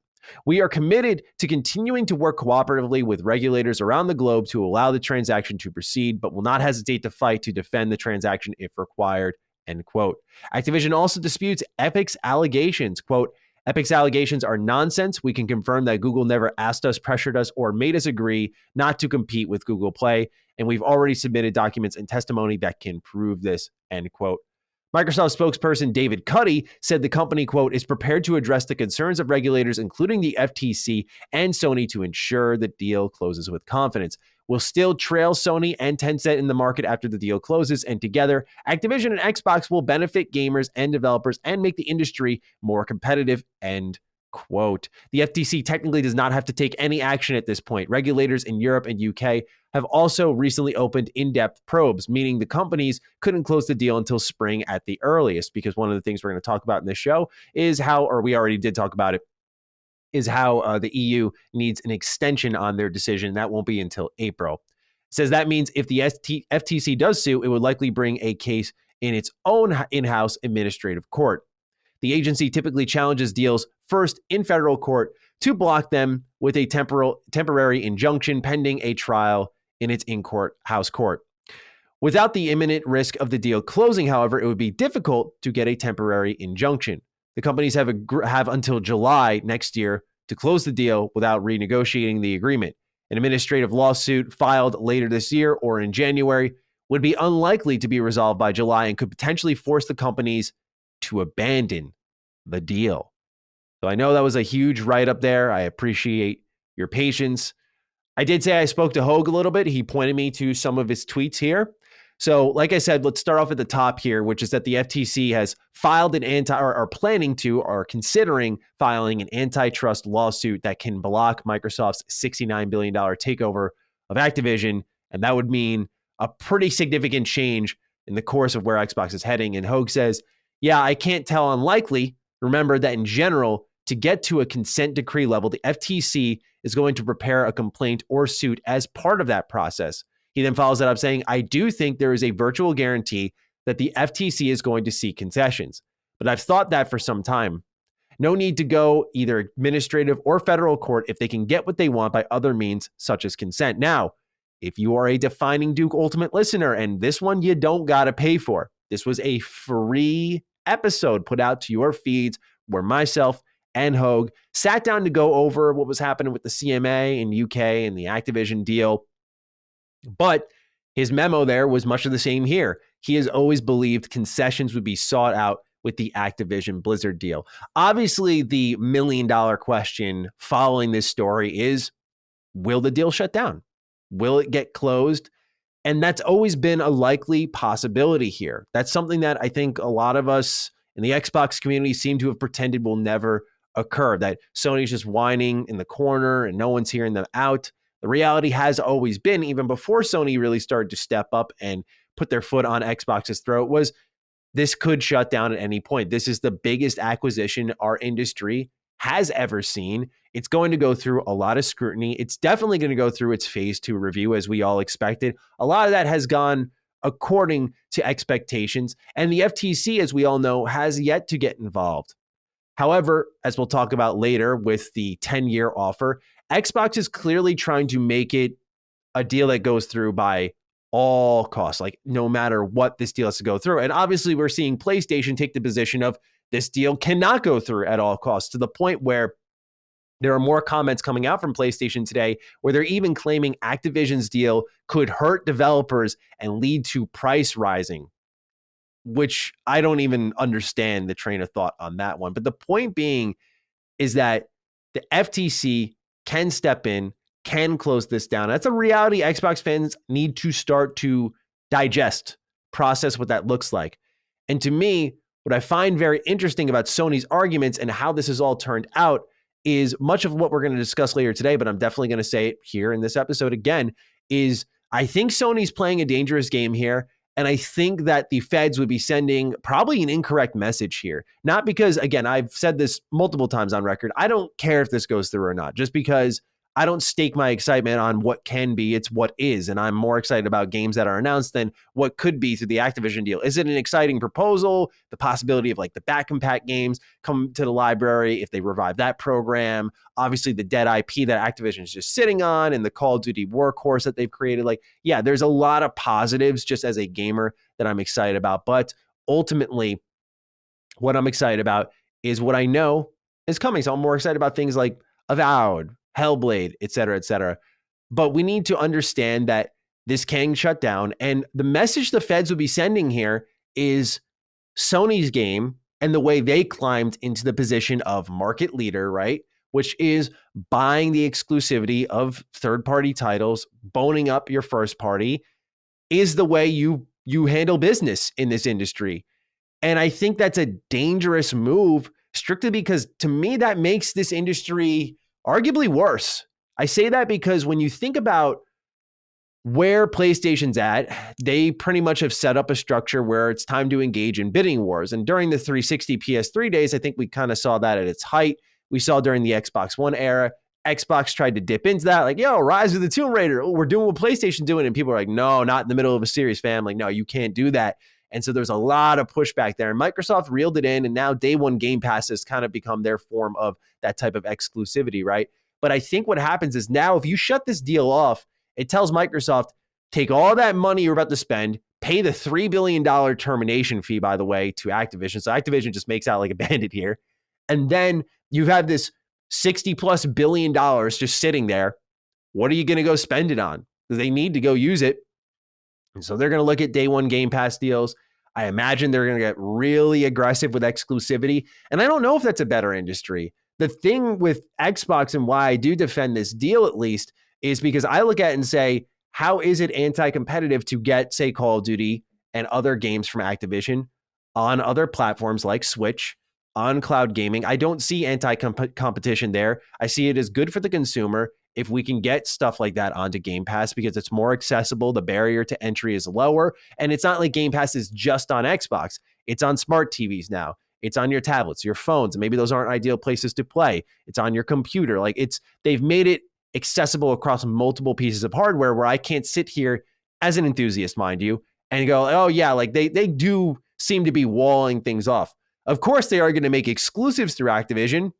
We are committed to continuing to work cooperatively with regulators around the globe to allow the transaction to proceed, but will not hesitate to fight to defend the transaction if required, end quote. Activision also disputes Epic's allegations. Quote, Epic's allegations are nonsense. We can confirm that Google never asked us, pressured us, or made us agree not to compete with Google Play, and we've already submitted documents and testimony that can prove this, end quote. Microsoft spokesperson David Cuddy said the company, quote, is prepared to address the concerns of regulators, including the FTC and Sony, to ensure the deal closes with confidence. We'll still trail Sony and Tencent in the market after the deal closes, and together, Activision and Xbox will benefit gamers and developers and make the industry more competitive, end quote. The FTC technically does not have to take any action at this point. Regulators in Europe and UK have also recently opened in-depth probes, meaning the companies couldn't close the deal until spring at the earliest, because one of the things we're going to talk about in this show is how, or we already did talk about it, is how the EU needs an extension on their decision. That won't be until April. It says that means if the FTC does sue, it would likely bring a case in its own in-house administrative court. The agency typically challenges deals first in federal court to block them with a temporary injunction pending a trial in its house court. Without the imminent risk of the deal closing, however, it would be difficult to get a temporary injunction. The companies have until July next year to close the deal without renegotiating the agreement. An administrative lawsuit filed later this year or in January would be unlikely to be resolved by July and could potentially force the companies to abandon the deal. So I know that was a huge write-up there. I appreciate your patience. I did say I spoke to Hogue a little bit. He pointed me to some of his tweets here. So like I said, let's start off at the top here, which is that the FTC has filed an considering filing an antitrust lawsuit that can block Microsoft's $69 billion takeover of Activision. And that would mean a pretty significant change in the course of where Xbox is heading. And Hogue says, yeah, I can't tell unlikely. Remember that in general, to get to a consent decree level, the FTC is going to prepare a complaint or suit as part of that process. He then follows that up saying, I do think there is a virtual guarantee that the FTC is going to seek concessions, but I've thought that for some time. No need to go either administrative or federal court if they can get what they want by other means, such as consent. Now, if you are a Defining Duke Ultimate listener, and this one you don't got to pay for, this was a free episode put out to your feeds where myself and Hogue sat down to go over what was happening with the CMA in UK and the Activision deal. But his memo there was much of the same here. He has always believed concessions would be sought out with the Activision Blizzard deal. Obviously, the $1 million question following this story is, will the deal shut down? Will it get closed? And that's always been a likely possibility here. That's something that I think a lot of us in the Xbox community seem to have pretended will never occur, that Sony's just whining in the corner and no one's hearing them out. The reality has always been, even before Sony really started to step up and put their foot on Xbox's throat, was this could shut down at any point. This is the biggest acquisition our industry has ever seen. It's going to go through a lot of scrutiny. It's definitely going to go through its phase 2 review, as we all expected. A lot of that has gone according to expectations, and the FTC, as we all know, has yet to get involved. However, as we'll talk about later with the 10-year offer, Xbox is clearly trying to make it a deal that goes through by all costs, like no matter what this deal has to go through. And obviously we're seeing PlayStation take the position of this deal cannot go through at all costs, to the point where there are more comments coming out from PlayStation today where they're even claiming Activision's deal could hurt developers and lead to price rising, which I don't even understand the train of thought on that one. But the point being is that the FTC can step in, can close this down. That's a reality Xbox fans need to start to digest, process what that looks like. And to me, what I find very interesting about Sony's arguments and how this has all turned out is much of what we're going to discuss later today, but I'm definitely going to say it here in this episode again, is I think Sony's playing a dangerous game here. And I think that the feds would be sending probably an incorrect message here. Not because, again, I've said this multiple times on record, I don't care if this goes through or not, just because I don't stake my excitement on what can be, it's what is. And I'm more excited about games that are announced than what could be through the Activision deal. Is it an exciting proposal? The possibility of like the back compat games come to the library if they revive that program. Obviously the dead IP that Activision is just sitting on and the Call of Duty workhorse that they've created. Like, yeah, there's a lot of positives just as a gamer that I'm excited about. But ultimately, what I'm excited about is what I know is coming. So I'm more excited about things like Avowed, Hellblade, et cetera, et cetera. But we need to understand that this can shut down. And the message the feds would be sending here is Sony's game and the way they climbed into the position of market leader, right? Which is buying the exclusivity of third-party titles, boning up your first party, is the way you handle business in this industry. And I think that's a dangerous move, strictly because to me, that makes this industry arguably worse. I say that because when you think about where PlayStation's at, they pretty much have set up a structure where it's time to engage in bidding wars. And during the 360 PS3 days, I think we kind of saw that at its height. We saw during the Xbox One era, Xbox tried to dip into that, like, yo, Rise of the Tomb Raider. Oh, we're doing what PlayStation doing. And people are like, no, not in the middle of a serious fam. Like, no, you can't do that. And so there's a lot of pushback there. And Microsoft reeled it in, and now day one Game Pass has kind of become their form of that type of exclusivity, right? But I think what happens is now if you shut this deal off, it tells Microsoft, take all that money you're about to spend, pay the $3 billion termination fee, by the way, to Activision. So Activision just makes out like a bandit here. And then you have this $60+ billion just sitting there. What are you going to go spend it on? They need to go use it. And so they're going to look at day one Game Pass deals. I imagine they're going to get really aggressive with exclusivity. And I don't know if that's a better industry. The thing with Xbox and why I do defend this deal, at least, is because I look at it and say, how is it anti-competitive to get, say, Call of Duty and other games from Activision on other platforms like Switch, on cloud gaming? I don't see anti-competition there. I see it as good for the consumer if we can get stuff like that onto Game Pass because it's more accessible, the barrier to entry is lower, and it's not like Game Pass is just on Xbox. It's on smart TVs now. It's on your tablets, your phones, and maybe those aren't ideal places to play. It's on your computer. Like they've made it accessible across multiple pieces of hardware where I can't sit here as an enthusiast, mind you, and go, oh yeah, like they do seem to be walling things off. Of course, they are going to make exclusives through Activision.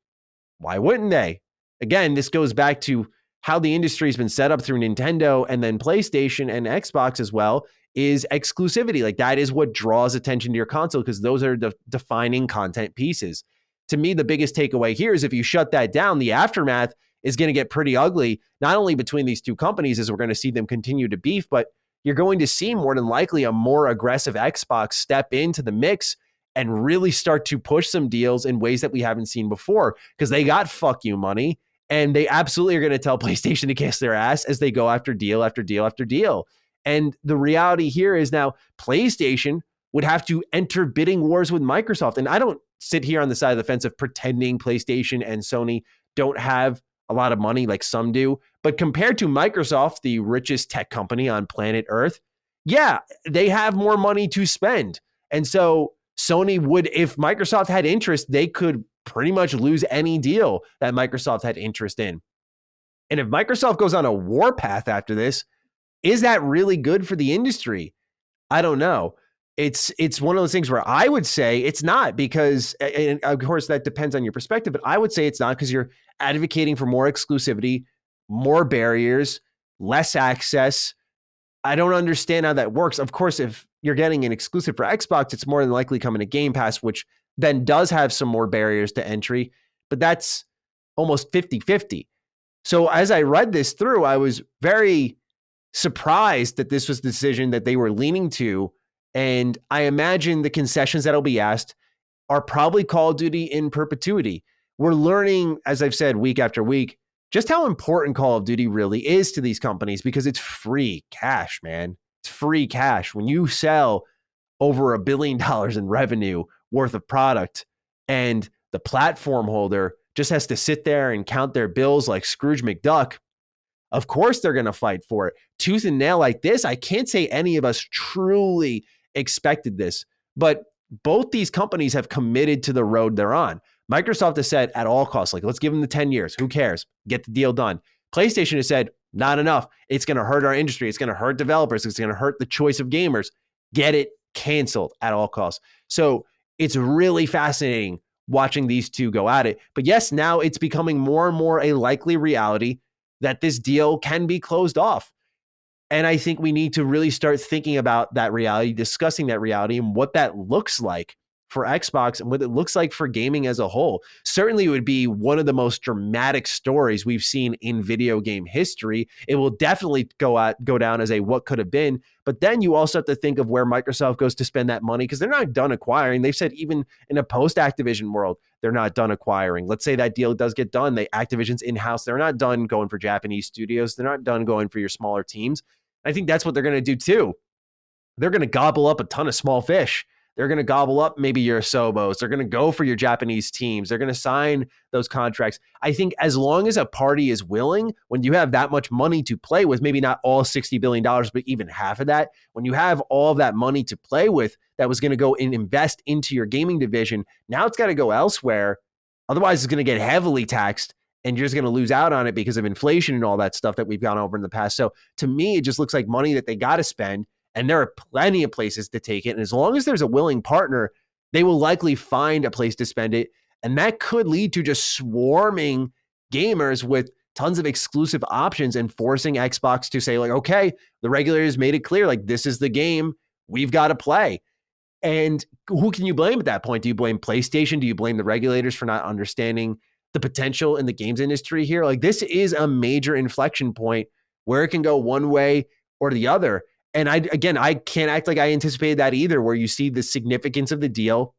Why wouldn't they? Again, this goes back to how the industry has been set up through Nintendo and then PlayStation and Xbox as well, is exclusivity. Like that is what draws attention to your console because those are the defining content pieces. To me, the biggest takeaway here is if you shut that down, the aftermath is going to get pretty ugly, not only between these two companies as we're going to see them continue to beef, but you're going to see more than likely a more aggressive Xbox step into the mix and really start to push some deals in ways that we haven't seen before because they got fuck you money and they absolutely are going to tell PlayStation to kiss their ass as they go after deal after deal after deal. And the reality here is now PlayStation would have to enter bidding wars with Microsoft. And I don't sit here on the side of the fence of pretending PlayStation and Sony don't have a lot of money like some do. But compared to Microsoft, the richest tech company on planet Earth, yeah, they have more money to spend. And so Sony would, if Microsoft had interest, they could pretty much lose any deal that Microsoft had interest in. And if Microsoft goes on a warpath after this, is that really good for the industry? I don't know. It's one of those things where I would say it's not because, and of course that depends on your perspective, but I would say it's not because you're advocating for more exclusivity, more barriers, less access. I don't understand how that works. Of course, if you're getting an exclusive for Xbox, it's more than likely coming to Game Pass, which then does have some more barriers to entry, but that's almost 50-50. So as I read this through, I was very surprised that this was the decision that they were leaning to. And I imagine the concessions that'll be asked are probably Call of Duty in perpetuity. We're learning, as I've said, week after week, just how important Call of Duty really is to these companies because it's free cash, man. It's free cash. When you sell over $1 billion in revenue worth of product and the platform holder just has to sit there and count their bills like Scrooge McDuck, of course they're going to fight for it. Tooth and nail like this, I can't say any of us truly expected this, but both these companies have committed to the road they're on. Microsoft has said at all costs, like, let's give them the 10 years. Who cares? Get the deal done. PlayStation has said, not enough. It's going to hurt our industry. It's going to hurt developers. It's going to hurt the choice of gamers. Get it canceled at all costs. So it's really fascinating watching these two go at it. But yes, now it's becoming more and more a likely reality that this deal can be closed off. And I think we need to really start thinking about that reality, discussing that reality and what that looks like for Xbox and what it looks like for gaming as a whole. Certainly it would be one of the most dramatic stories we've seen in video game history. It will definitely go down as a what could have been. But then you also have to think of where Microsoft goes to spend that money because they're not done acquiring. They've said even in a post-Activision world, they're not done acquiring. Let's say that deal does get done. Activision's in-house. They're not done going for Japanese studios. They're not done going for your smaller teams. I think that's what they're going to do too. They're going to gobble up a ton of small fish. They're going to gobble up maybe your Asobos. They're going to go for your Japanese teams. They're going to sign those contracts. I think as long as a party is willing, when you have that much money to play with, maybe not all $60 billion, but even half of that, when you have all of that money to play with that was going to go and invest into your gaming division, now it's got to go elsewhere. Otherwise, it's going to get heavily taxed and you're just going to lose out on it because of inflation and all that stuff that we've gone over in the past. So to me, it just looks like money that they got to spend. And there are plenty of places to take it. And as long as there's a willing partner, they will likely find a place to spend it. And that could lead to just swarming gamers with tons of exclusive options and forcing Xbox to say, like, okay, the regulators made it clear, like, this is the game we've got to play. And who can you blame at that point? Do you blame PlayStation? Do you blame the regulators for not understanding the potential in the games industry here? Like, this is a major inflection point where it can go one way or the other. And I can't act like I anticipated that either, where you see the significance of the deal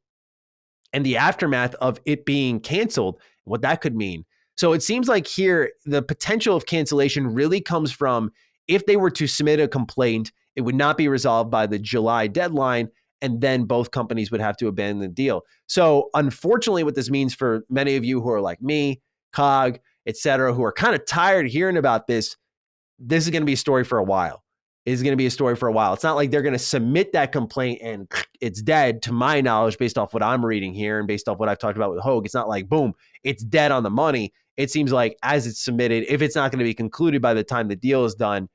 and the aftermath of it being canceled, what that could mean. So it seems like here, the potential of cancellation really comes from if they were to submit a complaint, it would not be resolved by the July deadline, and then both companies would have to abandon the deal. So unfortunately, what this means for many of you who are like me, Cog, et cetera, who are kind of tired of hearing about this is going to be a story for a while. It's going to be a story for a while. It's not like they're going to submit that complaint and it's dead, to my knowledge, based off what I'm reading here and based off what I've talked about with Hogue. It's not like, boom, it's dead on the money. It seems like as it's submitted, if it's not going to be concluded by the time the deal is done,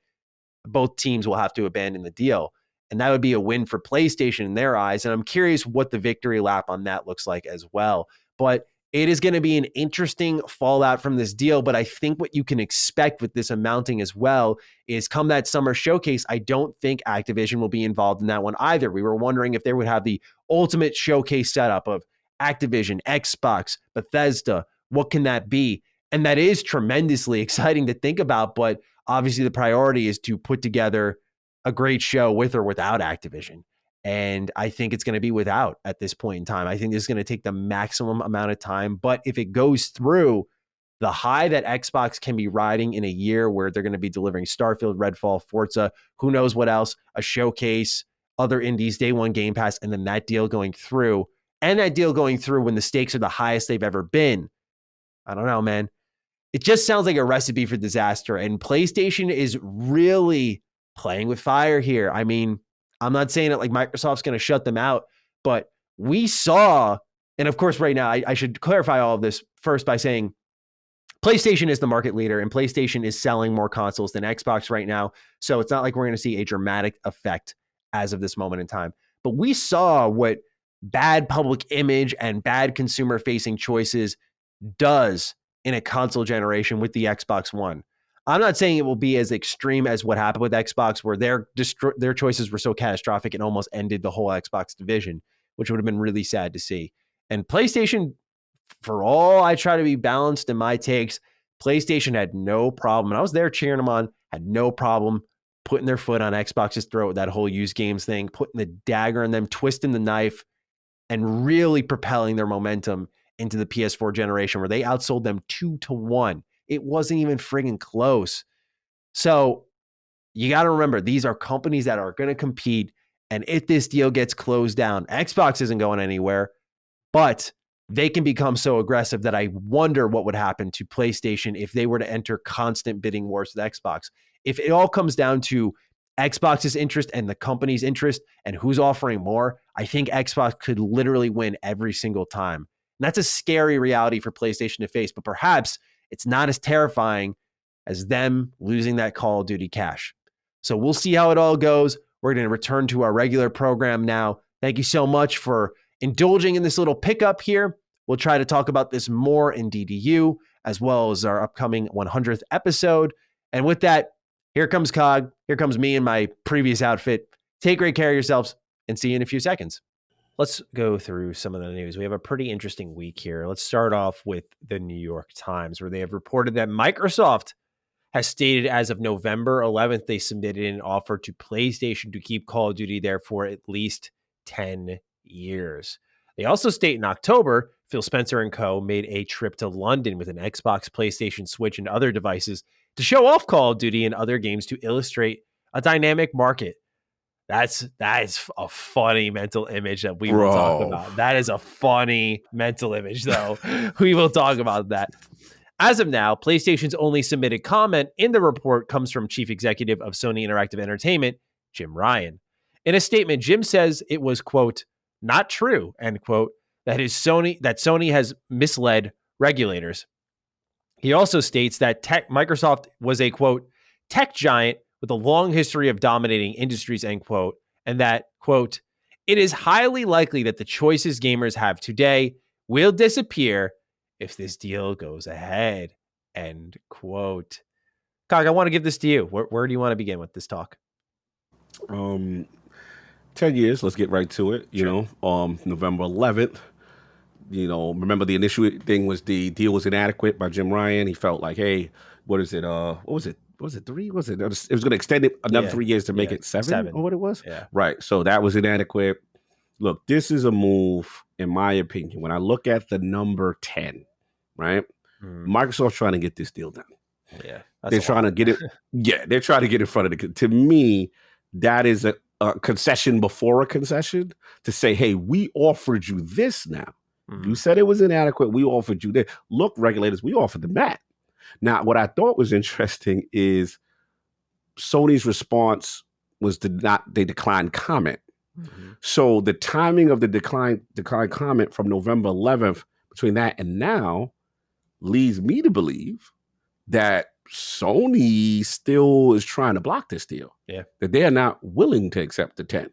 both teams will have to abandon the deal. And that would be a win for PlayStation in their eyes. And I'm curious what the victory lap on that looks like as well. But it is going to be an interesting fallout from this deal. But I think what you can expect with this amounting as well is come that summer showcase, I don't think Activision will be involved in that one either. We were wondering if they would have the ultimate showcase setup of Activision, Xbox, Bethesda. What can that be? And that is tremendously exciting to think about. But obviously the priority is to put together a great show with or without Activision. And I think it's going to be without at this point in time. I think this is going to take the maximum amount of time. But if it goes through, the high that Xbox can be riding in a year where they're going to be delivering Starfield, Redfall, Forza, who knows what else, a showcase, other indies, day one Game Pass, and then that deal going through, and that deal going through when the stakes are the highest they've ever been. I don't know, man. It just sounds like a recipe for disaster. And PlayStation is really playing with fire here. I mean, I'm not saying that like Microsoft's going to shut them out, but we saw, and of course right now, I should clarify all of this first by saying PlayStation is the market leader and PlayStation is selling more consoles than Xbox right now. So it's not like we're going to see a dramatic effect as of this moment in time. But we saw what bad public image and bad consumer facing choices does in a console generation with the Xbox One. I'm not saying it will be as extreme as what happened with Xbox, where their choices were so catastrophic it almost ended the whole Xbox division, which would have been really sad to see. And PlayStation, for all I try to be balanced in my takes, PlayStation had no problem. And I was there cheering them on, had no problem putting their foot on Xbox's throat with that whole used games thing, putting the dagger in them, twisting the knife, and really propelling their momentum into the PS4 generation where they outsold them 2-1. It wasn't even friggin' close. So you got to remember, these are companies that are going to compete. And if this deal gets closed down, Xbox isn't going anywhere, but they can become so aggressive that I wonder what would happen to PlayStation if they were to enter constant bidding wars with Xbox. If it all comes down to Xbox's interest and the company's interest and who's offering more, I think Xbox could literally win every single time. And that's a scary reality for PlayStation to face, but perhaps it's not as terrifying as them losing that Call of Duty cash. So we'll see how it all goes. We're going to return to our regular program now. Thank you so much for indulging in this little pickup here. We'll try to talk about this more in DDU, as well as our upcoming 100th episode. And with that, here comes Cog. Here comes me in my previous outfit. Take great care of yourselves and see you in a few seconds. Let's go through some of the news. We have a pretty interesting week here. Let's start off with the New York Times, where they have reported that Microsoft has stated as of November 11th, they submitted an offer to PlayStation to keep Call of Duty there for at least 10 years. They also state in October, Phil Spencer and co. made a trip to London with an Xbox, PlayStation, Switch, and other devices to show off Call of Duty and other games to illustrate a dynamic market. That is a funny mental image that we will talk about. That is a funny mental image, though. We will talk about that. As of now, PlayStation's only submitted comment in the report comes from Chief Executive of Sony Interactive Entertainment, Jim Ryan. In a statement, Jim says it was, quote, not true, end quote, that Sony has misled regulators. He also states that Microsoft was a, quote, tech giant with a long history of dominating industries, end quote, and that, quote, it is highly likely that the choices gamers have today will disappear if this deal goes ahead, end quote. Cog, I want to give this to you. Where do you want to begin with this talk? 10 years. Let's get right to it. Sure. November 11th. Remember the initial thing was the deal was inadequate by Jim Ryan. He felt like, hey, what is it? What was it? Was it 3? Was it? It was going to extend it another 3 years to make it 7 or what it was? Yeah. Right. So that was inadequate. Look, this is a move, in my opinion. When I look at the number 10, right? Microsoft's trying to get this deal done. Yeah. They're trying to get it. Yeah, they're trying to get in front of the. To me, that is a concession before a concession to say, hey, we offered you this now. You said it was inadequate. We offered you this. Look, regulators, we offered them that. Now, what I thought was interesting is Sony's response was they declined comment. So the timing of the decline comment from November 11th between that and now leads me to believe that Sony still is trying to block this deal. Yeah. That they are not willing to accept the 10,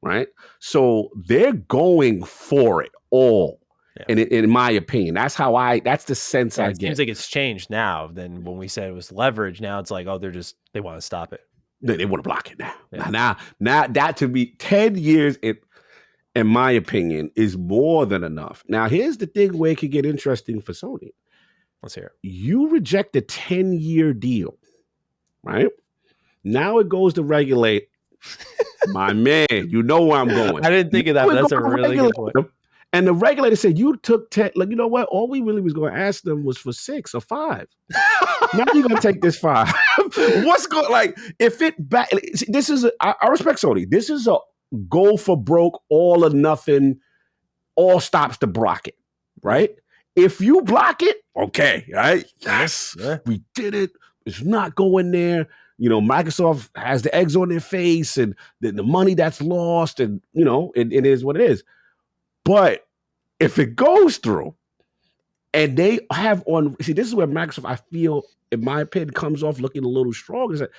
right? So they're going for it all. Yeah. And in my opinion, that's the sense I get. It seems like it's changed now than when we said it was leverage. Now it's like, oh, they want to stop it. They want to block it now. Yeah. Now that to me, 10 years, in my opinion, is more than enough. Now, here's the thing where it could get interesting for Sony. Let's hear it. You reject a 10-year deal, right? Now it goes to regulate. My man, you know where I'm going. I didn't think of that, but that's a really good point. And the regulator said, you took 10. Like, you know what? All we really was going to ask them was for 6 or 5. Now you're going to take this 5. What's going, like, if it back, this is, I respect Sony. This is a go for broke, all or nothing, all stops to block it, right? If you block it, okay, right? Yes, we did it. It's not going there. You know, Microsoft has the eggs on their face and the money that's lost, and, you know, it is what it is. But if it goes through and they have on, see, this is where Microsoft, I feel, in my opinion, comes off looking a little strong. Is that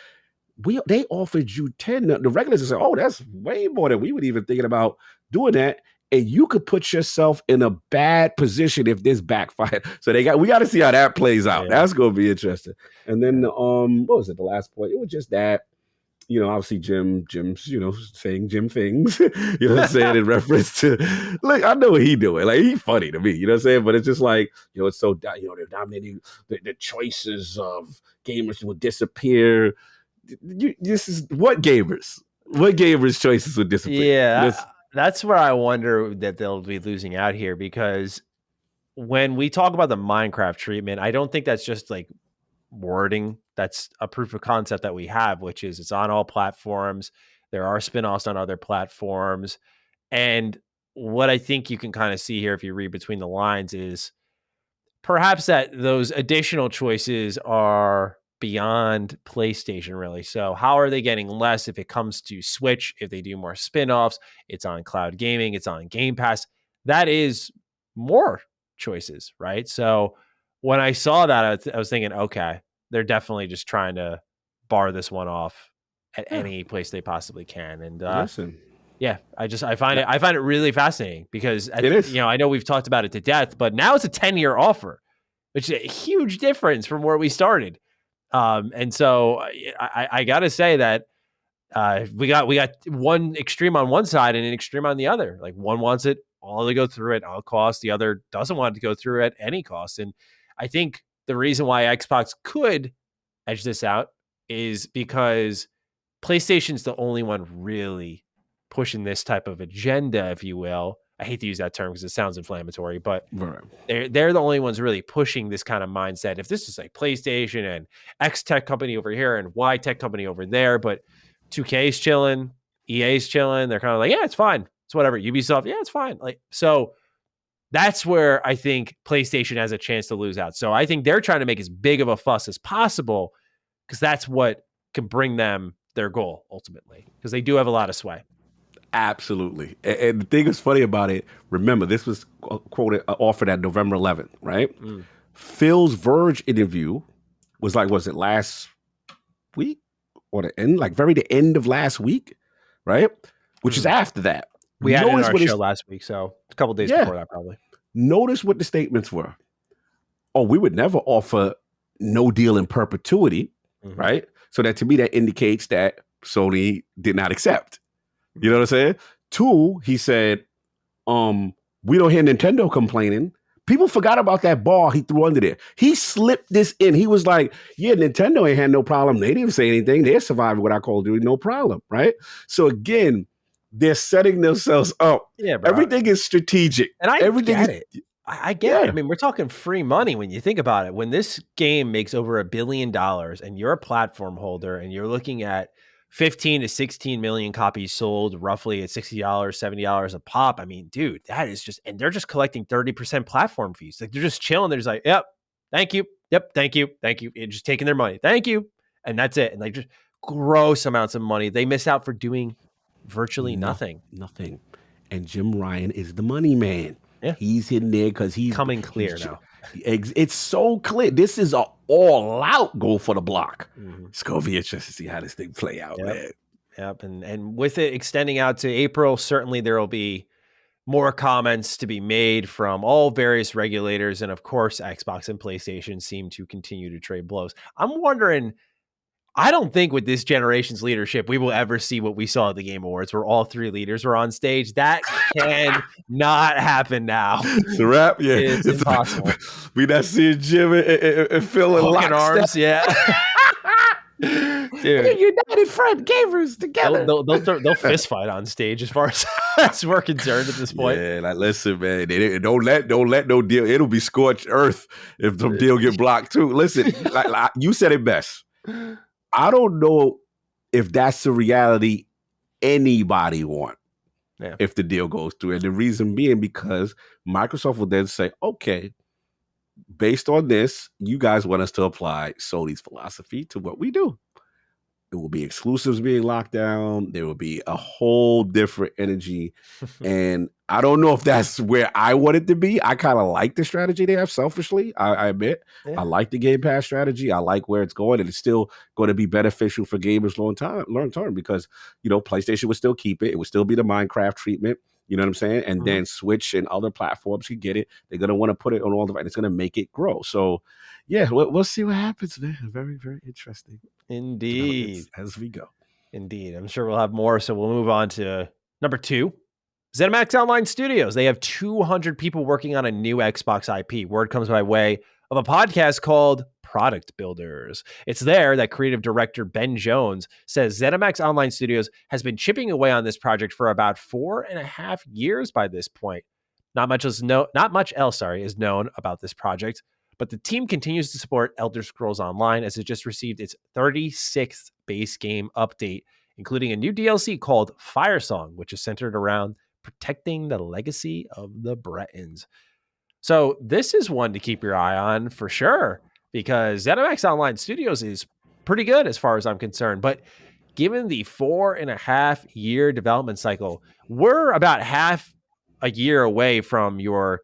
they offered you 10. The regulators say, oh, that's way more than we would even thinking about doing that. And you could put yourself in a bad position if this backfired. So we got to see how that plays out. Yeah. That's going to be interesting. And then, what was it? The last point? It was just that, you know, obviously Jim's, you know, saying Jim things, you know what I'm saying, in reference to, like, I know what he doing. Like, he's funny to me, you know what I'm saying? But it's just like, you know, it's so, you know, they're dominating, the choices of gamers will disappear. This is what gamers choices would disappear. Yeah, that's where I wonder that they'll be losing out here, because when we talk about the Minecraft treatment, I don't think that's just like wording. That's a proof of concept that we have, which is it's on all platforms. There are spinoffs on other platforms. And what I think you can kind of see here, if you read between the lines, is perhaps that those additional choices are beyond PlayStation, really. So how are they getting less if it comes to Switch? If they do more spinoffs, it's on cloud gaming, it's on Game Pass. That is more choices, right? So when I saw that, I was thinking, okay, they're definitely just trying to bar this one off at any place they possibly can. And listen, yeah, I find it really fascinating, because you know, I know we've talked about it to death, but now it's a 10-year offer, which is a huge difference from where we started. And so I gotta say that we got one extreme on one side and an extreme on the other. Like, one wants it all to go through at all costs, the other doesn't want it to go through at any cost. And I think the reason why Xbox could edge this out is because PlayStation's the only one really pushing this type of agenda, if you will. I hate to use that term because it sounds inflammatory, but they're the only ones really pushing this kind of mindset. If this is like PlayStation and X tech company over here and Y tech company over there, but 2K's chilling, EA's chilling, they're kind of like, yeah, it's fine. It's whatever. Ubisoft, yeah, it's fine. Like, so that's where I think PlayStation has a chance to lose out. So I think they're trying to make as big of a fuss as possible, because that's what can bring them their goal ultimately, because they do have a lot of sway. Absolutely. And the thing that's funny about it, remember, this was offered at November 11th, right? Phil's Verge interview was like, was it last week or the end, like the end of last week, right? Which is after that. We had it in our show last week, so a couple days before that probably. Notice what the statements were. Oh, we would never offer no deal in perpetuity, right? So that, to me, that indicates that Sony did not accept. You know what I'm saying? 2, he said, we don't hear Nintendo complaining. People forgot about that ball he threw under there. He slipped this in. He was like, yeah, Nintendo ain't had no problem. They didn't say anything. They're surviving what I Call of Duty, no problem, right? So again, they're setting themselves up. Yeah, bro. Everything is strategic. And I get it. I get it. I mean, we're talking free money when you think about it. When this game makes over $1 billion and you're a platform holder and you're looking at 15 to 16 million copies sold roughly at $60, $70 a pop. I mean, dude, that is just, and they're just collecting 30% platform fees. Like, they're just chilling. They're just like, yep, thank you. Yep, thank you. Thank you. And just taking their money. Thank you. And that's it. And like, just gross amounts of money. They miss out for doing virtually nothing. Nothing. And Jim Ryan is the money man. Yeah. He's in there because he's coming clear now. It's so clear. This is all out go for the block. It's going to be interesting to see how this thing play out, man. Yep. And with it extending out to April, certainly there will be more comments to be made from all various regulators. And of course, Xbox and PlayStation seem to continue to trade blows. I'm wondering, I don't think with this generation's leadership, we will ever see what we saw at the Game Awards where all three leaders were on stage. That can not happen now. It's a wrap. Yeah. It's impossible. We not seeing Jim and Phil in lockstep. Arms, yeah. Dude, united front gamers together. They'll fist fight on stage as far as we're concerned at this point. Yeah, like listen, man, don't let no deal. It'll be scorched earth if the deal get blocked too. Listen, like you said it best. I don't know if that's the reality anybody want if the deal goes through, and the reason being because Microsoft will then say, okay, based on this, you guys want us to apply Sony's philosophy to what we do. It will be exclusives being locked down. There will be a whole different energy. And I don't know if that's where I want it to be. I kind of like the strategy they have, selfishly. I admit. Yeah. I like the Game Pass strategy. I like where it's going. And it's still going to be beneficial for gamers long term because, PlayStation would still keep it. It would still be the Minecraft treatment. You know what I'm saying? And then Switch and other platforms can get it. They're going to want to put it on all the right. It's going to make it grow. So, yeah, we'll see what happens, man. Very, very interesting. Indeed. As we go. Indeed. I'm sure we'll have more. So we'll move on to number 2. Zenimax Online Studios. They have 200 people working on a new Xbox IP. Word comes by way of a podcast called Product Builders. It's there that creative director Ben Jones says Zenimax Online Studios has been chipping away on this project for about 4.5 years by this point. Not much else is known about this project, but the team continues to support Elder Scrolls Online as it just received its 36th base game update, including a new DLC called Firesong, which is centered around protecting the legacy of the Bretons. So this is one to keep your eye on for sure, because ZeniMax Online Studios is pretty good as far as I'm concerned. But given the 4.5 year development cycle, we're about half a year away from your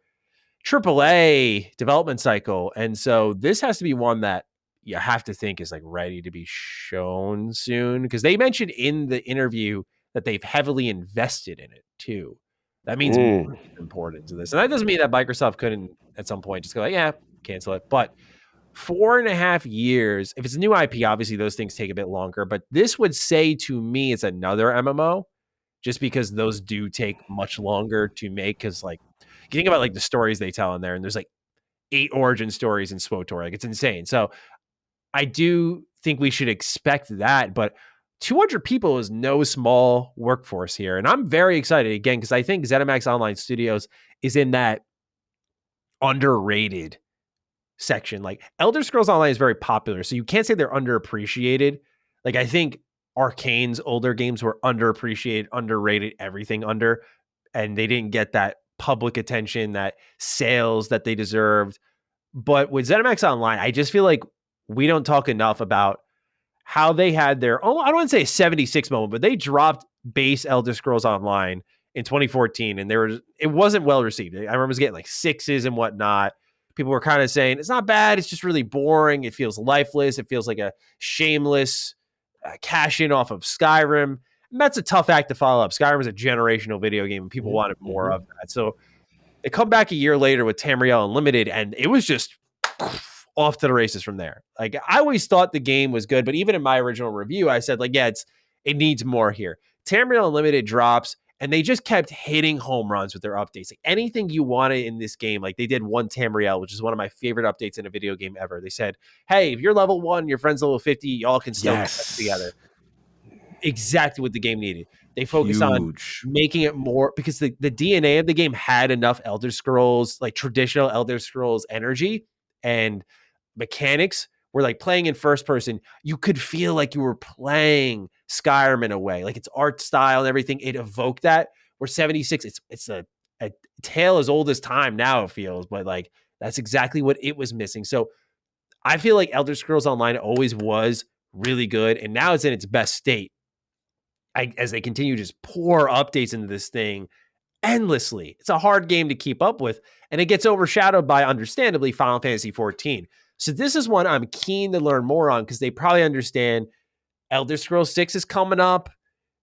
AAA development cycle. And so this has to be one that you have to think is like ready to be shown soon, because they mentioned in the interview that they've heavily invested in it too. That means important to this. And that doesn't mean that Microsoft couldn't at some point just go like, yeah, cancel it. But 4.5 years, if it's a new IP, obviously those things take a bit longer. But this would say to me it's another MMO, just because those do take much longer to make. Because like, you think about like the stories they tell in there, and there's like 8 origin stories in SWTOR. Like, it's insane. So I do think we should expect that, but 200 people is no small workforce here. And I'm very excited again, because I think ZeniMax Online Studios is in that underrated section. Like, Elder Scrolls Online is very popular, so you can't say they're underappreciated. Like, I think Arcane's older games were underappreciated, underrated, everything under, and they didn't get that public attention, that sales that they deserved. But with ZeniMax Online, I just feel like we don't talk enough about how they had their, I don't want to say a 76 moment, but they dropped base Elder Scrolls Online in 2014, and it wasn't well received. I remember it was getting like 6s and whatnot. People were kind of saying, it's not bad, it's just really boring. It feels lifeless. It feels like a shameless cash in off of Skyrim. And that's a tough act to follow up. Skyrim is a generational video game, and people wanted more of that. So they come back a year later with Tamriel Unlimited, and it was just off to the races from there. Like, I always thought the game was good, but even in my original review, I said, like, yeah, it needs more here. Tamriel Unlimited drops, and they just kept hitting home runs with their updates. Like, anything you wanted in this game, like they did one Tamriel, which is one of my favorite updates in a video game ever. They said, hey, if you're level 1, your friend's level 50, y'all can still get together. Exactly what the game needed. They focused on making it more, because the DNA of the game had enough Elder Scrolls, like traditional Elder Scrolls energy and mechanics, where like playing in first person, you could feel like you were playing Skyrim in a way, like its art style and everything. It evoked that. Where 76, it's a tale as old as time now, it feels, but like that's exactly what it was missing. So I feel like Elder Scrolls Online always was really good, and now it's in its best state as they continue to just pour updates into this thing endlessly. It's a hard game to keep up with, and it gets overshadowed by, understandably, Final Fantasy XIV. So this is one I'm keen to learn more on because they probably understand Elder Scrolls 6 is coming up.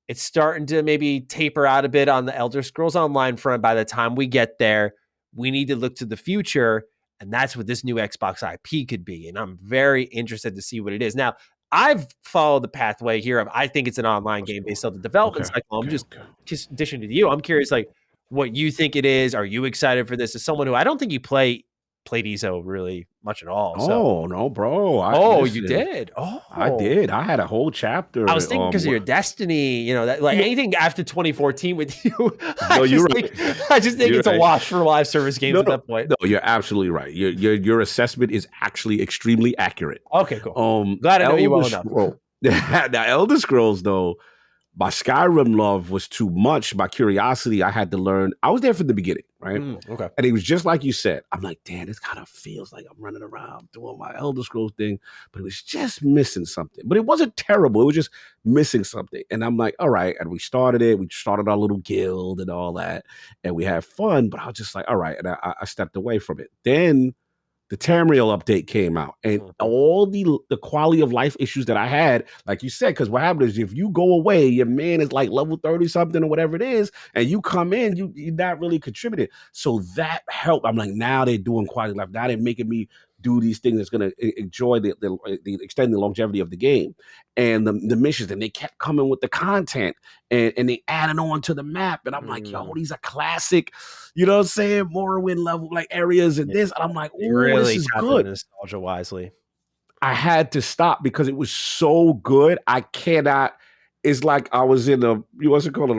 It's starting to maybe taper out a bit on the Elder Scrolls Online front. By the time we get there, we need to look to the future, and that's what this new Xbox IP could be. And I'm very interested to see what it is. Now, I've followed the pathway here of I think it's an online game based on the development cycle. I'm just dishing to you. I'm curious, like, what you think it is. Are you excited for this? As someone who I don't think you played ESO really much at all. Oh, no, bro. You did? Oh, I did. I had a whole chapter. I was thinking because of your Destiny, that like anything after 2014 with you. No, you're right. I just think it's a wash for live service games at that point. No, you're absolutely right. Your assessment is actually extremely accurate. Okay, cool. Glad I know you well enough. Now, Elder Scrolls, though, my Skyrim love was too much. My curiosity, I had to learn. I was there from the beginning, right? Okay. And it was just like you said. I'm like, damn, this kind of feels like I'm running around doing my Elder Scrolls thing, but it was just missing something. But it wasn't terrible. It was just missing something. And I'm like, all right. And we started it. We started our little guild and all that. And we had fun. But I was just like, all right. And I stepped away from it. Then the Tamriel update came out, and all the quality of life issues that I had, like you said, because what happened is if you go away, your man is like level 30 something or whatever it is, and you come in, you're not really contributing. So that helped. I'm like, now they're doing quality of life. Now they're making me do these things that's going to enjoy the extend the longevity of the game and the missions. And they kept coming with the content and they added on to the map. And I'm like, yo, these are classic, you know what I'm saying? Morrowind level like areas and this. And I'm like, oh, really, this is good. Nostalgia wisely. I had to stop because it was so good. I cannot. It's like I was in a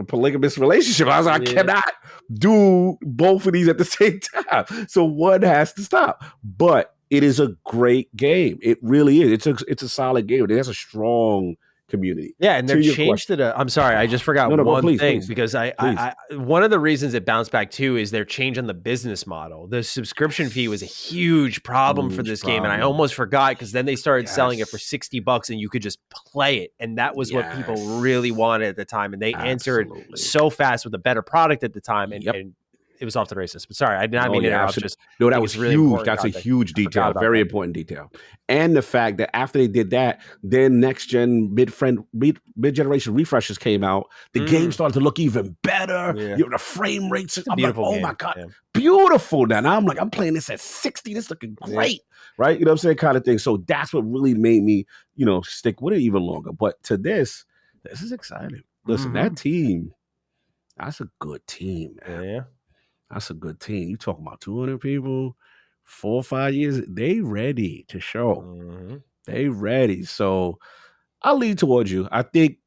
polygamous relationship. I was like, I cannot do both of these at the same time. So one has to stop. But it is a great game. It really is. It's a solid game. It has a strong community. Yeah, and they're changed it. I'm sorry, I just forgot one thing because I one of the reasons it bounced back too is they're changing the business model. The subscription fee was a huge problem for this game, and I almost forgot because then they started selling it for $60 and you could just play it, and that was what people really wanted at the time, and they answered so fast with a better product at the time, and it was off the races. But sorry, I did not mean to interrupt. That was really huge. That's a huge detail, very important detail. And the fact that after they did that, then next gen mid-generation refreshes came out. The game started to look even better. The frame rates. I'm like, oh my God, beautiful. Now I'm like, I'm playing this at 60. This is looking great, right? You know what I'm saying, kind of thing. So that's what really made me, stick with it even longer. But to this is exciting. Listen, that team, that's a good team, man. Yeah. That's a good team. You talking about 200 people, 4 or 5 years, they ready to show. They ready. So I'll lean towards you. I think,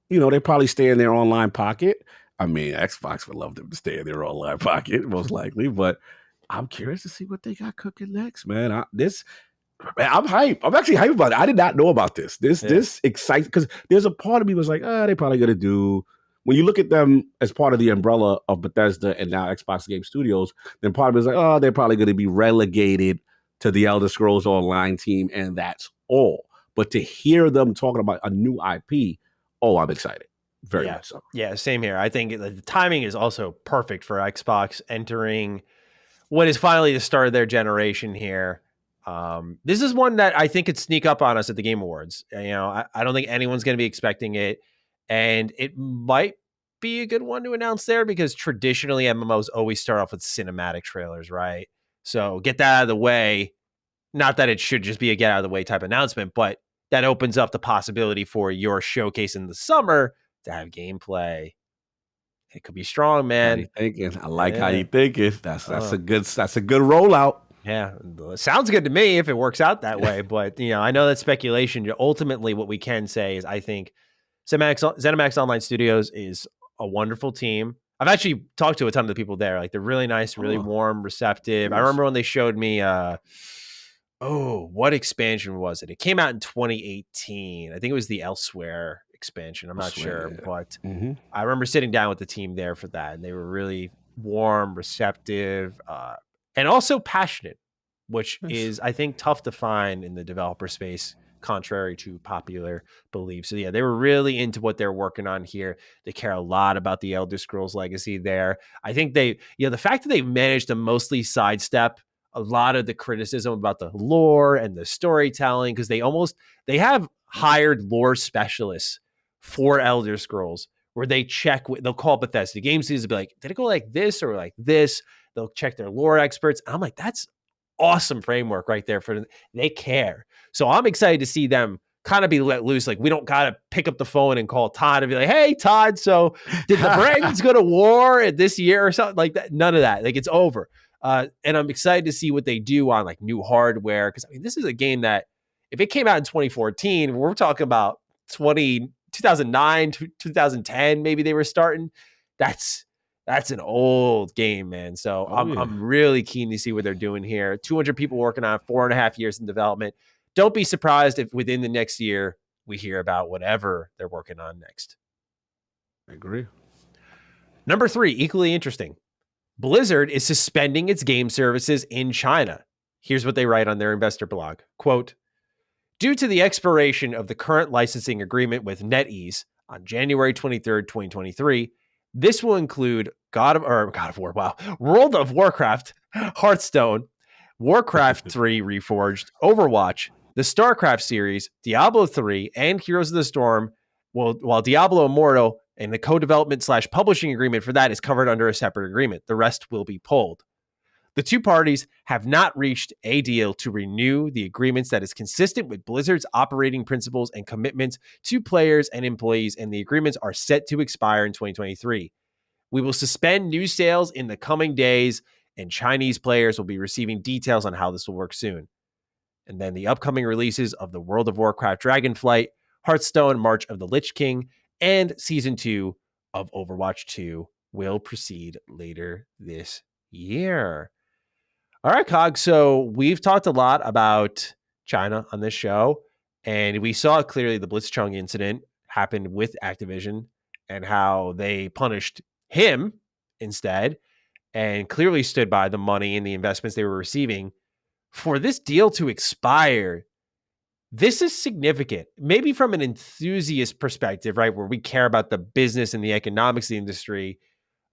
they probably stay in their online pocket. I mean, Xbox would love them to stay in their online pocket, most likely. But I'm curious to see what they got cooking next, man. I'm hyped. I'm actually hyped about it. I did not know about this. This excites, because there's a part of me was like, they probably going to do. When you look at them as part of the umbrella of Bethesda and now Xbox Game Studios, then part of it is like, they're probably going to be relegated to the Elder Scrolls Online team, and that's all. But to hear them talking about a new IP, I'm excited. Very much so. Yeah, same here. I think the timing is also perfect for Xbox entering what is finally the start of their generation here. This is one that I think could sneak up on us at the Game Awards. I don't think anyone's going to be expecting it. And it might be a good one to announce there because traditionally MMOs always start off with cinematic trailers, right? So get that out of the way. Not that it should just be a get out of the way type announcement, but that opens up the possibility for your showcase in the summer to have gameplay. It could be strong, man. How you thinking? I like how you thinking. That's a good rollout. Yeah, sounds good to me if it works out that way. But I know that's speculation. Ultimately, what we can say is I think Zenimax Online Studios is a wonderful team. I've actually talked to a ton of the people there. Like, they're really nice, really warm, receptive. Nice. I remember when they showed me, what expansion was it? It came out in 2018. I think it was the Elsewhere expansion. I'm not sure, but I remember sitting down with the team there for that, and they were really warm, receptive, and also passionate, which is, I think, tough to find in the developer space, contrary to popular belief. So they were really into what they're working on here. They care a lot about the Elder Scrolls legacy there. I think the fact that they've managed to mostly sidestep a lot of the criticism about the lore and the storytelling, because they have hired lore specialists for Elder Scrolls where they check, they'll call Bethesda Game Studios and be like, did it go like this or like this? They'll check their lore experts. I'm like, that's awesome framework right there for they care. So I'm excited to see them kind of be let loose. Like, we don't got to pick up the phone and call Todd and be like, hey, Todd, so did the Dragons go to war this year or something like that? None of that. Like, it's over. And I'm excited to see what they do on like new hardware. Because I mean, this is a game that if it came out in 2014, we're talking about 2009 to 2010, maybe they were starting. That's an old game, man. So I'm really keen to see what they're doing here. 200 people working on it, 4.5 years in development. Don't be surprised if within the next year we hear about whatever they're working on next. I agree. Number 3, equally interesting. Blizzard is suspending its game services in China. Here's what they write on their investor blog. Quote, due to the expiration of the current licensing agreement with NetEase on January 23rd, 2023, this will include World of Warcraft, Hearthstone, Warcraft 3 Reforged, Overwatch, the StarCraft series, Diablo 3, and Heroes of the Storm, while Diablo Immortal and the co-development / publishing agreement for that is covered under a separate agreement. The rest will be pulled. The two parties have not reached a deal to renew the agreements that is consistent with Blizzard's operating principles and commitments to players and employees, and the agreements are set to expire in 2023. We will suspend new sales in the coming days, and Chinese players will be receiving details on how this will work soon. And then the upcoming releases of the World of Warcraft Dragonflight, Hearthstone March of the Lich King, and Season 2 of Overwatch 2 will proceed later this year. All right, Cog. So we've talked a lot about China on this show, and we saw clearly the Blitzchung incident happened with Activision and how they punished him instead and clearly stood by the money and the investments they were receiving. For this deal to expire, this is significant, maybe from an enthusiast perspective, right, where we care about the business and the economics of the industry.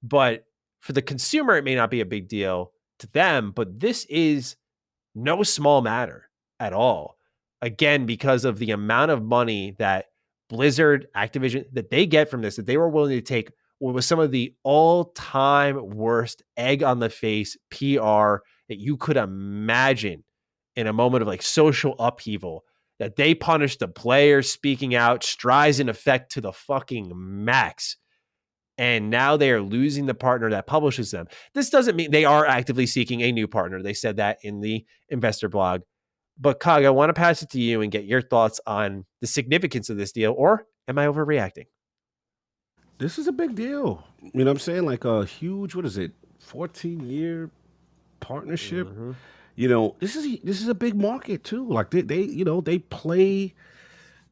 But for the consumer, it may not be a big deal to them, but this is no small matter at all. Again, because of the amount of money that Blizzard, Activision, that they get from this, that they were willing to take what was some of the all-time worst egg on the face PR that you could imagine in a moment of like social upheaval, that they punished the players speaking out, strides in effect to the fucking max. And now they are losing the partner that publishes them. This doesn't mean they are actively seeking a new partner. They said that in the investor blog. But Cog, I want to pass it to you and get your thoughts on the significance of this deal, or am I overreacting? This is a big deal. You know what I'm saying? Like a huge, 14-year partnership. Mm-hmm. You know, this is a big market too. Like they play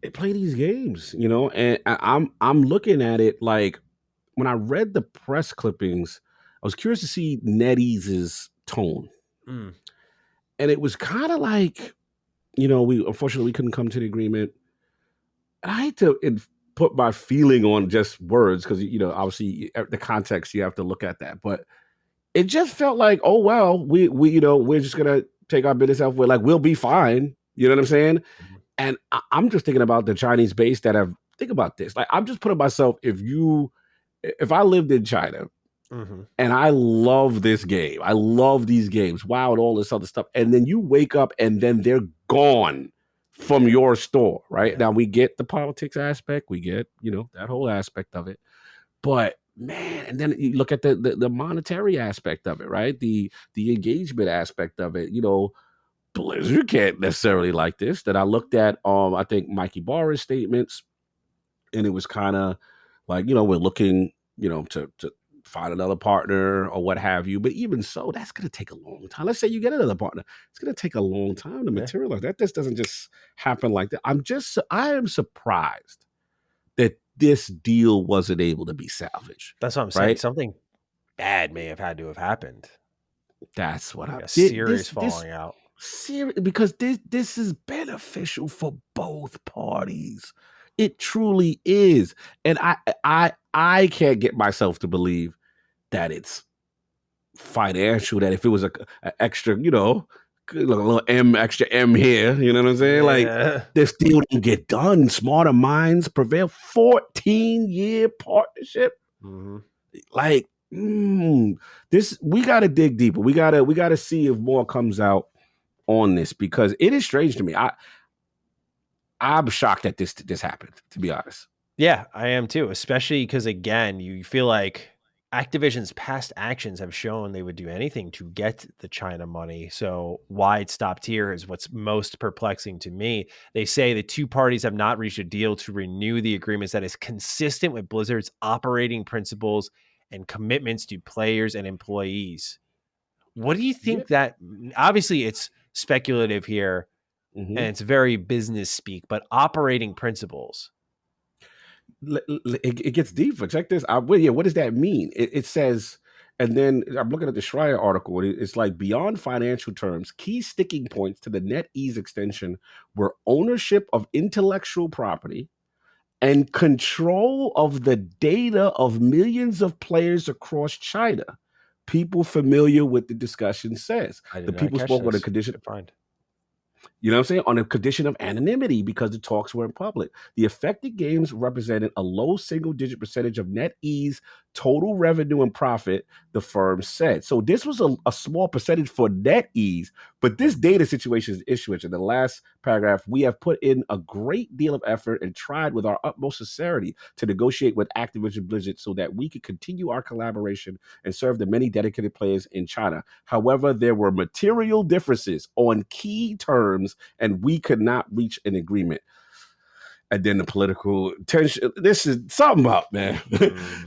these games, you know, and I'm looking at it like when I read the press clippings, I was curious to see NetEase's tone. And it was kind of like, you know, we couldn't come to the agreement. I hate to put my feeling on just words because, you know, obviously the context, you have to look at that. But it just felt like, oh, well, we you know, we're just going to take our business elsewhere. Like, we'll be fine. You know what I'm saying? Mm-hmm. And I'm just thinking about the Chinese base think about this. Like, I'm just putting myself, if I lived in China mm-hmm. and I love this game, I love these games, wow, and all this other stuff. And then you wake up and then they're gone from your store, right? Yeah. Now we get the politics aspect, we get, you know, that whole aspect of it. But man, and then you look at the monetary aspect of it, right? The engagement aspect of it. You know, Blizzard can't necessarily like this. That I looked at I think Mikey Barra's statements, and it was kind of like, you know, we're looking, you know, to find another partner or what have you. But even so, that's going to take a long time. Let's say you get another partner. It's going to take a long time to materialize. That just doesn't just happen like that. I am surprised that this deal wasn't able to be salvaged. That's what I'm saying. Right? Something bad may have had to have happened. That's what I'm serious falling out. Because this is beneficial for both parties. It truly is. And I can't get myself to believe that it's financial that if it was a extra, a little extra M here, you know what I'm saying? Like, this deal didn't get done. Smarter minds prevail. 14-year partnership. Mm-hmm. Like, this, we got to dig deeper. We gotta see if more comes out on this, because it is strange to me. I'm shocked that this happened, to be honest. Yeah, I am too, especially because, again, you feel like Activision's past actions have shown they would do anything to get the China money. So why it stopped here is what's most perplexing to me. They say the two parties have not reached a deal to renew the agreements that is consistent with Blizzard's operating principles and commitments to players and employees. What do you think that, obviously it's speculative here and it's very business speak, but operating principles? It gets deeper. Check this. What does that mean? It says, and then I'm looking at the Schreier article. It's like, beyond financial terms, key sticking points to the NetEase extension were ownership of intellectual property and control of the data of millions of players across China. People familiar with the discussion says the people spoke on a condition. You know what I'm saying? On a condition of anonymity, because the talks were in public. The affected games represented a low single-digit percentage of NetEase total revenue and profit, the firm said. So this was a small percentage for NetEase, but this data situation is issuance. In the last paragraph, we have put in a great deal of effort and tried with our utmost sincerity to negotiate with Activision Blizzard so that we could continue our collaboration and serve the many dedicated players in China. However, there were material differences on key terms, and we could not reach an agreement. And then the political tension. This is something up, man.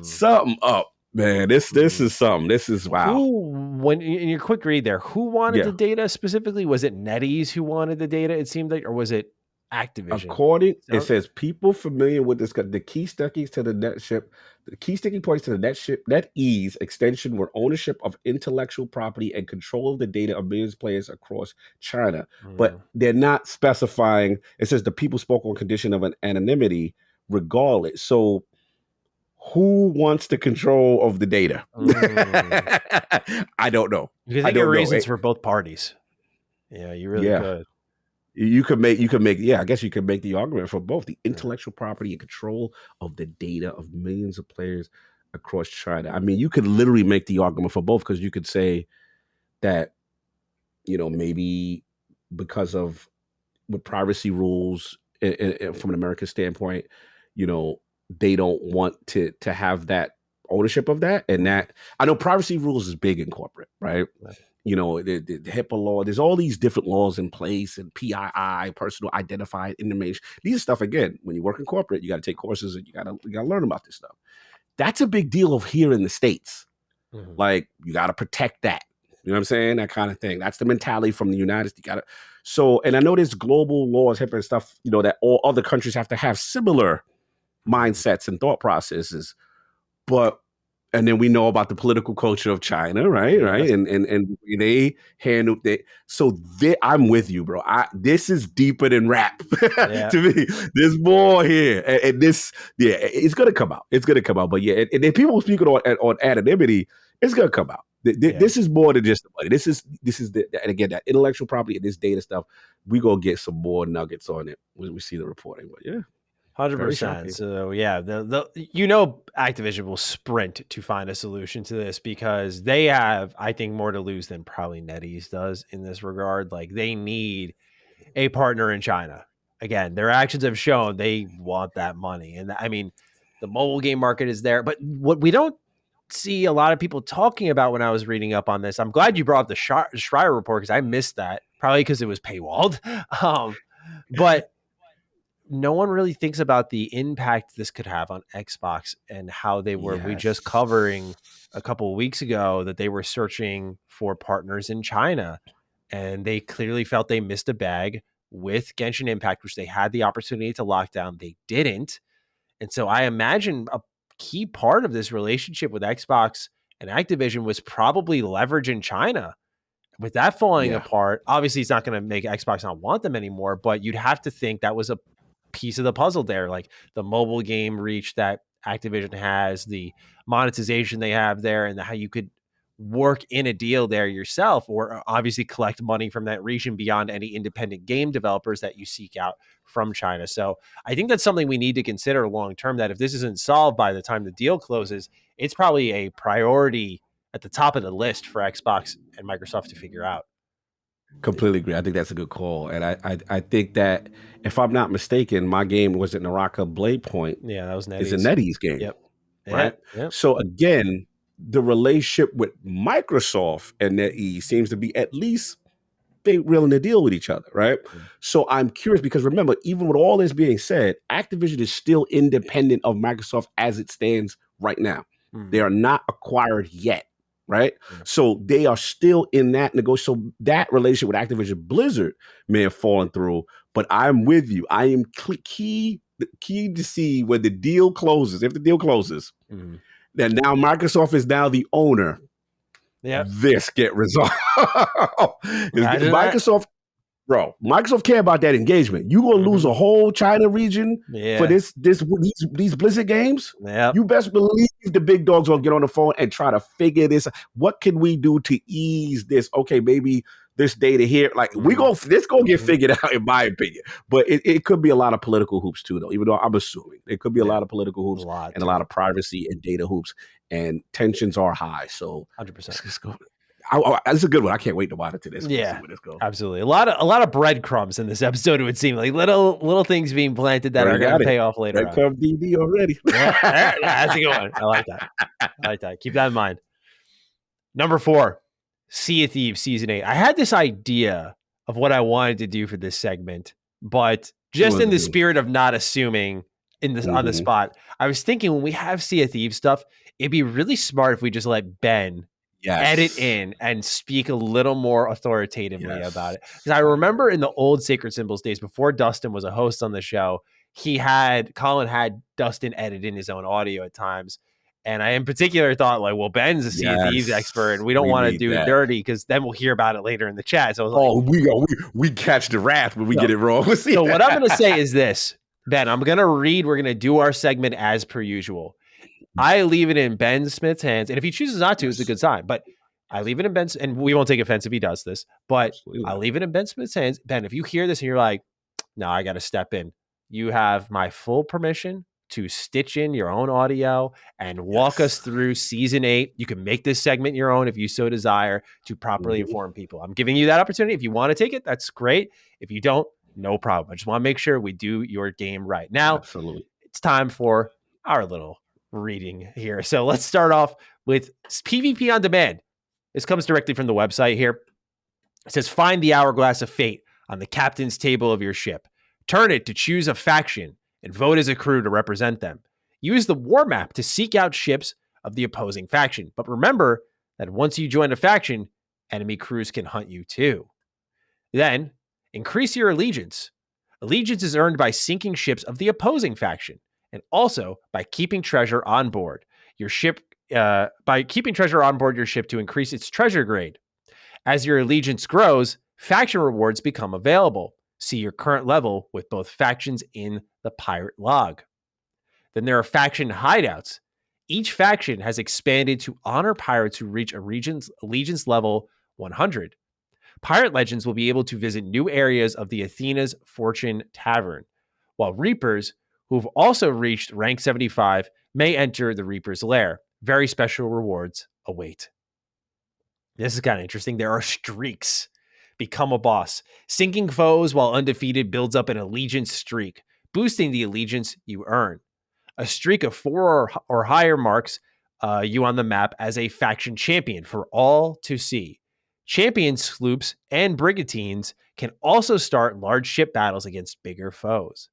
Something up, man. This is something. This is wow. When in your quick read there, who wanted the data specifically? Was it NetEase who wanted the data? It seemed like, or was it Activision? It says people familiar with this, the key stickings to the sticking points to the NetEase extension were ownership of intellectual property and control of the data of millions of players across China. But they're not specifying. It says the people spoke on condition of an anonymity regardless. So who wants the control of the data? I don't know. You think of reasons for both parties. Yeah, you really could. You could make, I guess you could make the argument for both the intellectual property and control of the data of millions of players across China. I mean, you could literally make the argument for both, because you could say that, maybe because of with privacy rules from an American standpoint, they don't want to have that ownership of that. And that, I know privacy rules is big in corporate, right? The HIPAA law, there's all these different laws in place, and PII, personal identified information. These are stuff, again, when you work in corporate, you got to take courses and you got to learn about this stuff. That's a big deal here in the States. Like, you got to protect that. You know what I'm saying? That kind of thing. That's the mentality from the United States. And I know there's global laws, HIPAA and stuff, that all other countries have to have similar mindsets and thought processes. And then we know about the political culture of China, right? And they handle it. So I'm with you, bro. This is deeper than rap to me. There's more here, and this, it's gonna come out. It's gonna come out. But and then people speaking on anonymity, it's gonna come out. This is more than just the money. This is and again, that intellectual property and this data stuff. We gonna get some more nuggets on it when we see the reporting. But 100%. So Activision will sprint to find a solution to this, because they have, I think, more to lose than probably NetEase does in this regard. Like, they need a partner in China. Again, their actions have shown they want that money. And I mean, the mobile game market is there, but what we don't see a lot of people talking about when I was reading up on this, I'm glad you brought up the Schreier report, because I missed that, probably because it was paywalled. But no one really thinks about the impact this could have on Xbox and how they were. We just covering a couple of weeks ago that they were searching for partners in China, and they clearly felt they missed a bag with Genshin Impact, which they had the opportunity to lock down. They didn't. And so I imagine a key part of this relationship with Xbox and Activision was probably leverage in China. With that falling apart, obviously it's not going to make Xbox not want them anymore, but you'd have to think that was a piece of the puzzle there, like the mobile game reach that Activision has, the monetization they have there, and how you could work in a deal there yourself, or obviously collect money from that region beyond any independent game developers that you seek out from China. So I think that's something we need to consider long term, that if this isn't solved by the time the deal closes, it's probably a priority at the top of the list for Xbox and Microsoft to figure out. Completely agree. I think that's a good call. And I think that, if I'm not mistaken, my game was at Naraka Blade Point. Yeah, that was Is a NetEase game. Yep. Right? Yep. So again, the relationship with Microsoft and NetEase seems to be at least they reeling the deal with each other, right? Mm-hmm. So I'm curious, because remember, even with all this being said, Activision is still independent of Microsoft as it stands right now. Mm-hmm. They are not acquired yet, right? Mm-hmm. So they are still in that negotiation. So that relationship with Activision Blizzard may have fallen through, but I'm with you. I am key to see when the deal closes, if the deal closes, mm-hmm. then now Microsoft is now the owner. Yeah, this get resolved. Microsoft, bro. Microsoft care about that engagement. You gonna lose a whole China region for these Blizzard games? Yeah, you best believe the big dogs gonna get on the phone and try to figure this. What can we do to ease this? Okay, maybe this data here, like this gonna get figured out, in my opinion. But it could be a lot of political hoops too, though. Even though I'm assuming it could be a lot of political hoops and a lot of privacy and data hoops, and tensions are high. So 100%. This is a good one. I can't wait to watch it to this. Yeah, absolutely. A lot of breadcrumbs in this episode. It would seem like little things being planted that are going to pay off later. Breadcrumb DD already. Yeah, that's a good one. I like that. Keep that in mind. Number 4, Sea of Thieves Season 8. I had this idea of what I wanted to do for this segment, but just in the spirit of not assuming on the spot, I was thinking, when we have Sea of Thieves stuff, it'd be really smart if we just let Ben edit in and speak a little more authoritatively about it. Because I remember in the old Sacred Symbols days, before Dustin was a host on the show, Colin had Dustin edit in his own audio at times. And I in particular thought, like, well, Ben's a Sea of Thieves expert, and we don't want to do it dirty, because then we'll hear about it later in the chat. So I was like, we catch the wrath when we get it wrong. So what I'm going to say is this, Ben, I'm going to read. We're going to do our segment as per usual. I leave it in Ben Smith's hands, and if he chooses not to, it's a good sign. But I leave it in Ben's, and we won't take offense if he does this, but I'll leave it in Ben Smith's hands. Ben, if you hear this and you're like, no, I got to step in, you have my full permission to stitch in your own audio and walk us through Season 8. You can make this segment your own if you so desire, to properly inform people. I'm giving you that opportunity. If you want to take it, that's great. If you don't, no problem. I just want to make sure we do your game right. Now, it's time for our little reading here. So let's start off with PvP on demand. This comes directly from the website here. It says, find the hourglass of fate on the captain's table of your ship. Turn it to choose a faction and vote as a crew to represent them. Use the war map to seek out ships of the opposing faction. But remember that once you join a faction, enemy crews can hunt you too. Then, increase your allegiance. Allegiance is earned by sinking ships of the opposing faction, and also by keeping treasure on board your ship. By keeping treasure on board your ship to increase its treasure grade. As your allegiance grows, faction rewards become available. See your current level with both factions in the pirate log. Then there are faction hideouts. Each faction has expanded to honor pirates who reach allegiance level 100. Pirate legends will be able to visit new areas of the Athena's Fortune Tavern, while Reapers, who have also reached rank 75, may enter the Reaper's Lair. Very special rewards await. This is kind of interesting. There are streaks. Become a boss. Sinking foes while undefeated builds up an allegiance streak, boosting the allegiance you earn. A streak of 4 or higher marks you on the map as a faction champion for all to see. Champion sloops and brigantines can also start large ship battles against bigger foes.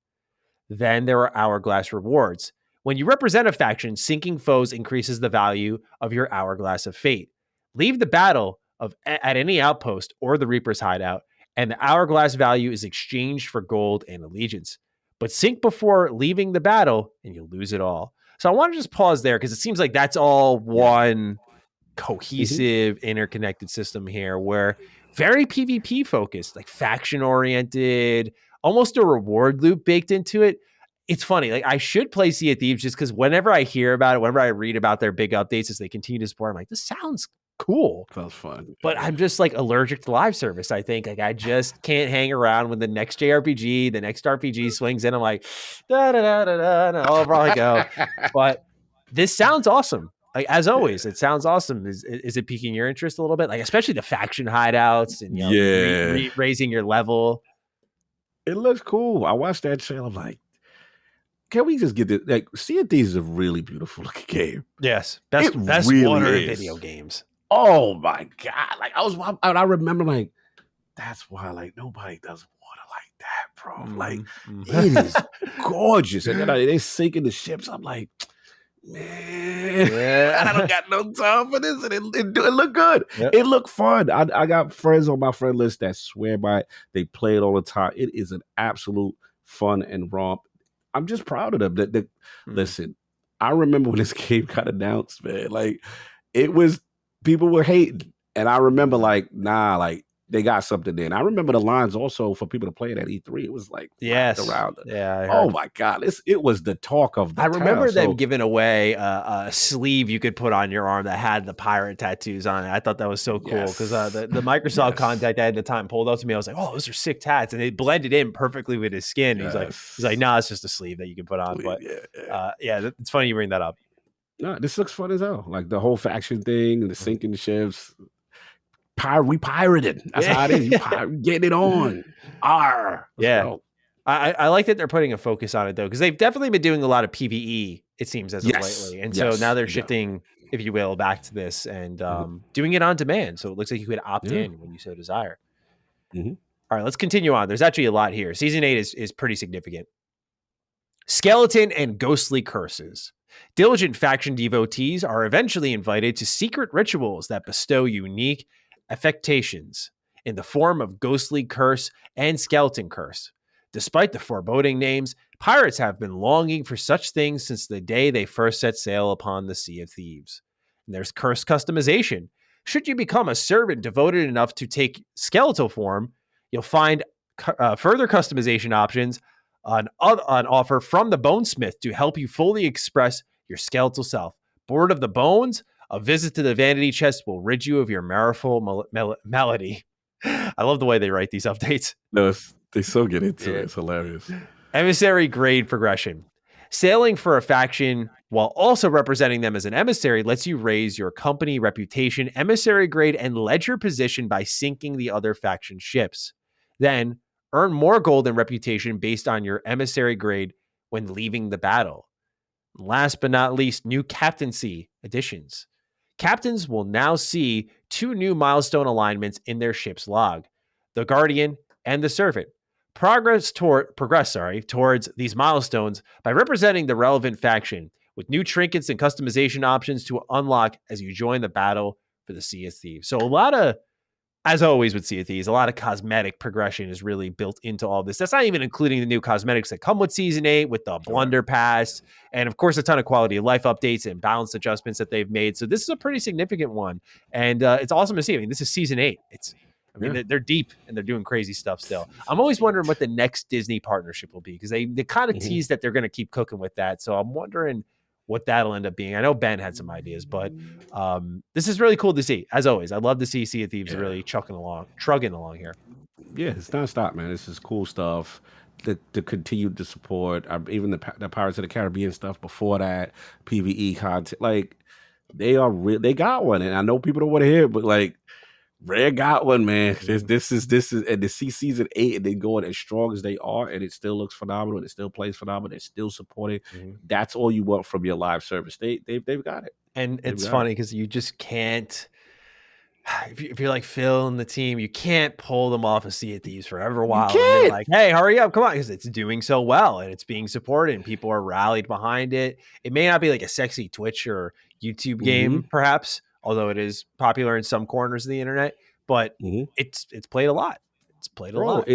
Then there are hourglass rewards. When you represent a faction, sinking foes increases the value of your hourglass of fate. Leave the battle at any outpost or the Reaper's hideout, and the hourglass value is exchanged for gold and allegiance. But sink before leaving the battle, and you'll lose it all. So I want to just pause there, because it seems like that's all one cohesive, interconnected system here, where very PvP focused, like faction oriented, almost a reward loop baked into it. It's funny. Like, I should play Sea of Thieves just because whenever I hear about it, whenever I read about their big updates as they continue to support, I'm like, this sounds cool. Sounds fun. But I'm just like allergic to live service. I think like I just can't hang around when the next JRPG, the next RPG swings in. I'm like, da da da da da, and I'll probably go. But this sounds awesome. Like as always, it sounds awesome. Is it piquing your interest a little bit? Like especially the faction hideouts and raising your level. It looks cool. I watched that trailer. I'm like, can we just get this? Like, Sea of Thieves is a really beautiful looking game. Yes, best really water in video games. Oh my god! Like I remember like that's why like nobody does water like that, bro. Like it is gorgeous, and then they sinking the ships. I'm like, man, I don't got no time for this, and it looked good. Yep. It looked fun. I got friends on my friend list that swear by it. They play it all the time. It is an absolute fun and romp. I'm just proud of them. Listen, I remember when this game got announced, man. Like it was. People were hating. And I remember like, nah, like they got something there. And I remember the lines also for people to play it at E3. It was like around it. Yeah. Oh my God. It was the talk of the I remember them giving away a sleeve you could put on your arm that had the pirate tattoos on it. I thought that was so cool because the Microsoft contact I had at the time pulled up to me. I was like, oh, those are sick tats. And they blended in perfectly with his skin. He's like, nah, it's just a sleeve that you can put on. But it's funny you bring that up. No, this looks fun as hell. Like the whole faction thing and the sinking the ships. We pirated. That's how it is. You getting it on. Let's go. I like that they're putting a focus on it though, because they've definitely been doing a lot of PvE, it seems, as of lately. And so now they're shifting, if you will, back to this and doing it on demand. So it looks like you could opt in when you so desire. All right, let's continue on. There's actually a lot here. Season 8 is pretty significant. Skeleton and ghostly curses. Diligent faction devotees are eventually invited to secret rituals that bestow unique affectations in the form of ghostly curse and skeleton curse. Despite the foreboding names, pirates have been longing for such things since the day they first set sail upon the Sea of Thieves. And there's curse customization. Should you become a servant devoted enough to take skeletal form, you'll find further customization options on offer from the Bonesmith to help you fully express your skeletal self. Bored of the bones? A visit to the vanity chest will rid you of your mariful melody. I love the way they write these updates. No, they so get into it. It's hilarious. Emissary grade progression. Sailing for a faction while also representing them as an emissary lets you raise your company reputation, emissary grade, and ledger position by sinking the other faction ships. Then, earn more gold and reputation based on your emissary grade when leaving the battle. Last but not least, new captaincy additions. Captains will now see 2 new milestone alignments in their ship's log, the Guardian and the Servant. Progress towards these milestones by representing the relevant faction with new trinkets and customization options to unlock as you join the battle for the Sea of Thieves. So a lot of, as always with Sea of Thieves, a lot of cosmetic progression is really built into all this. That's not even including the new cosmetics that come with Season 8 with the Blunder Pass and, of course, a ton of quality of life updates and balance adjustments that they've made. So this is a pretty significant one. And it's awesome to see. I mean, this is Season 8. They're deep and they're doing crazy stuff still. I'm always wondering what the next Disney partnership will be because they kind of tease that they're going to keep cooking with that. So I'm wondering what that'll end up being. I know Ben had some ideas, but this is really cool to see. As always, I love to see Sea of Thieves really trugging along here. Yeah, it's nonstop, man. This is cool stuff. To continue to support even the Pirates of the Caribbean stuff before that, PvE content. Like they got one, and I know people don't want to hear it, but like Rare got one, man. This is and to see Season 8 and they going as strong as they are, and it still looks phenomenal. And it still plays phenomenal. They're still supporting. That's all you want from your live service. They've got it. And it's funny because you just can't. If you're like Phil and the team, you can't pull them off of Sea of Thieves forever. While they're like, hey, hurry up, come on, because it's doing so well and it's being supported and people are rallied behind it. It may not be like a sexy Twitch or YouTube game, perhaps, although it is popular in some corners of the internet, but it's played a lot. It's played a lot.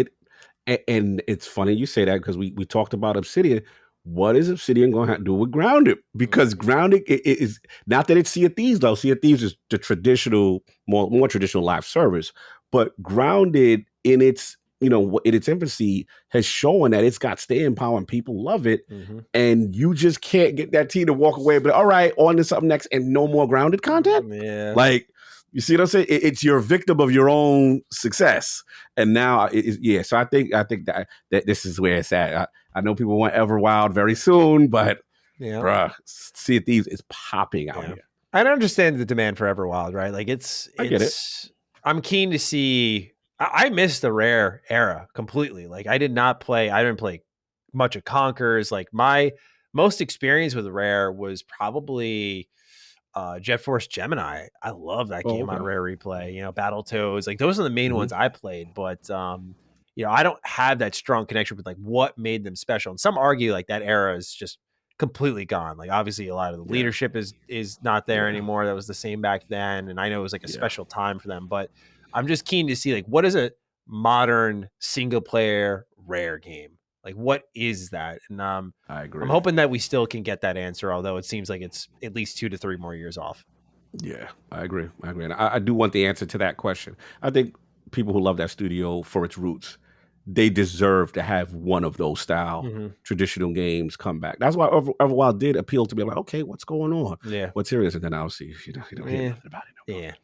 And it's funny you say that because we talked about Obsidian. What is Obsidian going to have to do with Grounded? Because Grounded is not that it's Sea of Thieves, though. Sea of Thieves is the traditional, more traditional live service, but Grounded in its infancy has shown that it's got staying power and people love it. And you just can't get that team to walk away. But all right, on to something next and no more Grounded content. Yeah, like You see what I'm saying? It's you're a victim of your own success, and now, So I think that this is where it's at. I know people want Everwild very soon, but bruh, Sea of Thieves is popping out here. I understand the demand for Everwild, right? Like I get it. I'm keen to see. I missed the Rare era completely. Like I didn't play much of Conkers. Like my most experience with Rare was probably Jet Force Gemini. I love that game on Rare Replay. Battletoads. Like those are the main ones I played. But I don't have that strong connection with like what made them special. And some argue like that era is just completely gone. Like obviously a lot of the leadership is not there anymore. That was the same back then. And I know it was like a special time for them. But I'm just keen to see like what is a modern single player Rare game? Like, what is that? And I agree. I'm hoping that we still can get that answer, although it seems like it's at least 2 to 3 more years off. Yeah, I agree. And I do want the answer to that question. I think people who love that studio for its roots, they deserve to have one of those style traditional games come back. That's why Everwild did appeal to me. I'm like, okay, what's going on? Yeah. What's serious? And then I'll see if you don't hear nothing about it.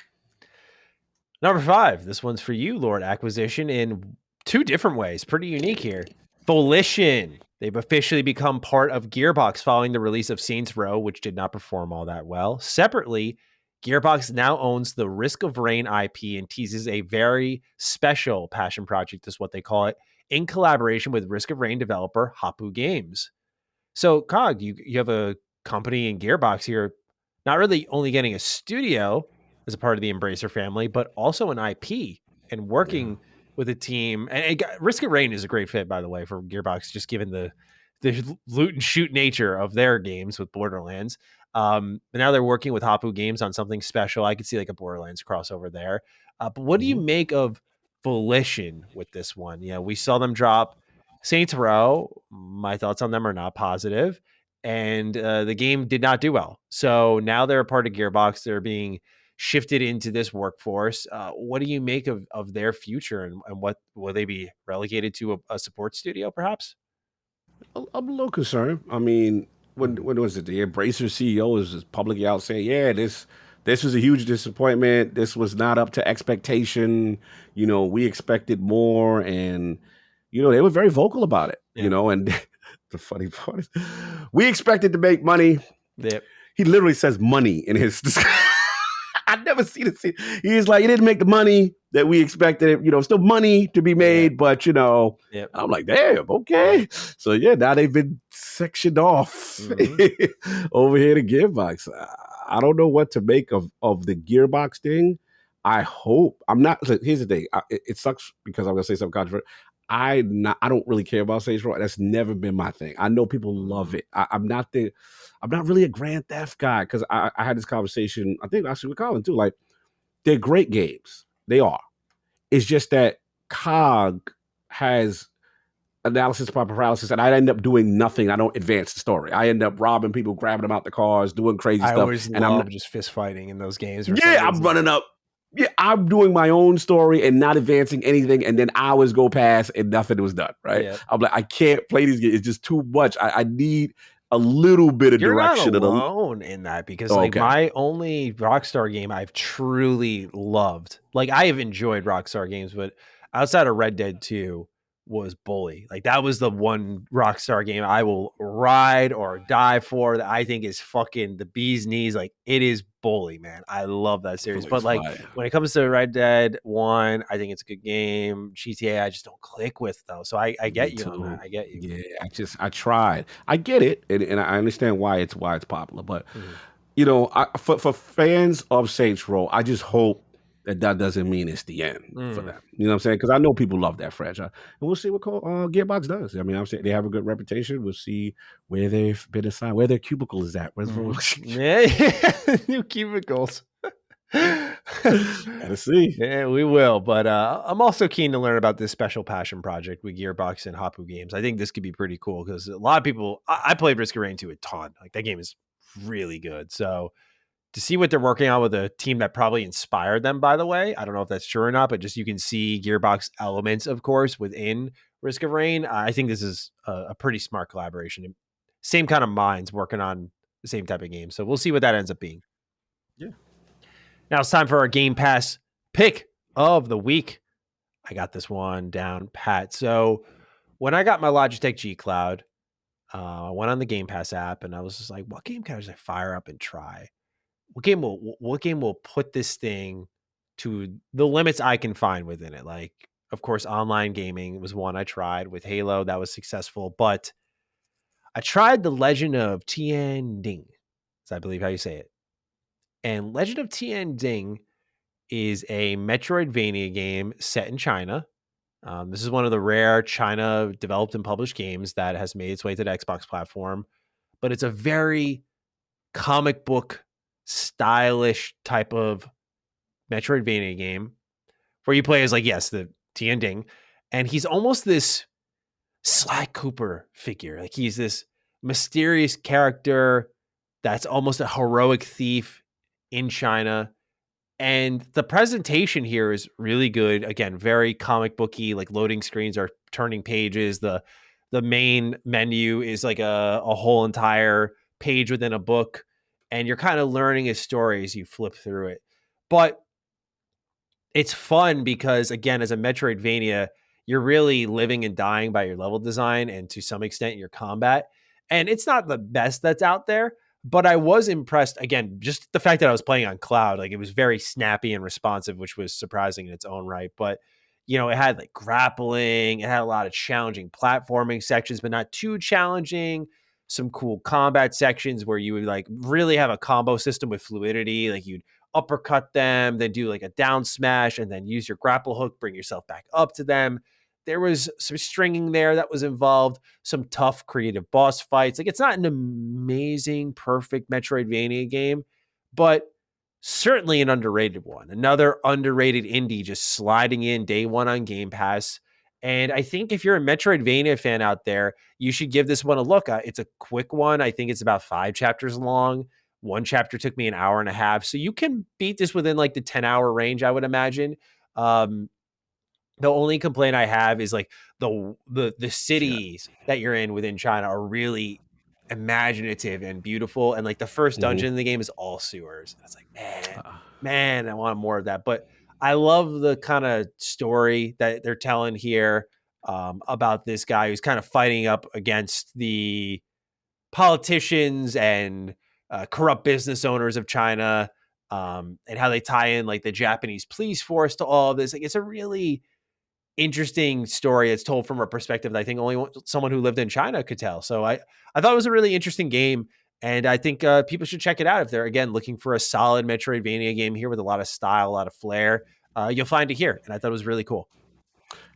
No Number 5. This one's for you, Lord Acquisition, in 2 different ways. Pretty unique here. Volition. They've officially become part of Gearbox following the release of Saints Row, which did not perform all that well. Separately, Gearbox now owns the Risk of Rain IP and teases a very special passion project, is what they call it, in collaboration with Risk of Rain developer Hapu Games. So, Cog, you have a company in Gearbox here, not really only getting a studio as a part of the Embracer family, but also an IP and working with a team. And Risk of Rain is a great fit, by the way, for Gearbox, just given the loot and shoot nature of their games with Borderlands. But now they're working with Hapu Games on something special. I could see like a Borderlands crossover there. But what do you make of Volition with this one? We saw them drop Saints Row. My thoughts on them are not positive, and the game did not do well. So now they're a part of Gearbox. They're being shifted into this workforce. What do you make of their future, and what will they be relegated to a support studio, perhaps? I'm a little concerned. I mean, when was it? The Embracer CEO is just publicly out saying, "Yeah, this was a huge disappointment. This was not up to expectation. We expected more," and they were very vocal about it. And the funny part is, we expected to make money. Yep. He literally says money in his. I've never seen it. He's like, he didn't make the money that we expected. Still money to be made, but I'm like, damn, okay. So now they've been sectioned off over here to Gearbox. I don't know what to make of the Gearbox thing. I hope I'm not. Here's the thing. It sucks because I'm gonna say something controversial. I don't really care about Saints Row. That's never been my thing. I know people love it. I'm not really a Grand Theft guy because I had this conversation, I think actually with Colin too. Like, they're great games. They are. It's just that COG has analysis by paralysis, and I end up doing nothing. I don't advance the story. I end up robbing people, grabbing them out the cars, doing crazy stuff. I always love just fist fighting in those games. I'm running up. Yeah, I'm doing my own story and not advancing anything, and then hours go past and nothing was done, right? Yeah. I'm like, I can't play these games. It's just too much. I need a little bit of direction. You're not alone in that because my only Rockstar game I've truly loved, like I have enjoyed Rockstar games, but outside of Red Dead 2 was Bully. Like that was the one Rockstar game I will ride or die for that I think is fucking the bee's knees. Like it is Bully, man. I love that series. But like when it comes to Red Dead 1, I think it's a good game. GTA, I just don't click with though. So I get you on that. I get you. Yeah, I tried. I get it, and I understand why it's popular. But for fans of Saints Row, I just hope that doesn't mean it's the end for them. You know what I'm saying? Because I know people love that franchise. And we'll see what Gearbox does. I mean, I'm saying they have a good reputation. We'll see where they've been assigned, where their cubicle is at. New cubicles. Gotta see. Yeah, we will. But I'm also keen to learn about this special passion project with Gearbox and Hapu Games. I think this could be pretty cool because a lot of people, I played Risk of Rain 2 a ton. Like that game is really good. So to see what they're working on with a team that probably inspired them, by the way, I don't know if that's true or not, but just you can see Gearbox elements, of course, within Risk of Rain. I think this is a pretty smart collaboration. Same kind of minds working on the same type of game. So we'll see what that ends up being. Yeah. Now it's time for our Game Pass pick of the week. I got this one down pat. So when I got my Logitech G Cloud, I went on the Game Pass app and I was just like, what game can I just fire up and try? What game will put this thing to the limits I can find within it? Like, of course, online gaming was one I tried with Halo. That was successful. But I tried The Legend of Tian Ding. Is I believe how you say it. And Legend of Tian Ding is a Metroidvania game set in China. This is one of the rare China developed and published games that has made its way to the Xbox platform, but it's a very comic book stylish type of Metroidvania game where you play as the Tian Ding, and he's almost this Sly Cooper figure. Like he's this mysterious character that's almost a heroic thief in China. And the presentation here is really good. Again, very comic booky, like loading screens are turning pages. The main menu is like a whole entire page within a book. And you're kind of learning his story as you flip through it. But it's fun because, again, as a Metroidvania, you're really living and dying by your level design and to some extent your combat. And it's not the best that's out there, but I was impressed. Again, just the fact that I was playing on cloud, like it was very snappy and responsive, which was surprising in its own right. But, it had like grappling, it had a lot of challenging platforming sections, but not too challenging. Some cool combat sections where you would like really have a combo system with fluidity. Like you'd uppercut them, then do like a down smash, and then use your grapple hook, bring yourself back up to them. There was some stringing there that was involved, some tough creative boss fights. Like it's not an amazing, perfect Metroidvania game, but certainly an underrated one. Another underrated indie just sliding in day one on Game Pass. And I think if you're a Metroidvania fan out there, you should give this one a look. It's a quick one. I think it's about 5 chapters long. One chapter took me an hour and a half. So you can beat this within like the 10-hour range, I would imagine. The only complaint I have is like the cities that you're in within China are really imaginative and beautiful. And like the first dungeon in the game is all sewers. And it's like, man, I want more of that. But I love the kind of story that they're telling here about this guy who's kind of fighting up against the politicians and corrupt business owners of China, and how they tie in like the Japanese police force to all of this. Like it's a really interesting story. It's told from a perspective that I think only someone who lived in China could tell. So I thought it was a really interesting game. And I think people should check it out if they're, again, looking for a solid Metroidvania game here with a lot of style, a lot of flair. You'll find it here. And I thought it was really cool.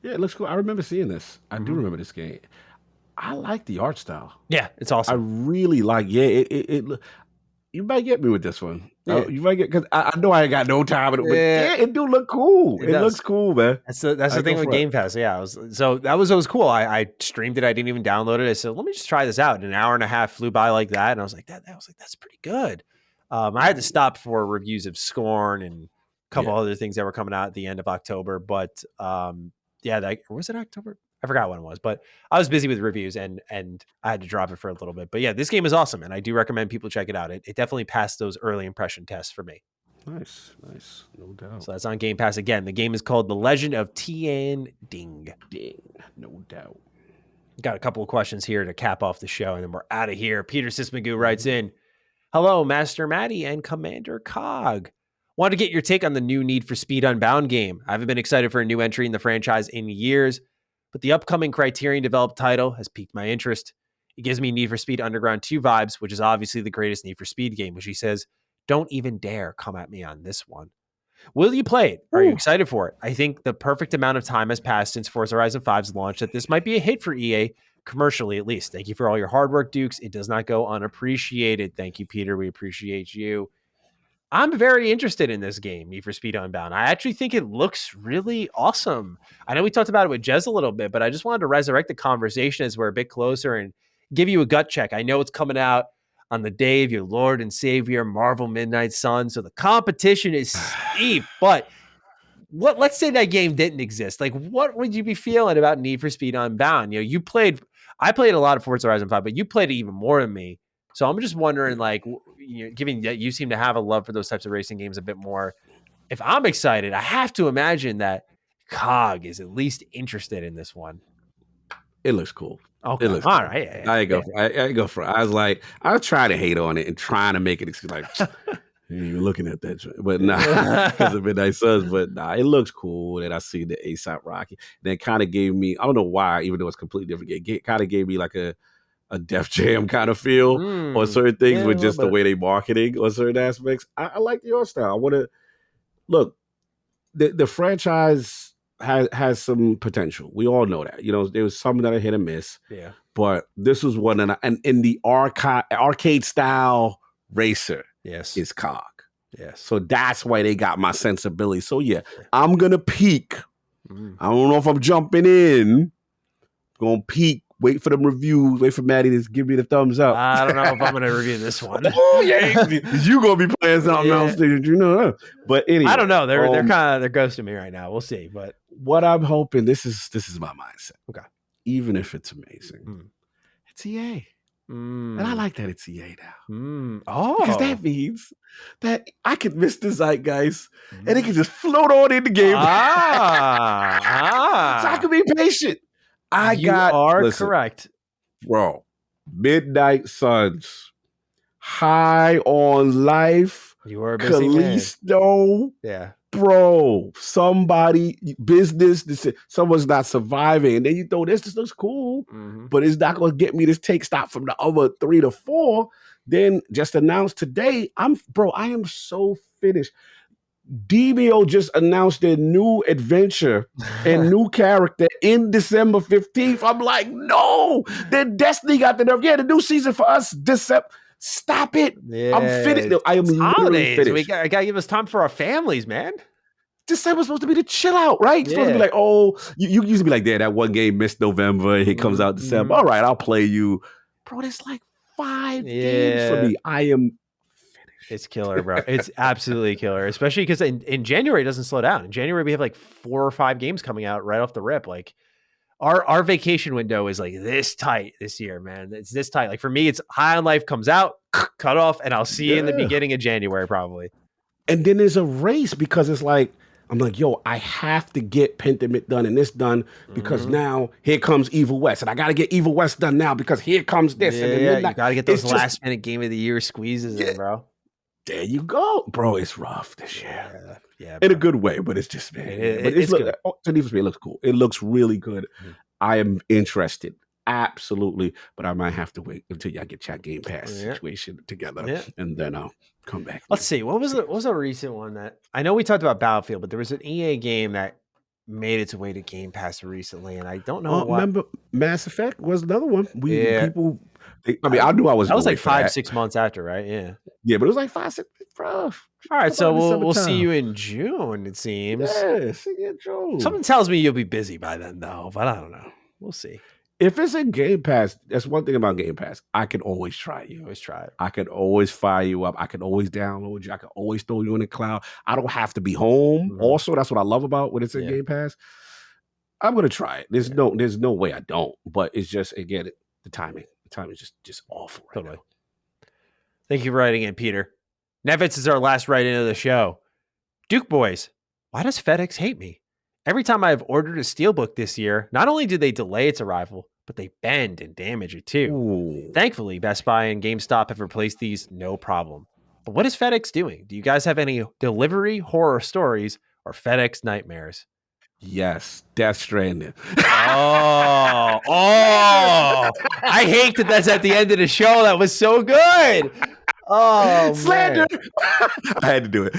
Yeah, it looks cool. I remember seeing this. I do remember this game. I like the art style. Yeah, it's awesome. I really like. Yeah, it you might get me with this one. Yeah. You might get, because I know I ain't got no time, but yeah, it do look cool. It looks cool, man. That's the thing with Game Pass. Yeah, that was cool. I streamed it. I didn't even download it. I said, let me just try this out. And an hour and a half flew by like that, and I was like, that's pretty good. I had to stop for reviews of Scorn and a couple other things that were coming out at the end of October. But was it October? I forgot when it was, but I was busy with reviews and I had to drop it for a little bit. But yeah, this game is awesome, and I do recommend people check it out. It definitely passed those early impression tests for me. Nice, no doubt. So that's on Game Pass again. The game is called The Legend of Tian Ding. No doubt. Got a couple of questions here to cap off the show, and then we're out of here. Peter Sismagoo writes in, hello, Master Matty and Commander Cog. Want to get your take on the new Need for Speed Unbound game. I haven't been excited for a new entry in the franchise in years, but the upcoming Criterion-developed title has piqued my interest. It gives me Need for Speed Underground 2 vibes, which is obviously the greatest Need for Speed game, which he says, don't even dare come at me on this one. Will you play it? Are you excited for it? I think the perfect amount of time has passed since Forza Horizon 5's launch that this might be a hit for EA, commercially at least. Thank you for all your hard work, Dukes. It does not go unappreciated. Thank you, Peter. We appreciate you. I'm very interested in this game, Need for Speed Unbound. I actually think it looks really awesome. I know we talked about it with Jez a little bit, but I just wanted to resurrect the conversation as we're a bit closer and give you a gut check. I know it's coming out on the day of your Lord and Savior, Marvel Midnight Sun, so the competition is steep, but let's say that game didn't exist. Like, what would you be feeling about Need for Speed Unbound? I played a lot of Forza Horizon 5, but you played it even more than me. So I'm just wondering, like, given that you seem to have a love for those types of racing games a bit more, if I'm excited, I have to imagine that COG is at least interested in this one. It looks cool. Okay. It looks all cool. right. Yeah, I go for it. I was like, I was trying to hate on it and trying to make it like you're looking at that, but nah, because of Midnight Suns. But nah, it looks cool. And I see the ASAP Rocky. That kind of gave me, I don't know why, even though it's completely different. It kind of gave me like a Def Jam kind of feel on certain things with just the way they marketing on certain aspects. I like the art style. I want to look. The franchise has some potential. We all know that. There was some that are hit and miss. Yeah. But this was one, and in the arcade style racer. Yes. Is COG. Yes. So that's why they got my sensibility. So yeah, I'm gonna peek. I don't know if I'm jumping in. Gonna peek. Wait for them reviews. Wait for Maddie to give me the thumbs up. I don't know if I'm going to review this one. Oh yeah, you gonna be playing something else, But anyway, I don't know. They're ghosting me right now. We'll see. But what I'm hoping, this is my mindset. Okay, even if it's amazing, it's EA, and I like that it's EA now. Because that means that I can miss the zeitgeist, and it can just float on in the game. So I can be patient. You are correct, bro. Midnight Suns, high on life. You were a busy Callisto, man. Yeah, bro. Somebody business. Someone's not surviving, and then you throw this looks cool, but it's not going to get me this take stop from the other 3 to 4. Then just announced today, I am so finished. DBO just announced their new adventure and new character in December 15th. I'm like, no, then Destiny got the nerve. Yeah, the new season for us, December. Stop it. Yeah, I'm finished. I am literally finished. I got to give us time for our families, man. December's supposed to be the chill out, right? It's supposed to be like, oh, you used to be like, that one game missed November. It comes out December. All right, I'll play you. Bro, there's like 5 games for me. I am It's killer, bro. It's absolutely killer, especially because in January it doesn't slow down. In January we have like 4 or 5 games coming out right off the rip. Like our vacation window is like this tight this year, man. It's this tight. Like for me, it's High on Life comes out, cut off, and I'll see you in the beginning of January probably. And then there's a race because it's like I'm like, yo, I have to get Pentiment done and this done because now here comes Evil West. And I got to get Evil West done now because here comes this. Yeah, and then you got to get those last minute game of the year squeezes in, bro. There you go. Bro, it's rough this year. Yeah, in a good way, but it's just, man. It's good. It looks cool. It looks really good. I am interested. Absolutely. But I might have to wait until y'all get your Game Pass situation together. And then I'll come back. Let's see. What was a recent one that I know we talked about Battlefield, but there was an EA game that made its way to Game Pass recently, and I don't know why. Remember Mass Effect was another one. I knew I was. That was like 5-6 months after, right? Yeah, but it was like 5-6. Bro. All right, so we'll see you in June. It seems. Yeah, see you in June. Something tells me you'll be busy by then, though. But I don't know. We'll see. If it's in Game Pass, that's one thing about Game Pass. I can always try you. You always try it. I can always fire you up. I can always download you. I can always throw you in the cloud. I don't have to be home. Also, that's what I love about when it's in Game Pass. I'm gonna try it. There's no way I don't. But it's just again the timing. The timing is just awful right now. Thank you for writing in, Peter. Nevitz is our last write-in of the show. Duke Boys, why does FedEx hate me? Every time I have ordered a Steelbook this year, not only do they delay its arrival, but they bend and damage it too. Ooh. Thankfully, Best Buy and GameStop have replaced these no problem. But what is FedEx doing? Do you guys have any delivery horror stories or FedEx nightmares? Yes, Death Stranding. I hate that that's at the end of the show. That was so good. Oh, slander! I had to do it.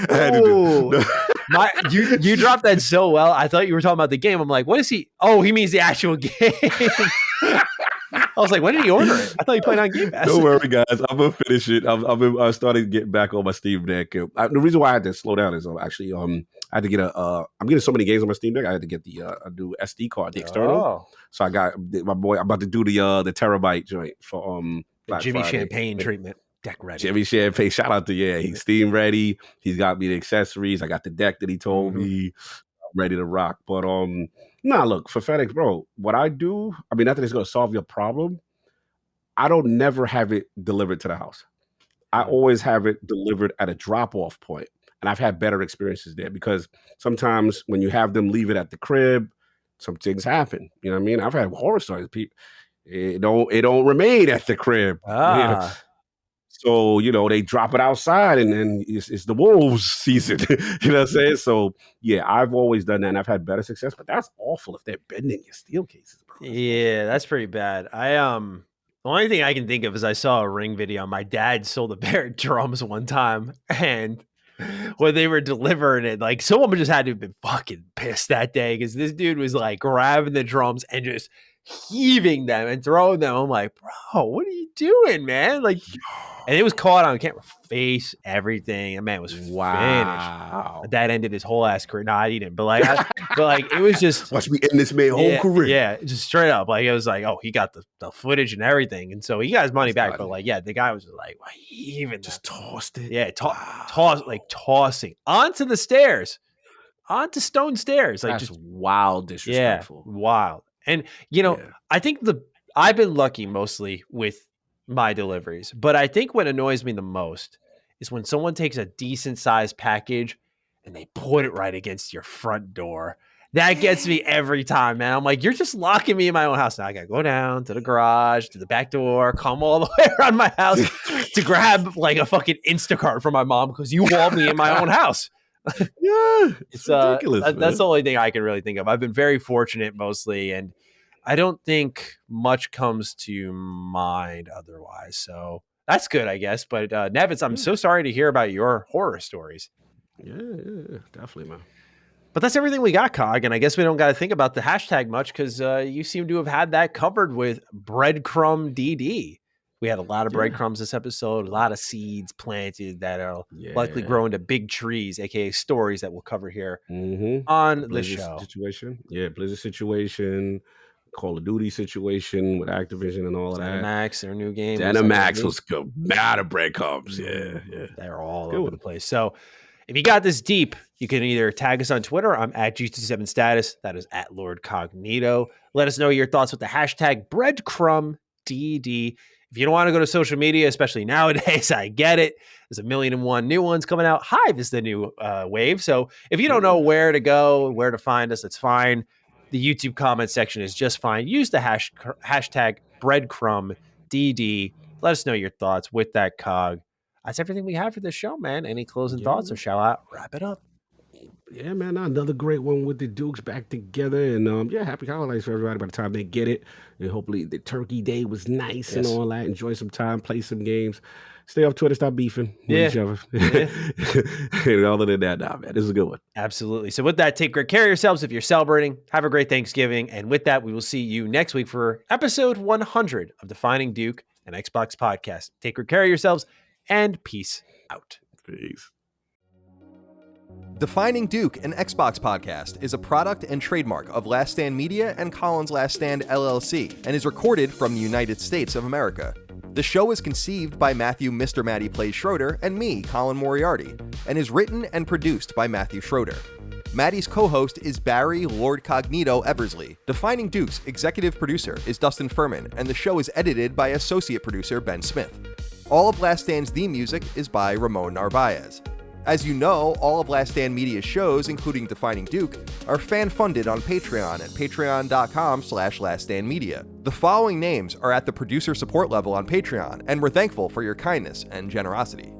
You dropped that so well. I thought you were talking about the game. I'm like, what is he? Oh, he means the actual game. I was like, when did he order it? I thought he played on Game Pass. Don't worry, guys. I'm gonna finish it. I started getting back on my Steam Deck. The reason why I had to slow down is actually I had to get I'm getting so many games on my Steam Deck. I had to get a new SD card, the external. So I got my boy. I'm about to do the terabyte joint for the Jimmy Friday. Champagne treatment. Deck ready. Jimmy Champagne, shout out to he's Steam ready. He's got me the accessories. I got the deck that he told me. I'm ready to rock. But look, for FedEx, bro, what I do, I mean, not that it's gonna solve your problem. I don't never have it delivered to the house. I always have it delivered at a drop-off point, and I've had better experiences there because sometimes when you have them leave it at the crib, some things happen. You know what I mean? I've had horror stories. People, it don't remain at the crib. You know? So, they drop it outside and then it's the wolves season. You know what I'm saying? So, yeah, I've always done that and I've had better success, but that's awful if they're bending your steel cases, bro. That's pretty bad. The only thing I can think of is I saw a Ring video. My dad sold a pair of drums one time, and when they were delivering it, like someone just had to have been fucking pissed that day because this dude was like grabbing the drums and just heaving them and throwing them. I'm like, bro, what are you doing, man? Like, and it was caught on camera, face, everything. The man was finished. My dad ended his whole ass career. No, I didn't, but like, it was just watch me end this man's whole career. Yeah, just straight up. Like it was like, oh, he got the footage and everything, and so he got his money back. But like, yeah, the guy was just like, well, he even just tossed it. Yeah, tossing onto the stairs, onto stone stairs. Like that's just wild, disrespectful. Yeah, wild. And I think I've been lucky mostly with my deliveries, but I think what annoys me the most is when someone takes a decent sized package and they put it right against your front door. That gets me every time, man. I'm like, you're just locking me in my own house. Now I gotta go down to the garage, to the back door, come all the way around my house to grab like a fucking Instacart from my mom because you walled me in my own house. Yeah, it's ridiculous. That's the only thing I can really think of. I've been very fortunate mostly, and I don't think much comes to mind otherwise. So that's good, I guess. But Nevitz, I'm so sorry to hear about your horror stories. Yeah, definitely, man. But that's everything we got, Cog. And I guess we don't got to think about the hashtag much because you seem to have had that covered with breadcrumb DD. We had a lot of breadcrumbs this episode, a lot of seeds planted that are likely grow into big trees, aka stories that we'll cover here on the show. Blizzard situation, Call of Duty situation with Activision and all of that. Zenimax, their new game. Zenimax was good. Mad of breadcrumbs. Yeah. They're all over the place. So if you got this deep, you can either tag us on Twitter. I'm at G27status. That is at Lord Cognito. Let us know your thoughts with the hashtag breadcrumbDD. If you don't want to go to social media, especially nowadays, I get it. There's 1,000,001 new ones coming out. Hive is the new wave. So if you don't know where to go, where to find us, it's fine. The YouTube comment section is just fine. Use the hashtag breadcrumbDD. Let us know your thoughts with that cog. That's everything we have for this show, man. Any closing thoughts, or shall I wrap it up? Yeah, man, another great one with the Dukes back together. And happy holidays for everybody by the time they get it. And hopefully the turkey day was nice and all that. Enjoy some time, play some games. Stay off Twitter, stop beefing with each other. And other than that, man, this is a good one. Absolutely. So with that, take great care of yourselves if you're celebrating. Have a great Thanksgiving. And with that, we will see you next week for episode 100 of Defining Duke, an Xbox podcast. Take great care of yourselves and peace out. Peace. Defining Duke, an Xbox podcast, is a product and trademark of Last Stand Media and Collins Last Stand LLC, and is recorded from the United States of America. The show is conceived by Matthew Mr. Matty Plays Schroeder and me, Colin Moriarty, and is written and produced by Matthew Schroeder. Matty's co-host is Barry Lord Cognito Eversley. Defining Duke's executive producer is Dustin Furman, and the show is edited by associate producer Ben Smith. All of Last Stand's theme music is by Ramon Narvaez. As you know, all of Last Stand Media's shows, including Defining Duke, are fan-funded on Patreon at patreon.com/laststandmedia. The following names are at the producer support level on Patreon, and we're thankful for your kindness and generosity.